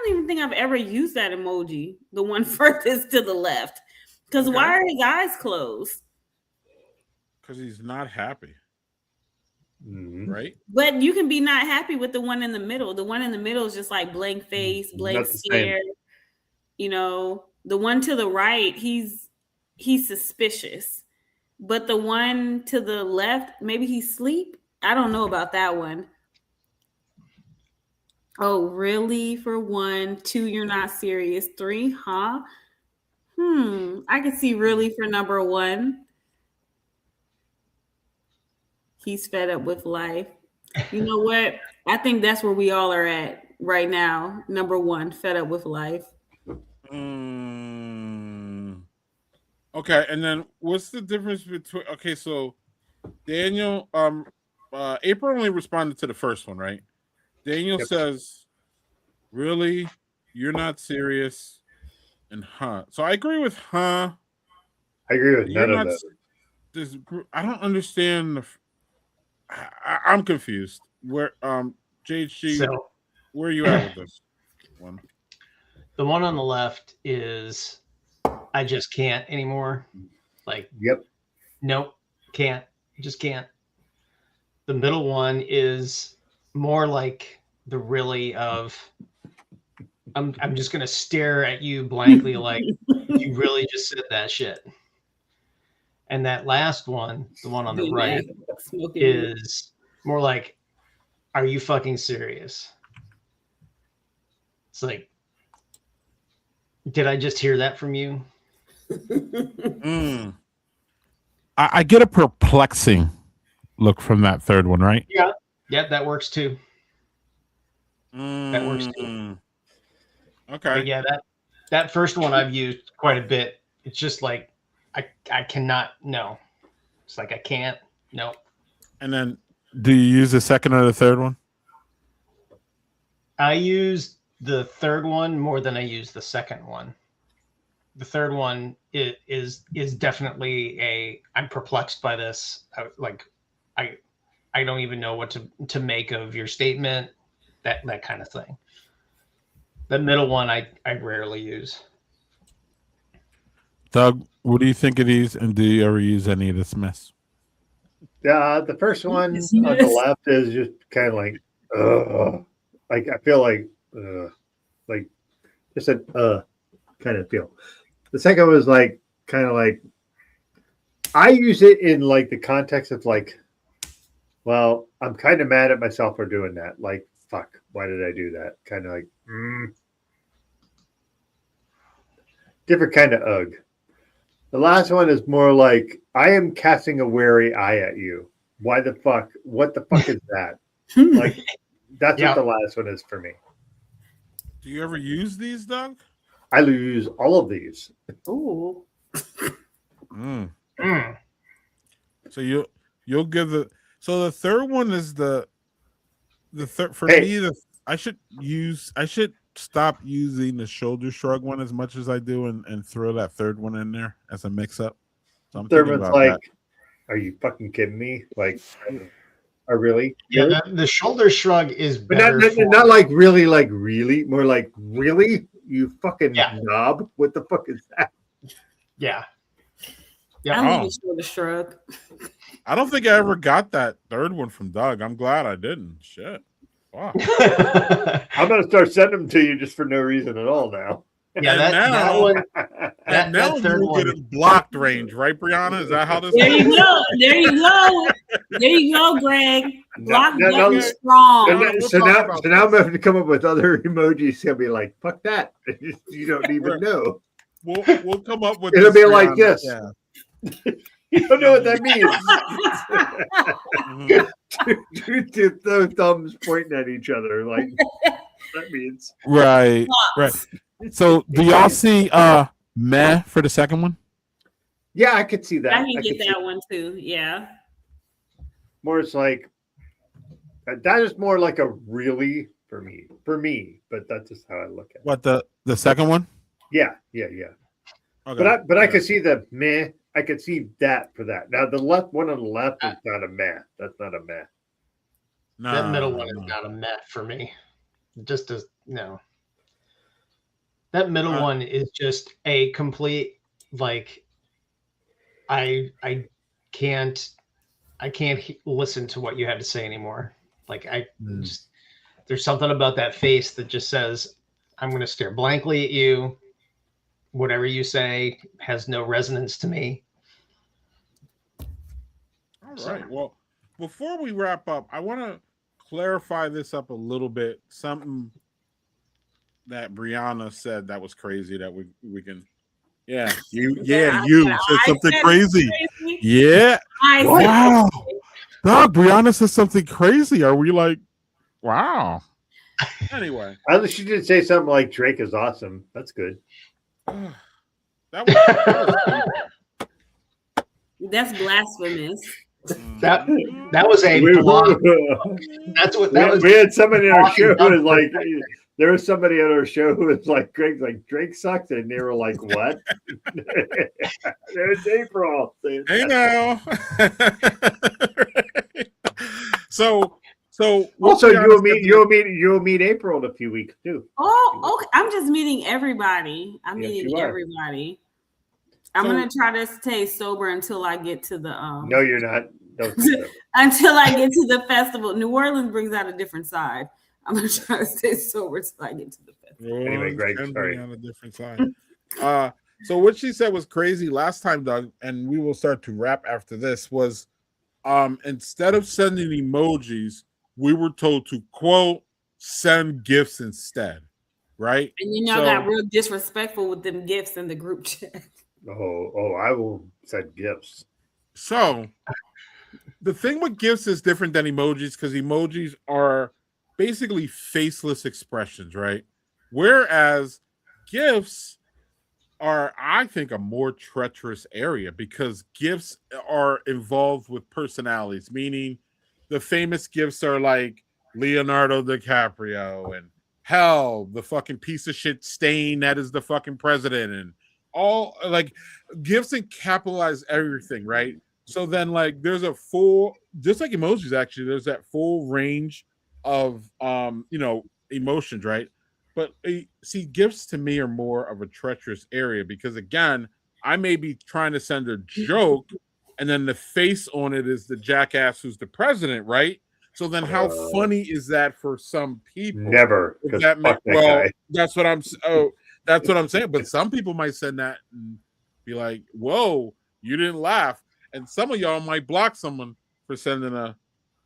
even think I've ever used that emoji. The one furthest to the left, because why are his eyes closed? Because he's not happy. Right? But you can be not happy with the one in the middle. The one in the middle is just like blank face, blank stare. You know, the one to the right, he's suspicious. But the one to the left, maybe he's asleep. I don't know about that one. Oh, really? For 1, 2, you're not serious. 3, huh? I can see really for number 1. He's fed up with life. You know what? I think that's where we all are at right now. Number 1, fed up with life. Okay, and then what's the difference between? Okay, so Daniel, April only responded to the first one, right? Daniel says, "Really, you're not serious," and huh. So I agree with huh. I agree with none of that. I don't understand. I'm confused. Where JHG, where are you at with this one? The one on the left is I just can't anymore. Like, nope, can't, just can't. The middle one is more like the really of I'm just gonna stare at you blankly like you really just said that shit. And that last one, the one on the right, is more like, are you fucking serious? It's like, did I just hear that from you? I get a perplexing look from that third one, right? Yeah, that works too. That works too. Okay. But yeah, that first one I've used quite a bit. It's just like I cannot. No, it's like I can't. No. And then, do you use the second or the third one? I use the third one more than I use the second one. The third one is definitely I'm perplexed by this. I don't even know what to make of your statement, that kind of thing. The middle one I rarely use. Doug, what do you think of these, and do you ever use any of this mess? The first one on the left is just kind of like, like I feel like just a kind of feel. The second was like kind of like I use it in like the context of like, well, I'm kind of mad at myself for doing that. Like, fuck, why did I do that? Kind of like, different kind of ugh. The last one is more like, I am casting a wary eye at you. Why the fuck? What the fuck is that? Like, that's what the last one is for me. Do you ever use these, Doug? I use all of these. Ooh. So you'll give the third one is the The third for Hey. me, I should stop using the shoulder shrug one as much as I do, and throw that third one in there as a mix up. So I'm thinking Thurman's about like, that. are you fucking kidding me? Like, are really? Yeah, Really? the shoulder shrug is But better. not like really, more like really? You fucking Yeah. knob? What the fuck is that? Yeah. I'm gonna show the shrug. I don't think I ever got that third one from Doug. I'm glad I didn't. Shit. Wow. I'm gonna start sending them to you just for no reason at all now. Yeah, that one. Now That third you one. get a blocked range, right, Bryana? Is that how this There you works? go. There you go. There you go, Greg. Block No, button okay. strong. So now I'm going to come up with other emojis. He'll be like, "Fuck that! You don't even know." We'll come up with. It'll this, be like Bryana. this. Yeah. You don't know what that means. Mhm. Two thumbs pointing at each other, like that means. Right. So do y'all see meh for the second one? Yeah, I could see that. I can could get see that one too. Yeah. more. It's like that is more like a really for me, but that's just how I look at it. What the second one? Yeah. Okay. But I could see the meh. I could see that for that. Now the left one on the left is not a meh. That's not a meh. That middle one is not a meh for me. Just as no. That middle one is just a complete like. I can't listen to what you have to say anymore. Like just, there's something about that face that just says, I'm going to stare blankly at you. Whatever you say has no resonance to me. All right. Well, before we wrap up, I want to clarify this up a little bit. Something that Bryana said that was crazy that we can. Yeah, you said something crazy. Yeah. Wow. No, Bryana said something crazy. Are we like, wow? Anyway, At least she did say something like Drake is awesome. That's good. that was That's blasphemous. That was a block. That's what that was. We had somebody on our show who was like, there was somebody on our show who was like, Drake sucks, and they were like, what? There's April. Hey now. So also you'll meet April in a few weeks too. Oh, okay. I'm just meeting everybody. I'm Yes, meeting you are. everybody. I'm gonna try to stay sober until I get to the No, you're not. Don't until I get to the festival. New Orleans brings out a different side. I'm gonna try to stay sober until I get to the festival. Anyway, Greg, sorry. On a different side. So what she said was crazy last time, Doug, and we will start to wrap after this, was instead of sending emojis, we were told to quote send gifts instead, right? And you know, got real disrespectful with them gifts in the group chat. Oh, I will send gifts. So the thing with gifts is different than emojis because emojis are basically faceless expressions, right? Whereas gifts are, I think, a more treacherous area because gifts are involved with personalities, meaning the famous gifts are like Leonardo DiCaprio and hell, the fucking piece of shit stain that is the fucking president, and all like gifts and capitalize everything, right? So then like there's a full, just like emojis, actually, there's that full range of emotions, right? But see, gifts to me are more of a treacherous area because again, I may be trying to send a joke and then the face on it is the jackass who's the president, right? So then how funny is that for some people? Never. That's what I'm saying. But some people might send that and be like, whoa, you didn't laugh. And some of y'all might block someone for sending a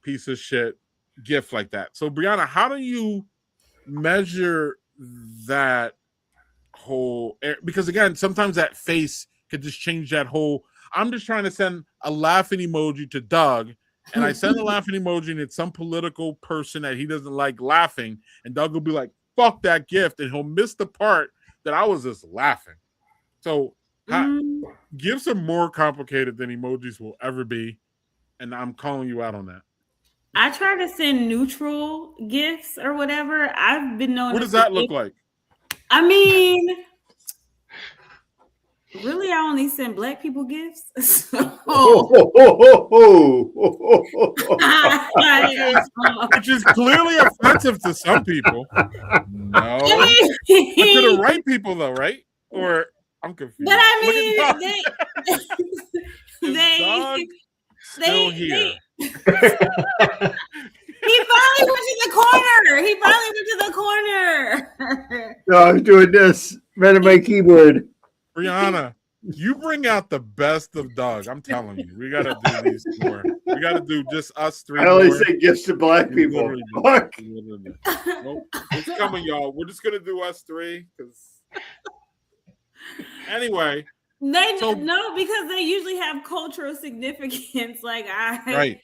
piece of shit gift like that. So Bryana, how do you measure that whole, because again, sometimes that face could just change that whole. I'm just trying to send a laughing emoji to Doug, and I send a laughing emoji and it's some political person that he doesn't like laughing, and Doug will be like, fuck that gift, and he'll miss the part that I was just laughing. So gifts are more complicated than emojis will ever be, and I'm calling you out on that. I try to send neutral gifts or whatever. I've been known. What does that look like? I mean, really, I only send Black people gifts. Which is clearly offensive to some people. No, but to the right people, though, right? Or I'm confused. But I mean, still here. He finally went to the corner. No, I'm doing this. Right on my keyboard. Bryana, you bring out the best of Doug. I'm telling you, we gotta do these more. We gotta do just us three. I only say gifts to Black people. Fuck. Nope. It's coming, y'all. We're just gonna do us three because. Anyway, No, because they usually have cultural significance. I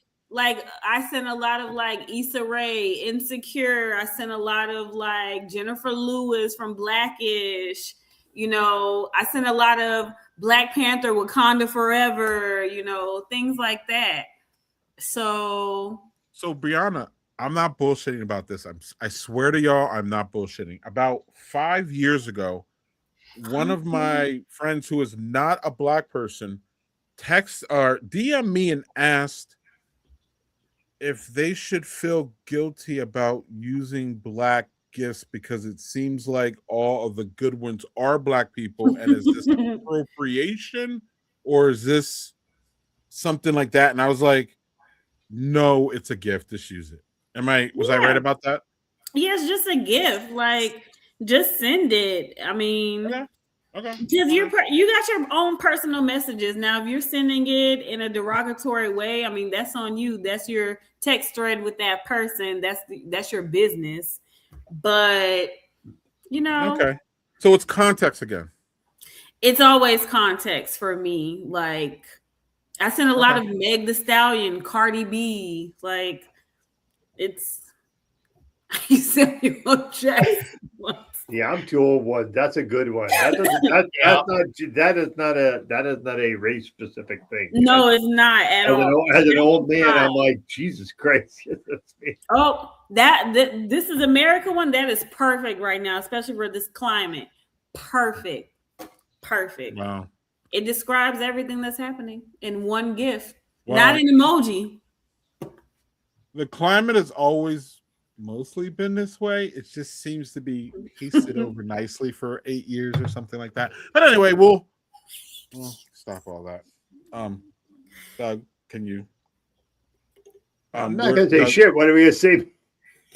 sent a lot of like Issa Rae, Insecure. I sent a lot of like Jennifer Lewis from Blackish. You know, I sent a lot of Black Panther, Wakanda Forever. You know, things like that. So Bryana, I'm not bullshitting about this. I swear to y'all, I'm not bullshitting. About 5 years ago, one of my friends who is not a Black person text or DM me and asked if they should feel guilty about using Black gifts because it seems like all of the good ones are Black people. And is this appropriation or is this something like that? And I was like, no, it's a gift. Just use it. Was I right about that? Yeah, it's just a gift. Like, just send it. I mean, okay. Because you got your own personal messages. Now, if you're sending it in a derogatory way, I mean, that's on you. That's your text thread with that person. That's your business. But you know, okay. So it's context again. It's always context for me. Like, I sent a lot of Meg Thee Stallion, Cardi B. Like, it's. You sent me on Jackson. Yeah, I'm too old one. That's a good one. That is not a race specific thing. No, it's not at all. As an old man, I'm like, Jesus Christ. Oh, this is America one. That is perfect right now, especially for this climate. Perfect. Wow. It describes everything that's happening in one gift, not an emoji. The climate has always mostly been this way. It just seems to be pasted over nicely for 8 years or something like that. But anyway, we'll stop all that. Doug, can you? I'm not gonna say shit. What are we gonna say?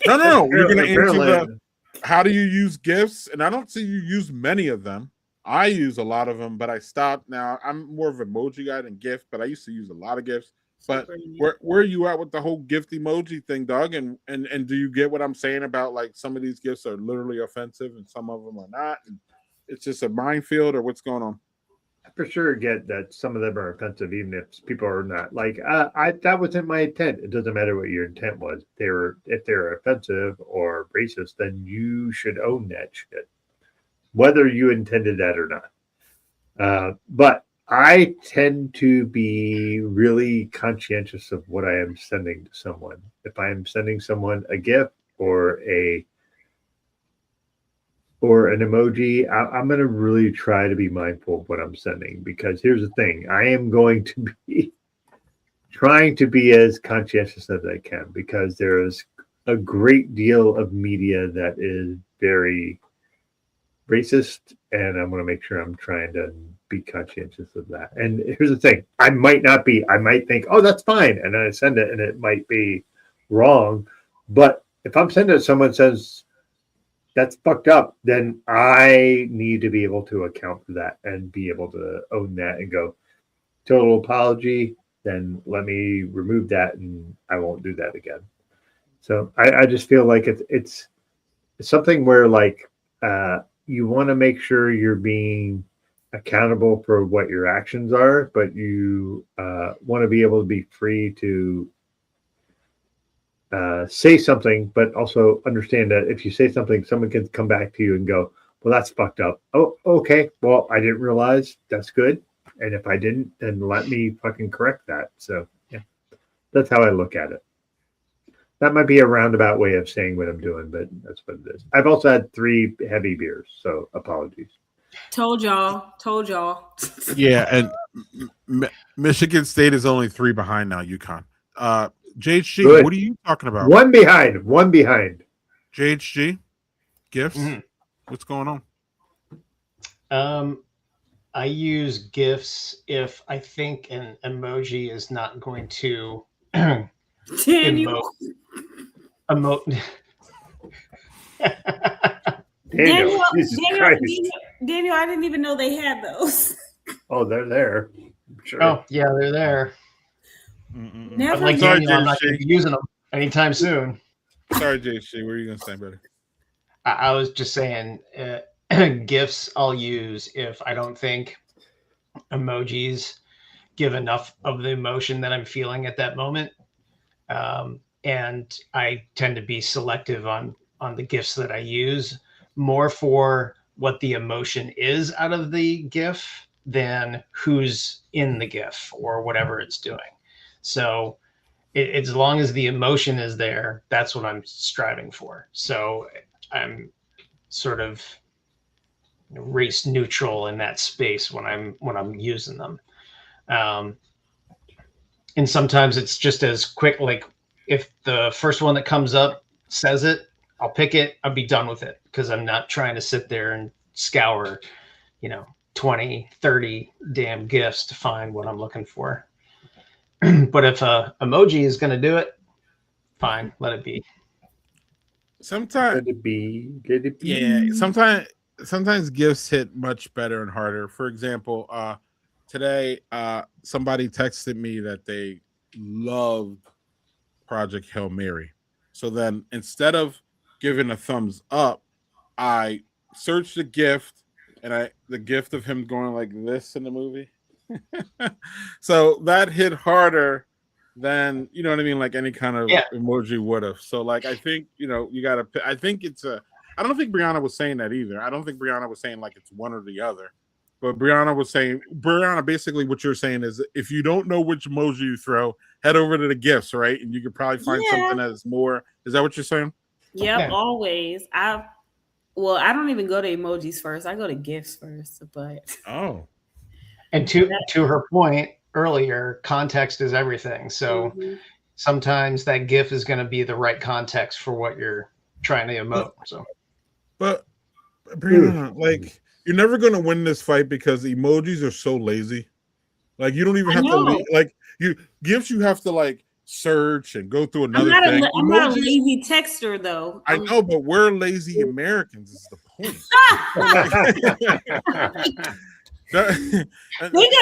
No. We're gonna answer how do you use gifts? And I don't see you use many of them. I use a lot of them, but I stopped now. I'm more of an emoji guy than gift, but I used to use a lot of gifts. But where are you at with the whole gift emoji thing, Doug? And do you get what I'm saying about like some of these gifts are literally offensive and some of them are not? And it's just a minefield, or what's going on? I for sure get that some of them are offensive, even if people are not. Like that wasn't my intent. It doesn't matter what your intent was. If they're offensive or racist, then you should own that shit, whether you intended that or not. But I tend to be really conscientious of what I am sending to someone. If I am sending someone a gift or an emoji, I'm going to really try to be mindful of what I'm sending, because here's the thing. I am going to be trying to be as conscientious as I can, because there is a great deal of media that is very racist, and I'm going to make sure I'm trying to be conscientious of that. And here's the thing. I might think, oh, that's fine. And then I send it and it might be wrong. But if I'm sending it, someone says that's fucked up, then I need to be able to account for that and be able to own that and go, total apology, then let me remove that and I won't do that again. So I just feel like it's something where like you want to make sure you're being accountable for what your actions are, but you want to be able to be free to say something, but also understand that if you say something, someone can come back to you and go, well, that's fucked up. Oh, okay. Well, I didn't realize. That's good. And if I didn't, then let me fucking correct that. So yeah, that's how I look at it. That might be a roundabout way of saying what I'm doing, but that's what it is. I've also had 3 heavy beers, so apologies. Told y'all. Yeah, and Michigan State is only 3 behind now. UConn. JHG, Good. what are you talking about? One behind. JHG, gifts. What's going on? I use GIFs if I think an emoji is not going to emote. Daniel, Daniel, I didn't even know they had those. Oh, they're there. Sure. Oh, yeah, they're there. Never. Like Daniel, I'm not going to be using them anytime soon. Sorry, JC. What are you going to say, buddy? I was just saying GIFs I'll use if I don't think emojis give enough of the emotion that I'm feeling at that moment. And I tend to be selective on the GIFs that I use, more for what the emotion is out of the GIF than who's in the GIF or whatever it's doing. So as long as the emotion is there, that's what I'm striving for. So I'm sort of race neutral in that space when I'm using them. And sometimes it's just as quick, like if the first one that comes up says it, I'll pick it, I'll be done with it, because I'm not trying to sit there and scour, 20, 30 damn GIFs to find what I'm looking for. But if a emoji is going to do it, fine, let it be. Sometimes let it be. Yeah, sometimes GIFs hit much better and harder. For example, today somebody texted me that they loved Project Hail Mary. So then instead of giving a thumbs up, I searched the gift, and the gift of him going like this in the movie. So that hit harder than, you know what I mean, like any kind of emoji would have. So like I think, you gotta, I think I don't think Bryana was saying that either. I don't think Bryana was saying like it's one or the other. But Bryana, basically what you're saying is if you don't know which emoji you throw, head over to the GIFs, right? And you could probably find something that's more. Is that what you're saying? Yep, always. I don't even go to emojis first. I go to GIFs first. But and to her point earlier, context is everything. So sometimes that GIF is going to be the right context for what you're trying to emote. But Bryana, like, you're never going to win this fight because emojis are so lazy. Like, you don't even have to GIFs. You have to like search and go through another thing. I'm not a lazy texter though. I know, but we're lazy Americans is the point. Think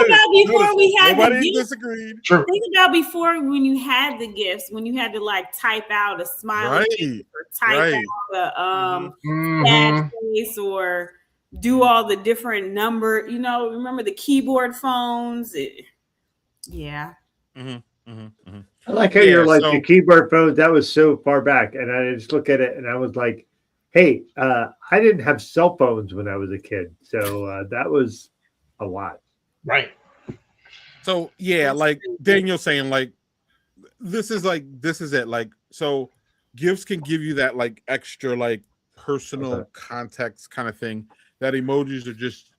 about before we had nobody disagreed. Think about before when you had the GIFs, when you had to like type out a smiley face or type out a sad face or do all the different number. Remember the keyboard phones? I like how you're like the keyboard phones. That was so far back, and I just look at it and I was like, hey, I didn't have cell phones when I was a kid, so that was a lot. Right. So like Daniel's saying, like this is it. Like, so GIFs can give you that like extra like personal context kind of thing that emojis are just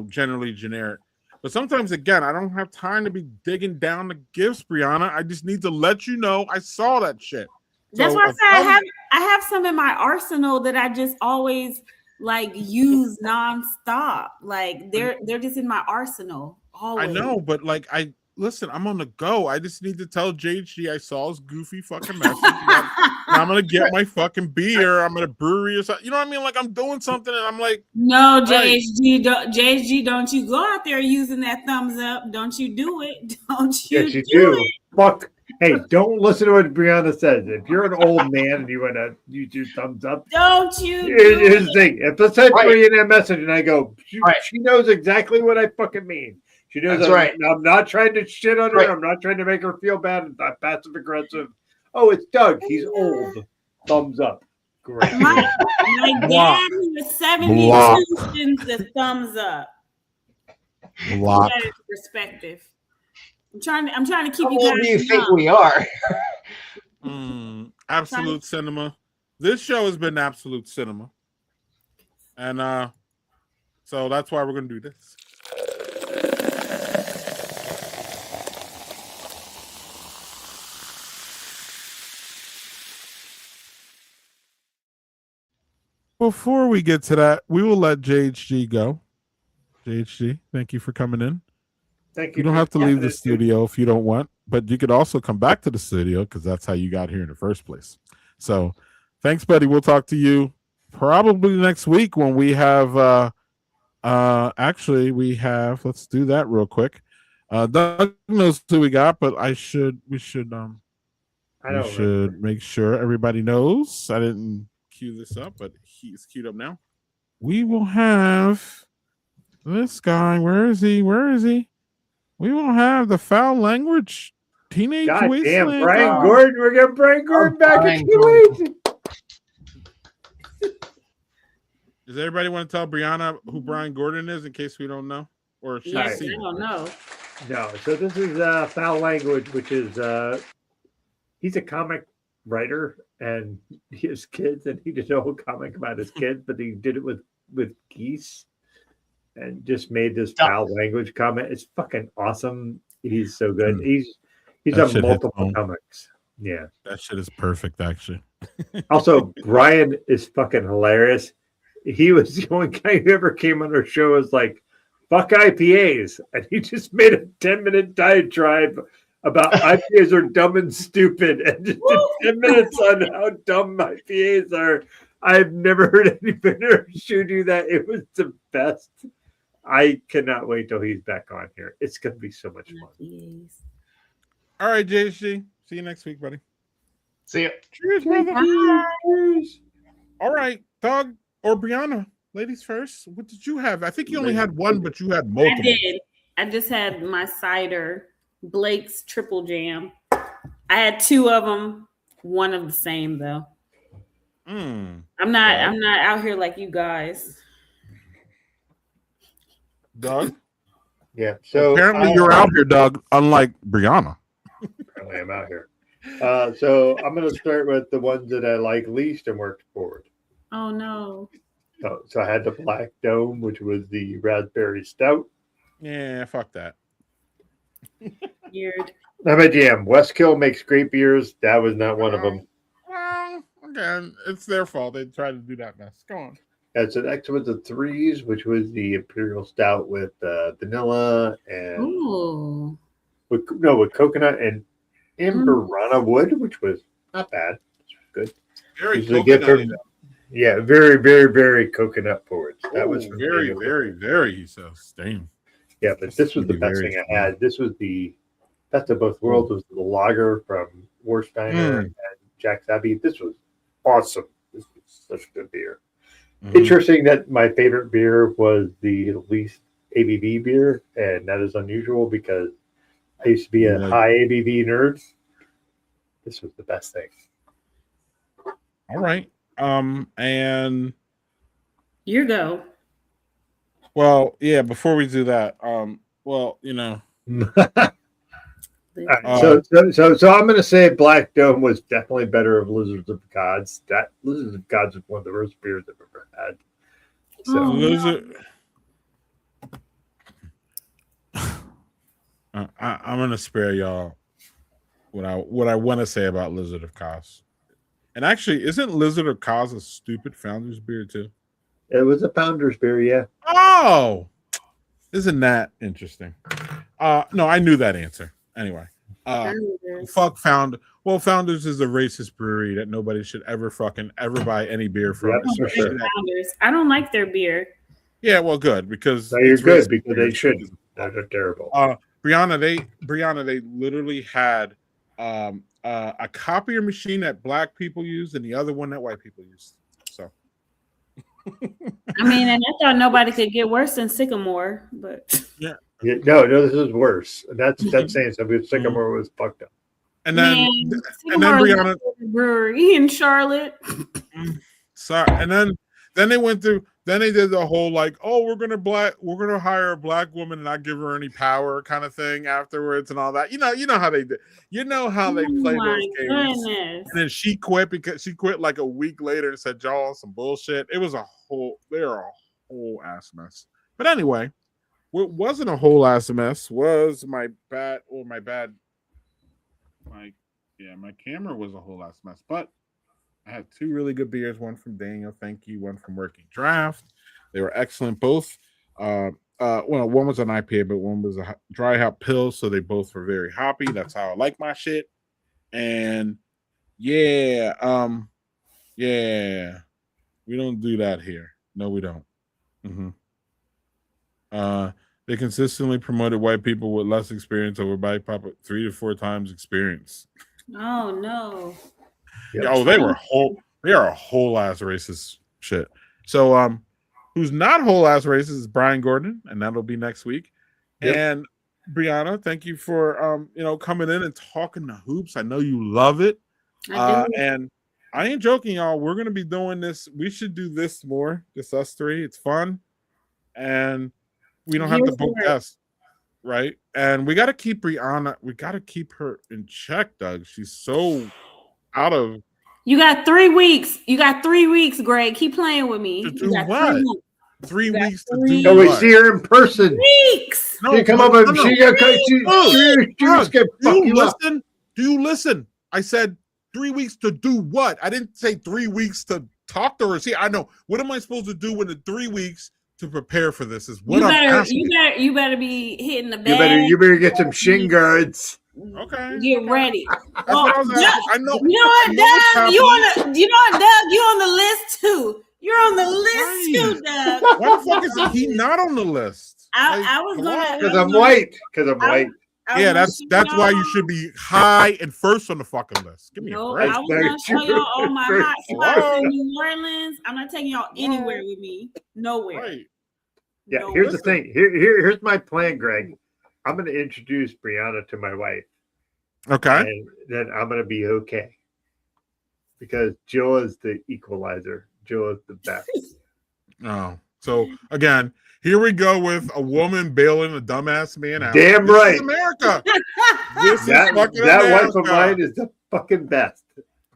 generally generic. But sometimes, again, I don't have time to be digging down the GIFs, Bryana. I just need to let you know I saw that shit. That's why I said I have some in my arsenal that I just always like use nonstop. Like they're just in my arsenal always. I know, but like listen, I'm on the go. I just need to tell JHG I saw his goofy fucking message. I'm gonna get my fucking beer. I'm at a brewery or something. You know what I mean? Like I'm doing something, and I'm like, no, JHG, don't you go out there using that thumbs up? Don't you do it? Don't you? Yes, you do. Fuck. Hey, don't listen to what Bryana says. If you're an old man and you want to use your thumbs up, don't you? Here's the thing. If I send Bryana a message and I go, she knows exactly what I fucking mean. She knows I'm not trying to shit on her. I'm not trying to make her feel bad. It's not passive aggressive. Oh, it's Doug. He's old. Thumbs up. Great. My dad, who was 72, sends the thumbs up. That is perspective. I'm trying to keep you guys. How old do you think we are? Absolute cinema. This show has been absolute cinema. And so that's why we're going to do this. Before we get to that, we will let JHG go. JHG, thank you for coming in. Thank you. You don't have to leave the studio if you don't want, but you could also come back to the studio because that's how you got here in the first place. So thanks, buddy. We'll talk to you probably next week when we have actually we have, let's do that real quick. Doug knows who we got, but we should make sure everybody knows. I didn't cue this up, but he's queued up now. We will have this guy. Where is he? We will have the foul language teenage wasteland. Damn, Brian Gordon. We're getting Brian Gordon back in 2 weeks. Does everybody want to tell Bryana who Brian Gordon is in case we don't know? Or yes, I don't know. No, so this is foul language, which is he's a comic writer and he has kids, and he did a whole comic about his kids, but he did it with geese and just made this foul language comment. It's fucking awesome. He's so good. He's done multiple comics. Yeah, that shit is perfect, actually. Also, Brian is fucking hilarious. He was the only guy who ever came on our show was like, fuck IPAs. And he just made a 10-minute diatribe about IPAs are dumb and stupid. And just did 10 minutes on how dumb IPAs are. I've never heard anybody do that. It was the best. I cannot wait till he's back on here. It's going to be so much fun. All right, JHG. See you next week, buddy. See ya. Cheers, brother. Cheers. All right, Doug or Bryana, ladies first. What did you have? I think you only had one, but you had multiple. I did. I just had my cider, Blake's Triple Jam. I had two of them. One of the same though. I'm not out here like you guys. Doug? Yeah. So apparently you're out here, Doug, unlike Bryana. Apparently I'm out here. So I'm going to start with the ones that I like least and work forward. Oh, no. So I had the Black Dome, which was the raspberry stout. Yeah, fuck that. Weird. I'm a jam. Westkill makes great beers. That was not one of them. Well, again, it's their fault. They tried to do that mess. Go on. So next was the Threes, which was the Imperial Stout with vanilla and with coconut and Amberana wood, which was not bad. Good. Very coconut. Yeah, very, very, very coconut forward. That was very, very, very. He says, "Stain." Yeah, but this was the best thing I had. This was the best of both worlds. Was the lager from Warsteiner and Jack's Abbey. This was awesome. This was such a good beer. Interesting that my favorite beer was the least ABV beer, and that is unusual because I used to be a high ABV nerd. This was the best thing. All right. And your go. Well, yeah, before we do that, well, you know. So I'm going to say Black Dome was definitely better of Lizards of Gods. That Lizards of Gods was one of the worst beers I've ever had. So I'm going to spare y'all what I want to say about Lizard of Cos. And actually, isn't Lizard of Cos a stupid founder's beer too? It was a founder's beer, yeah. Oh, isn't that interesting? No, I knew that answer. Anyway, fuck Founders. Well, Founders is a racist brewery that nobody should ever buy any beer from. Yep, Founders. I don't like their beer. Yeah, well, good because you're good because they shouldn't. They're terrible. Bryana, they literally had a copier machine that black people used and the other one that white people used. So, I mean, and I thought nobody could get worse than Sycamore, but yeah, no, this is worse. That's saying something. Sycamore was fucked up. And then Bryana brewery in Charlotte. Sorry, and then they went through Then they did the whole like, oh, we're gonna hire a black woman and not give her any power kind of thing afterwards and all that. You know how they did. You know how they play those games. Goodness. And then she quit because she quit like a week later and said y'all some bullshit. It was they're a whole ass mess. But anyway, what wasn't a whole ass mess was my camera was a whole ass mess. But I had 2 really good beers, one from Daniel, thank you, one from Working Draft. They were excellent both. One was an IPA, but one was a dry hop pill, so they both were very hoppy. That's how I like my shit. And yeah, we don't do that here. No, we don't. They consistently promoted white people with less experience over black people 3 to 4 times experience. Oh no. Yep. Oh, they are a whole ass racist shit. So who's not whole ass racist is Brian Gordon, and that'll be next week. Yep. And Bryana, thank you for coming in and talking the hoops. I know you love it. And I ain't joking, y'all. We're gonna be doing this. We should do this more, just us 3. It's fun. And we don't have to book guests, right? And we gotta keep Bryana, we gotta keep her in check, Doug. She's so out of. You got 3 weeks. You got 3 weeks, Greg. Keep playing with me. To do what? 3 weeks to do No, we what? see her in person. Weeks. She come up and she got Do you you up. listen? Do you listen? I said 3 weeks to do what? I didn't say 3 weeks to talk to her. See, I know. What am I supposed to do in the 3 weeks to prepare for this? Is what I'm asking. You better be hitting the bag. You better get some shin guards. Okay. Get ready. That's what I was asking. I know. You know what, Doug? You on the list too. You're on the list too, Doug. Why the fuck is he not on the list? I was gonna Because I'm white. Because I'm white. Yeah, that's why you should be high and first on the fucking list. Give me a break. I was gonna show y'all all my hot spots in New Orleans. I'm not taking y'all anywhere with me. Nowhere. Right. Yeah, Nowhere. here's the thing. Here's my plan, Greg. I'm going to introduce Bryana to my wife. Okay. And then I'm going to be okay. Because Jill is the equalizer. Jill is the best. Oh, so again, here we go with a woman bailing a dumbass man out. Damn This right. is America. This is fucking that America. wife of mine is the fucking best.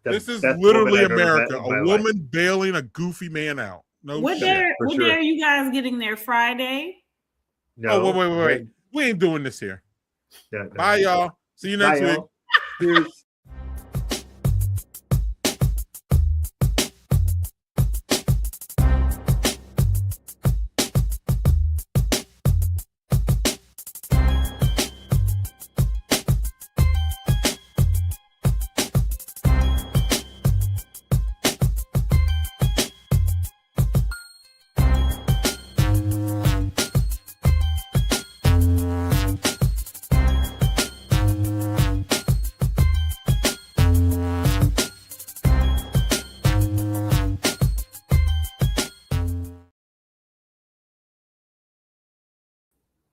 This is best literally woman I've ever met America. in A my woman life. bailing a goofy man out. No What shit. day for sure. are you guys getting there? Friday? No, Oh, wait. We ain't doing this here. No. Bye, y'all. See you next Bye, week. y'all. Cheers.